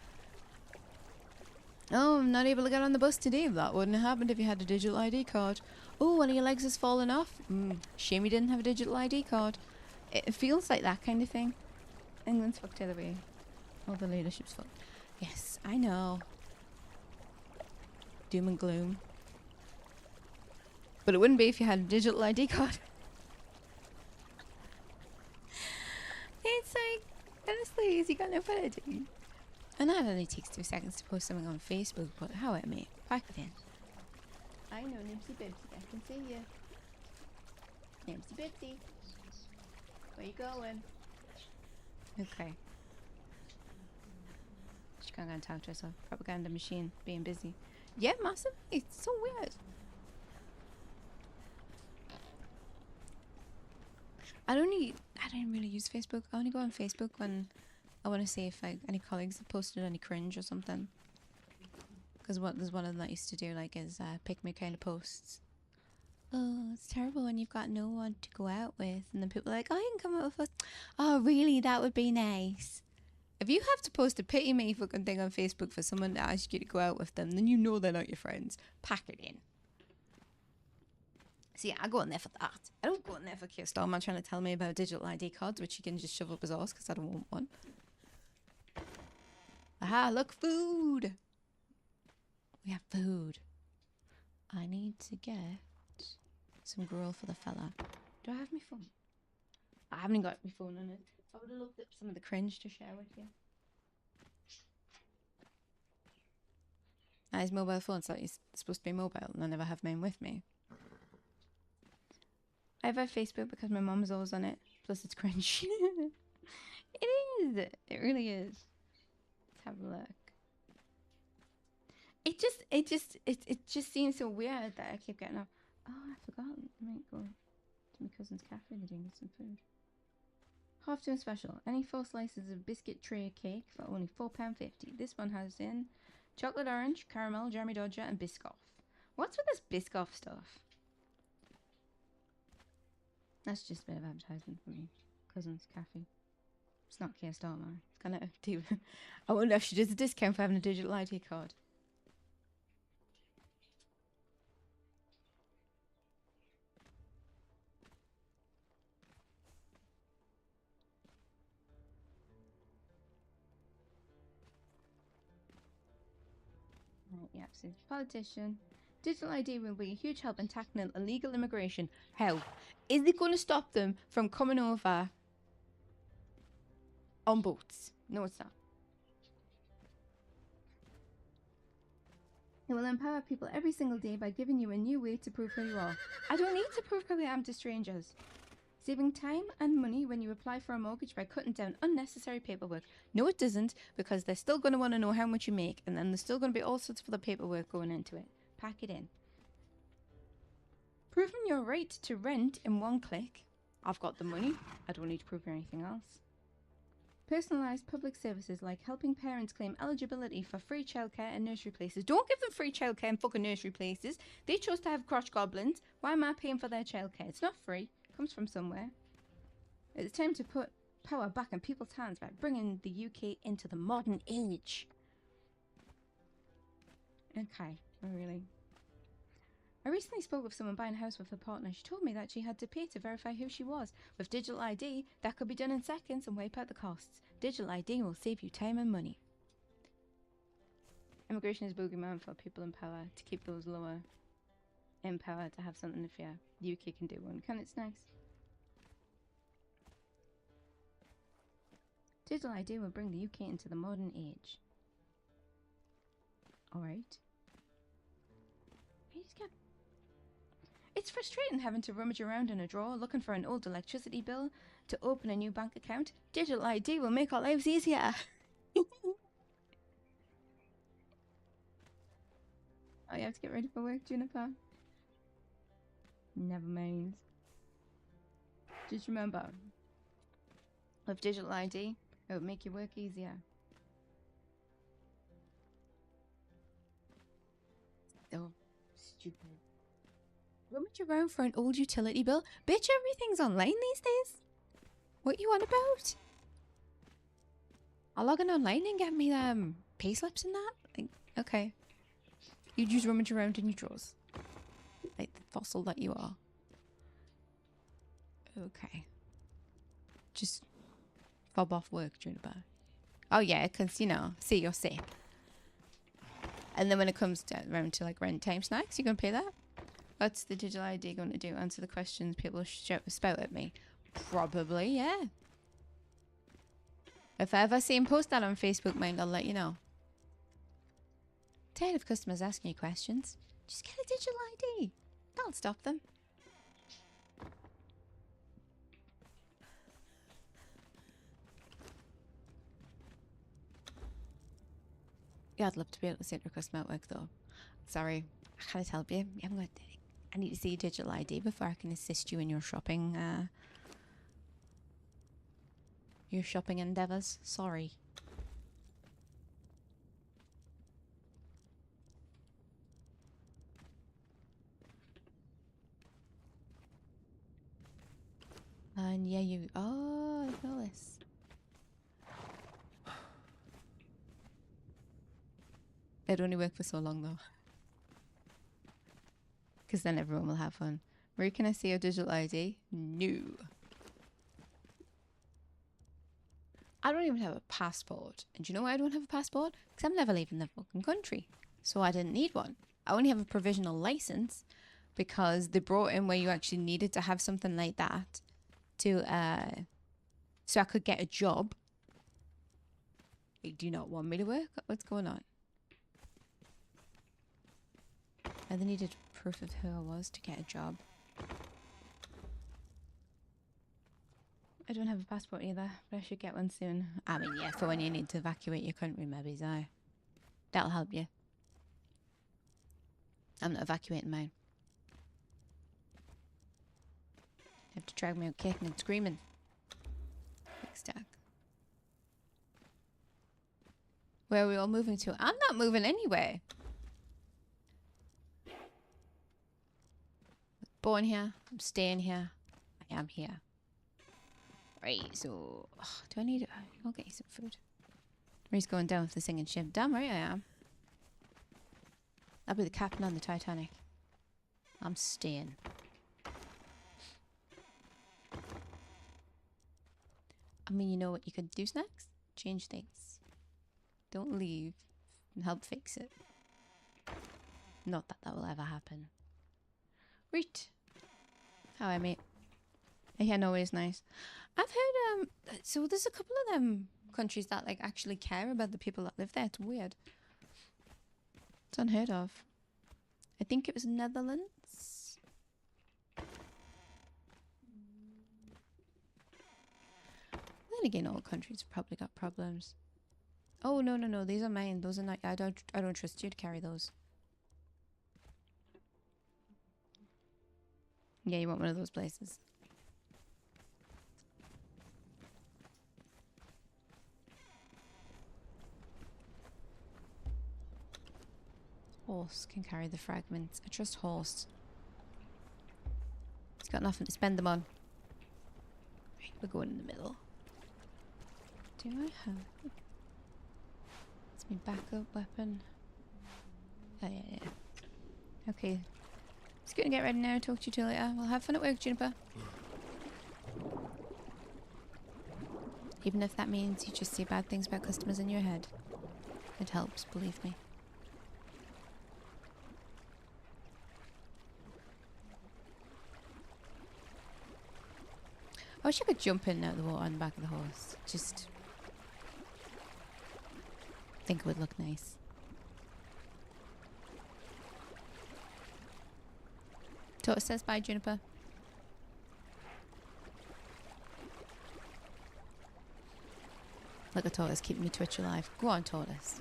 oh, I'm not able to get on the bus today. That wouldn't have happened if you had a digital ID card. Oh, one of your legs has fallen off. Shame you didn't have a digital ID card. It feels like that kind of thing. England's fucked either way. All the leadership's fucked. Yes, I know. Doom and gloom. But it wouldn't be if you had a digital ID card. It's like, honestly, has he got no better to do? And that only takes 2 seconds to post something on Facebook, but how it mate? Pack it in. I know, Nibsy Bibsy, I can see you. Snipsy Bitsy. Where you going? Okay. She can't go and talk to herself. Propaganda machine being busy. Yeah, massive. It's so weird. I don't really use Facebook. I only go on Facebook when I want to see if like any colleagues have posted any cringe or something. Because there's one of them that I used to do like is pick me kind of posts. Oh, it's terrible when you've got no one to go out with, and then people are like, oh, you can come out with us. Oh, really? That would be nice. If you have to post a pity me fucking thing on Facebook for someone to ask you to go out with them, then you know they're not your friends. Pack it in. See, I go in there for that. I don't go in there for Keir Starmer trying to tell me about digital ID cards, which he can just shove up his arse because I don't want one. Aha, look, food. We have food. I need to get some gruel for the fella. Do I have my phone? I haven't got my phone on it. I would have looked up some of the cringe to share with you. His mobile phone, so it's supposed to be mobile, and I never have mine with me. I have Facebook because my mom's always on it. Plus, it's cringe. It is. It really is. Let's have a look. It just seems so weird that I keep getting up. Oh, I forgot. I might go to my cousin's cafe today and get some food. Half-term special. Any 4 slices of biscuit tray cake for only £4.50. This one has in chocolate orange, caramel, Jeremy Dodger, and Biscoff. What's with this Biscoff stuff? That's just a bit of advertisement for me. Cousin's cafe. It's not Keir Starmer. It's kind of deep. I wonder if she does a discount for having a digital ID card. Right, yeah, so politician. Digital ID will be a huge help in tackling illegal immigration. How? Is it going to stop them from coming over on boats? No, it's not. It will empower people every single day by giving you a new way to prove who you are. I don't need to prove who I am to strangers. Saving time and money when you apply for a mortgage by cutting down unnecessary paperwork. No, it doesn't, because they're still going to want to know how much you make, and then there's still going to be all sorts of other paperwork going into it. Pack it in. Proving your right to rent in one click. I've got the money. I don't need to prove anything else. Personalised public services like helping parents claim eligibility for free childcare and nursery places. Don't give them free childcare and fucking nursery places. They chose to have crotch goblins. Why am I paying for their childcare? It's not free. It comes from somewhere. It's time to put power back in people's hands by bringing the UK into the modern age. Okay, really. I recently spoke with someone buying a house with her partner. She told me that she had to pay to verify who she was. With digital ID, that could be done in seconds and wipe out the costs. Digital ID will save you time and money. Immigration is boogeyman for people in power, to keep those lower in power to have something to fear. The UK can do one. Can it's nice. Digital ID will bring the UK into the modern age. Alright. You just can't. It's frustrating having to rummage around in a drawer looking for an old electricity bill to open a new bank account. Digital ID will make our lives easier. Oh, you have to get ready for work, Juniper? Never mind. Just remember, with digital ID, it will make your work easier. Oh, stupid. Rummage around for an old utility bill? Bitch, everything's online these days. What you on about? I'll log in online and get me pay slips and that. Like, okay. You just rummage around in your drawers. Like the fossil that you are. Okay. Just fob off work during the bar. Oh yeah, because, you know, see, you're sick. And then when it comes around to like rent time snacks, you gonna pay that? What's the digital ID going to do? Answer the questions people spout at me? Probably, yeah. If I ever see him post that on Facebook, mind, I'll let you know. Tired of customers asking you questions? Just get a digital ID. That'll stop them. Yeah, I'd love to be able to see it request my work though. Sorry, I can't help you. I need to see your digital ID before I can assist you in your shopping endeavors. Sorry. And yeah, you. Oh, I know this. It'd only work for so long though. Because then everyone will have fun. Where can I see your digital ID? No. I don't even have a passport. And do you know why I don't have a passport? Because I'm never leaving the fucking country. So I didn't need one. I only have a provisional license because they brought in where you actually needed to have something like that to so I could get a job. Wait, do you not want me to work? What's going on? And they needed proof of who I was to get a job. I don't have a passport either, but I should get one soon. I mean, yeah, for when you need to evacuate your country, maybe, so that'll help you. I'm not evacuating mine. You have to drag me out kicking and screaming. Big stack. Where are we all moving to? I'm not moving anywhere. Born here. I'm staying here. I am here. Right, so... Oh, do I need... I'll get you some food. He's going down with the singing ship. Damn right I am. I'll be the captain on the Titanic. I'm staying. I mean, you know what you could do next? Change things. Don't leave and help fix it. Not that that will ever happen. Right. How I mate. Yeah, no, it's nice. I've heard, so there's a couple of them countries that, like, actually care about the people that live there. It's weird. It's unheard of. I think it was Netherlands. Then again, all countries have probably got problems. Oh, no, no, no. These are mine. Those are not, I don't trust you to carry those. Yeah, you want one of those places. Horse can carry the fragments. I trust horse. He's got nothing to spend them on. Right, we're going in the middle. Do I have... It's my backup weapon. Oh, yeah, yeah. Okay. Just gonna get ready now. Talk to you later. Well, have fun at work, Juniper. Even if that means you just say bad things about customers in your head. It helps, believe me. I wish I could jump in out of the water on the back of the horse. Just... think it would look nice. Tortoise says bye, Juniper. Look at Tortoise keeping me Twitch alive. Go on, Tortoise.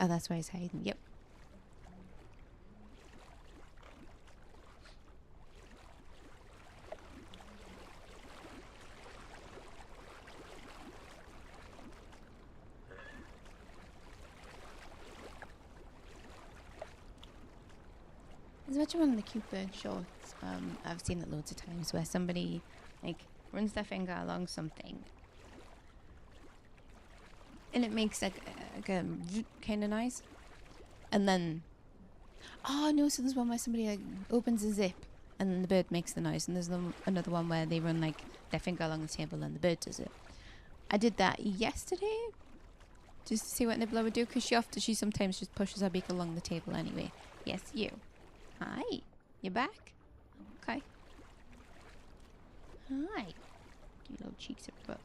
Oh, that's why he's hiding. Yep. There's actually one of the cute bird shorts. I've seen it loads of times where somebody like runs their finger along something, and it makes like a kind of noise, and then oh no, so there's one where somebody like opens a zip and then the bird makes the noise, and there's another one where they run like their finger along the table and the bird does it. I did that yesterday just to see what Nibbler would do, because she sometimes just pushes her beak along the table anyway. Yes, you. Hi, you back? Okay. Hi. Cute little cheeks of butt.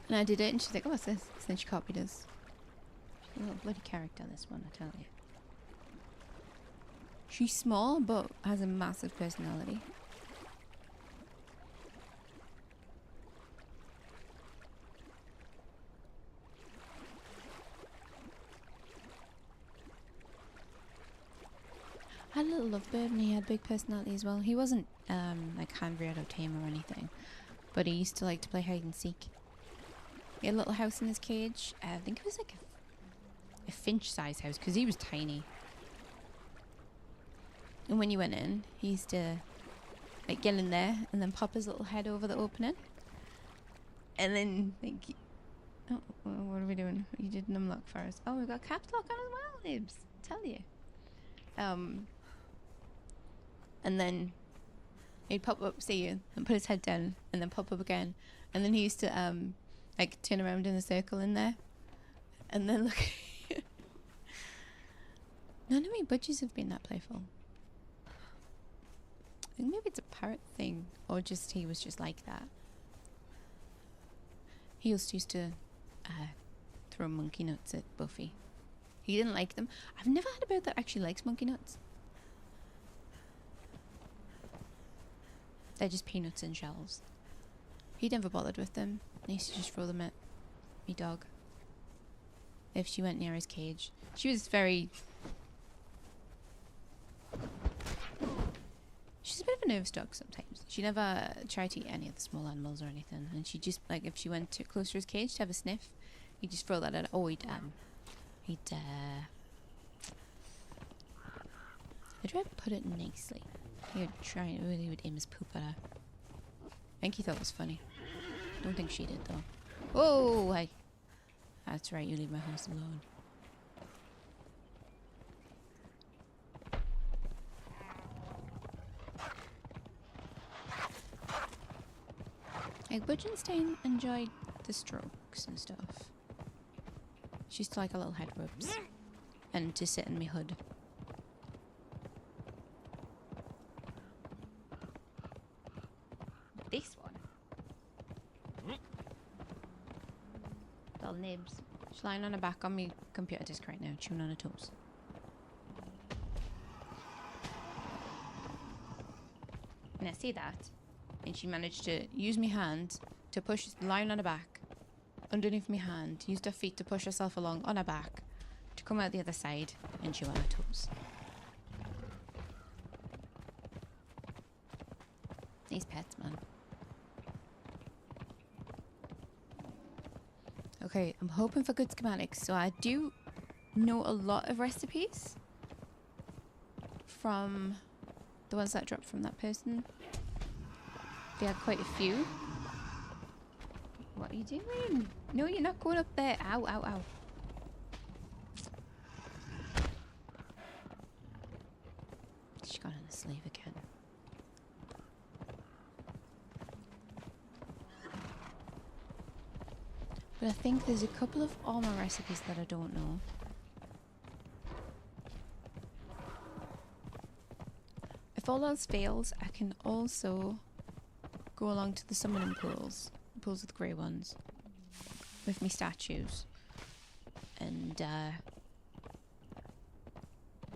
And I did it, and she's like, "Oh, what's this?" So then she copied us. She's a little bloody character, this one, I tell you. She's small, but has a massive personality. I had a little lovebird, and he had big personality as well. He wasn't like hand-reared or tame or anything, but he used to like to play hide and seek. He had a little house in his cage. I think it was like a finch-sized house because he was tiny. And when you went in, he used to like get in there and then pop his little head over the opening. And then like, oh, what are we doing? You did numlock for us. Oh, we've got caps lock on as well, Nibs. Tell you. And then he'd pop up, see you, and put his head down, and then pop up again. And then he used to like turn around in a circle in there, and then look. None of my budgies have been that playful. I think maybe it's a parrot thing, or just he was just like that. He also used to throw monkey nuts at Buffy. He didn't like them. I've never had a bird that actually likes monkey nuts. They're just peanuts and shells. He never bothered with them. He used to just throw them at me dog. If she went near his cage. She was very... She's a bit of a nervous dog sometimes. She never tried to eat any of the small animals or anything. And she just, like, if she went too close to his cage to have a sniff, he'd just throw that at her. Oh, he'd I'd try to put it nicely. He would try, really would aim his poop at her. I think he thought it was funny. Don't think she did though. Whoa, hey. That's right, you leave my house alone. Like, Budgenstein enjoyed the strokes and stuff. She used to like a little head rubs. And to sit in my hood. This one. Little Nibs. She's lying on her back on my computer desk right now, chewing on her toes. And I see that. And she managed to use my hand to push, lying on her back, underneath my hand, used her feet to push herself along on her back, to come out the other side and chew on her toes. These pets, man. Okay, I'm hoping for good schematics. So I do know a lot of recipes from the ones that dropped from that person. They had quite a few. What are you doing? No, you're not going up there. Ow, ow, ow. She got in the sleeve again. But I think there's a couple of armor recipes that I don't know. If all else fails, I can also go along to the summoning pools. The pools with the grey ones. With me statues. And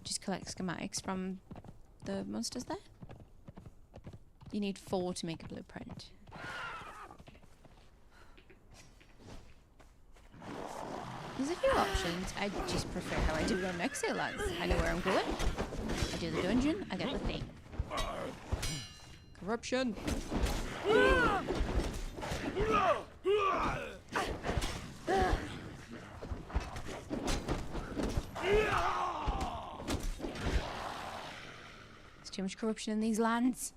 just collect schematics from the monsters there. You need 4 to make a blueprint. There's a few options. I just prefer how I do it on exiles. I know where I'm going. I do the dungeon, I get the thing. Corruption! There's too much corruption in these lands.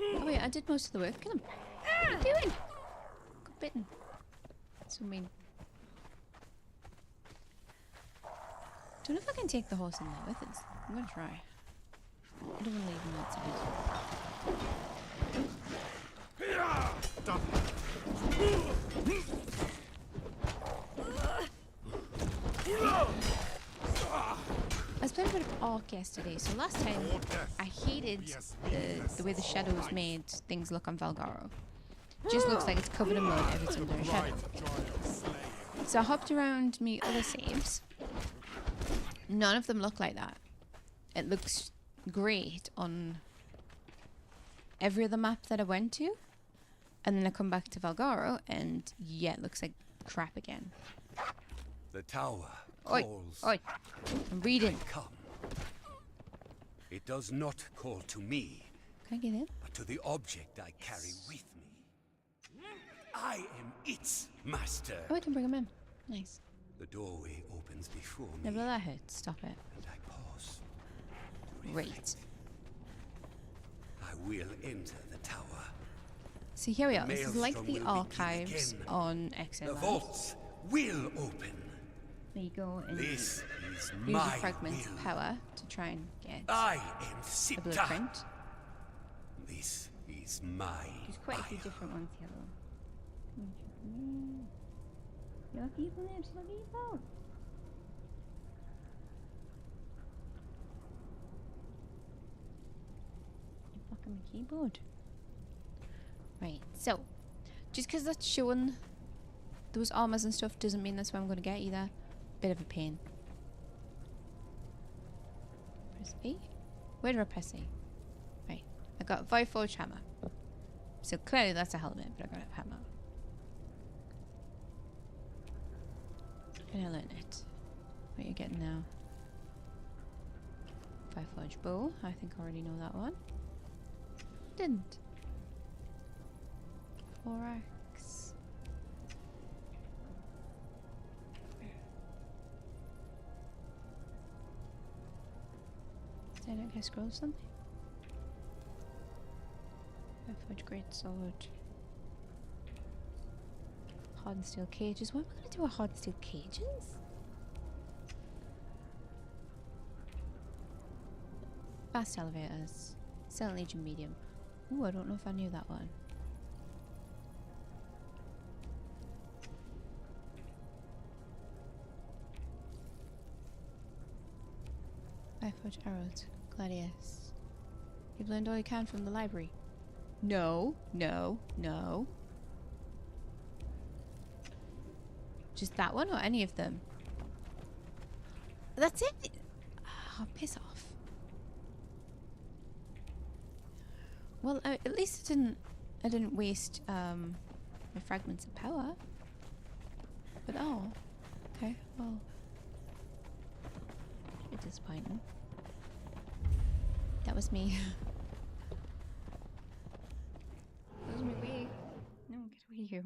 Oh wait, I did most of the work. Kill him. What are you doing? Got bitten. So mean. Don't know if I can take the horse in there with us. I'm gonna try. I don't want to leave him outside. Done. I was playing a bit of Ark yesterday, so last time I hated the way the shadows made things look on Valgaro. Just looks like it's covered in mud every time there's a shadow. So I hopped around me other saves. None of them look like that. It looks great on every other map that I went to. And then I come back to Valgaro and yeah, it looks like crap again. The tower Oi, calls. oi, I'm reading. Come. It does not call to me, Can I get in? but to the object I carry with me. I am its master. Oh, I can bring him in. Nice. The doorway opens before me, Never that hurt. Stop it. and I pause. to Great. reflect. I will enter the tower. So here we are. This is like Maelstrom the will begin archives again. on The exiles. vaults will open. There you go. And This is use my the fragments will. of power to try and get I am a Siptah. blueprint. This is my There's quite a few isle. different ones here though. You're lucky you lives, you're lucky you found. You're fucking my keyboard. Right, so just because that's showing those armors and stuff doesn't mean that's where I'm going to get either. Bit of a pain. Press B? Where do I press A? Right, I got a Viforged hammer. So clearly that's a helmet, but I got a hammer. Can I learn it? What are you getting now? Viforged bow. I think I already know that one. Didn't. 4x. Did I not get scroll something? Viforged great sword. Hardened steel cages. What am I going to do with hardened steel cages? Fast elevators. Silent Legion medium. Ooh, I don't know if I knew that one. Viforged arrows. Gladius. You've learned all you can from the library. No, no, no. Just that one or any of them? That's it? Oh, piss off. Well, at least I didn't waste my fragments of power. But oh, okay, well, a bit disappointing. That was me. That was my way. No, get away you.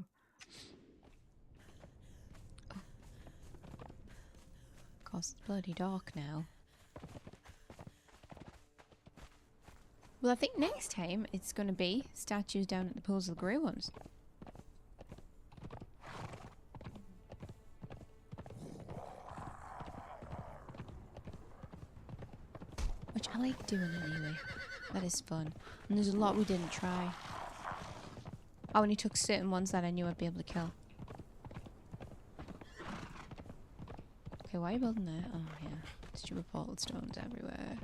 Oh. Of course, it's bloody dark now. Well, I think next time it's going to be statues down at the pools of the grey ones. Which I like doing anyway. That is fun. And there's a lot we didn't try. I only took certain ones that I knew I'd be able to kill. Okay, why are you building there? Oh, yeah. Stupid portal stones everywhere.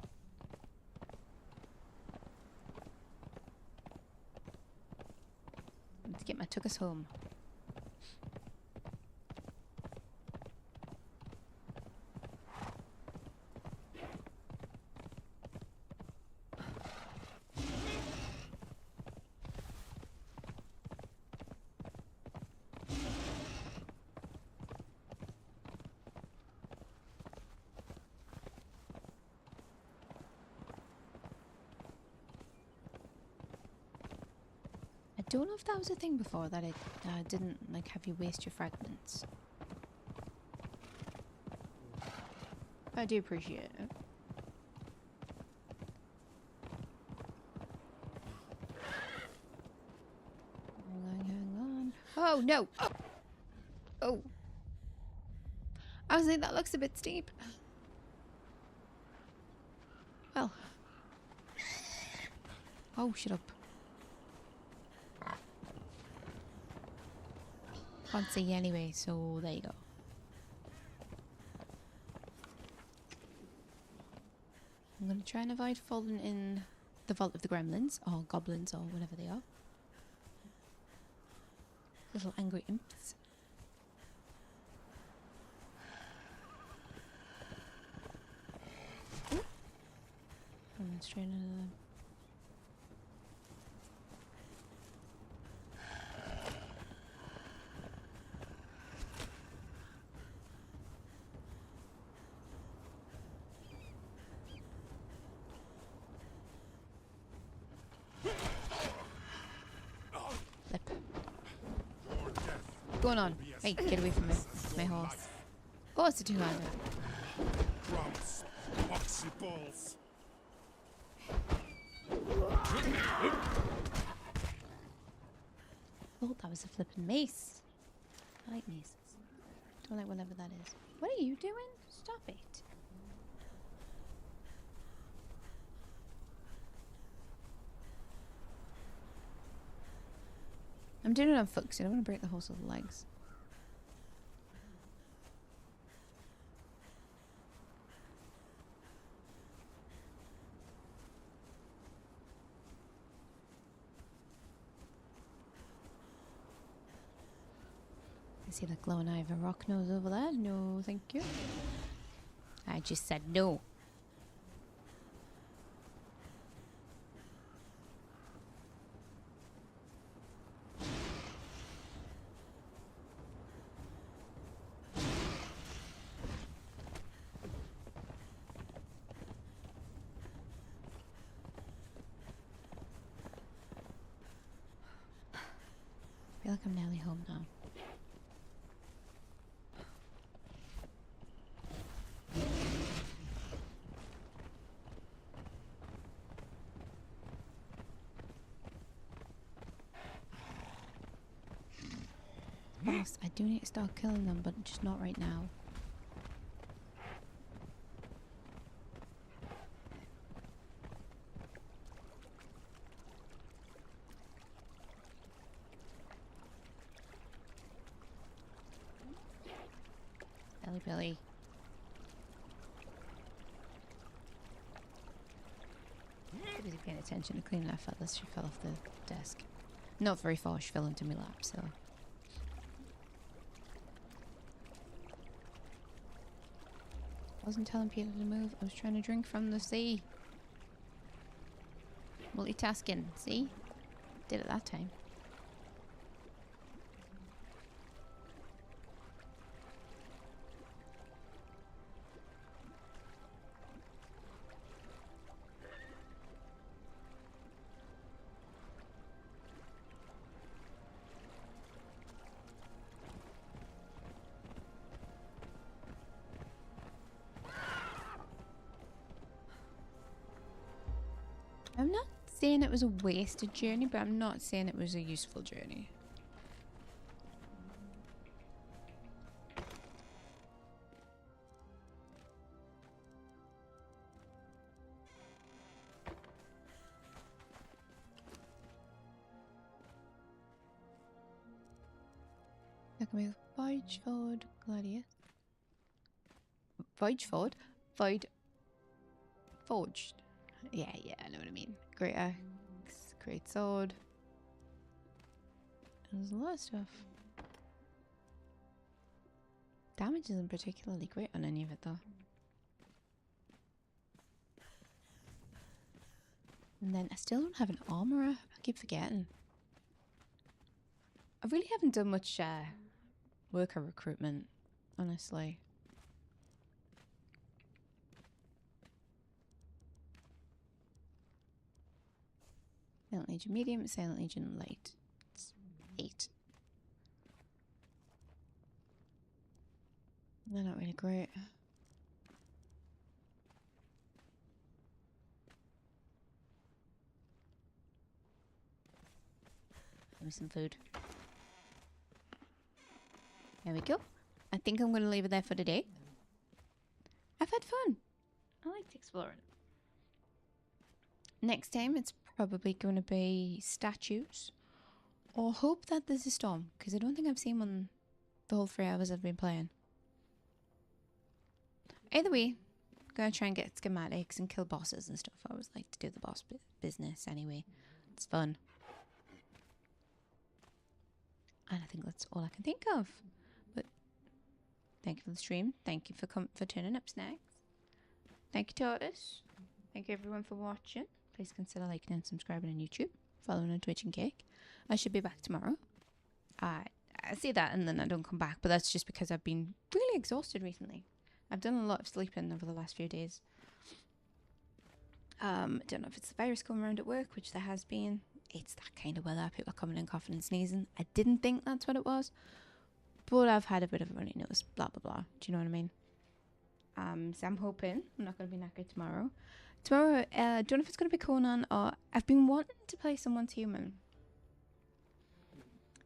Let's get my tuchus home. I don't know if that was a thing before, that it didn't like have you waste your fragments. I do appreciate it. Hang on. Oh no! Oh! I was like, that looks a bit steep. Well. Oh, shut up. Can't see you anyway, so there you go. I'm going to try and avoid falling in the vault of the gremlins, or goblins, or whatever they are. Little angry imps. Ooh. And straight into them. Flip. Your death What's going on? will be as Hey, get away from me. It's my your horse. life. Oh, it's a two-hander. Crumbs, moxie balls. Oh, that was a flippin' mace. I like maces. Don't like whatever that is. What are you doing? Stop it. I'm doing it on foot because I don't want to break the horse's legs. I see that glowing eye of a rock nose over there. No, thank you. I just said no. I feel like I'm nearly home now. Yes, I do need to start killing them, but just not right now. Belly Billy. Too busy paying attention to cleaning her feathers. She fell off the desk. Not very far, she fell into my lap, so. I wasn't telling Peter to move, I was trying to drink from the sea. Multitasking, see? Did it that time. I'm not saying it was a wasted journey, but I'm not saying it was a useful journey. That can be Voidford Gladius. Voidford? Void Forged. Yeah, I know what I mean. Great axe, great sword. There's a lot of stuff. Damage isn't particularly great on any of it though. And then I still don't have an armorer. I keep forgetting. I really haven't done much worker recruitment, honestly. Silent Legion medium, Silent Legion light. It's 8. They're not really great. Give me some food. There we go. I think I'm going to leave it there for today. I've had fun. I liked exploring. Next time it's probably going to be statues. Or hope that there's a storm. Because I don't think I've seen one the whole 3 hours I've been playing. Either way, Gonna try and get schematics and kill bosses and stuff. I always like to do the boss business anyway. It's fun. And I think that's all I can think of. But thank you for the stream. Thank you for turning up, Snacks. Thank you, Tortoise. Thank you everyone for watching. Please consider liking and subscribing on YouTube. Following on Twitch and Cake. I should be back tomorrow. I say that and then I don't come back, but that's just because I've been really exhausted recently. I've done a lot of sleeping over the last few days. I don't know if it's the virus going around at work, which there has been. It's that kind of weather. People are coming in coughing and sneezing. I didn't think that's what it was, but I've had a bit of a runny nose. Blah blah blah. Do you know what I mean? So I'm hoping I'm not going to be knackered tomorrow. Tomorrow, I don't know if it's going to be Conan or I've been wanting to play Someone's Human.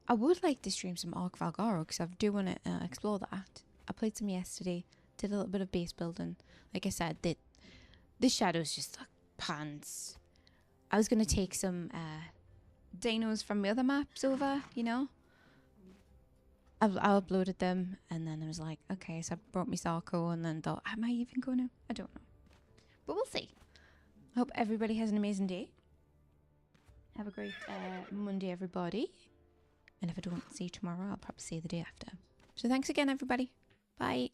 I would like to stream some Ark Valgaro because I do want to explore that. I played some yesterday, did a little bit of base building. Like I said, this shadow's just like pants. I was going to take some dinos from the other maps over, you know. I uploaded them and then I was like, okay, so I brought me Sarko and then thought, am I even going to? I don't know. But we'll see. I hope everybody has an amazing day. Have a great Monday, everybody. And if I don't see you tomorrow, I'll probably see you the day after. So thanks again, everybody. Bye.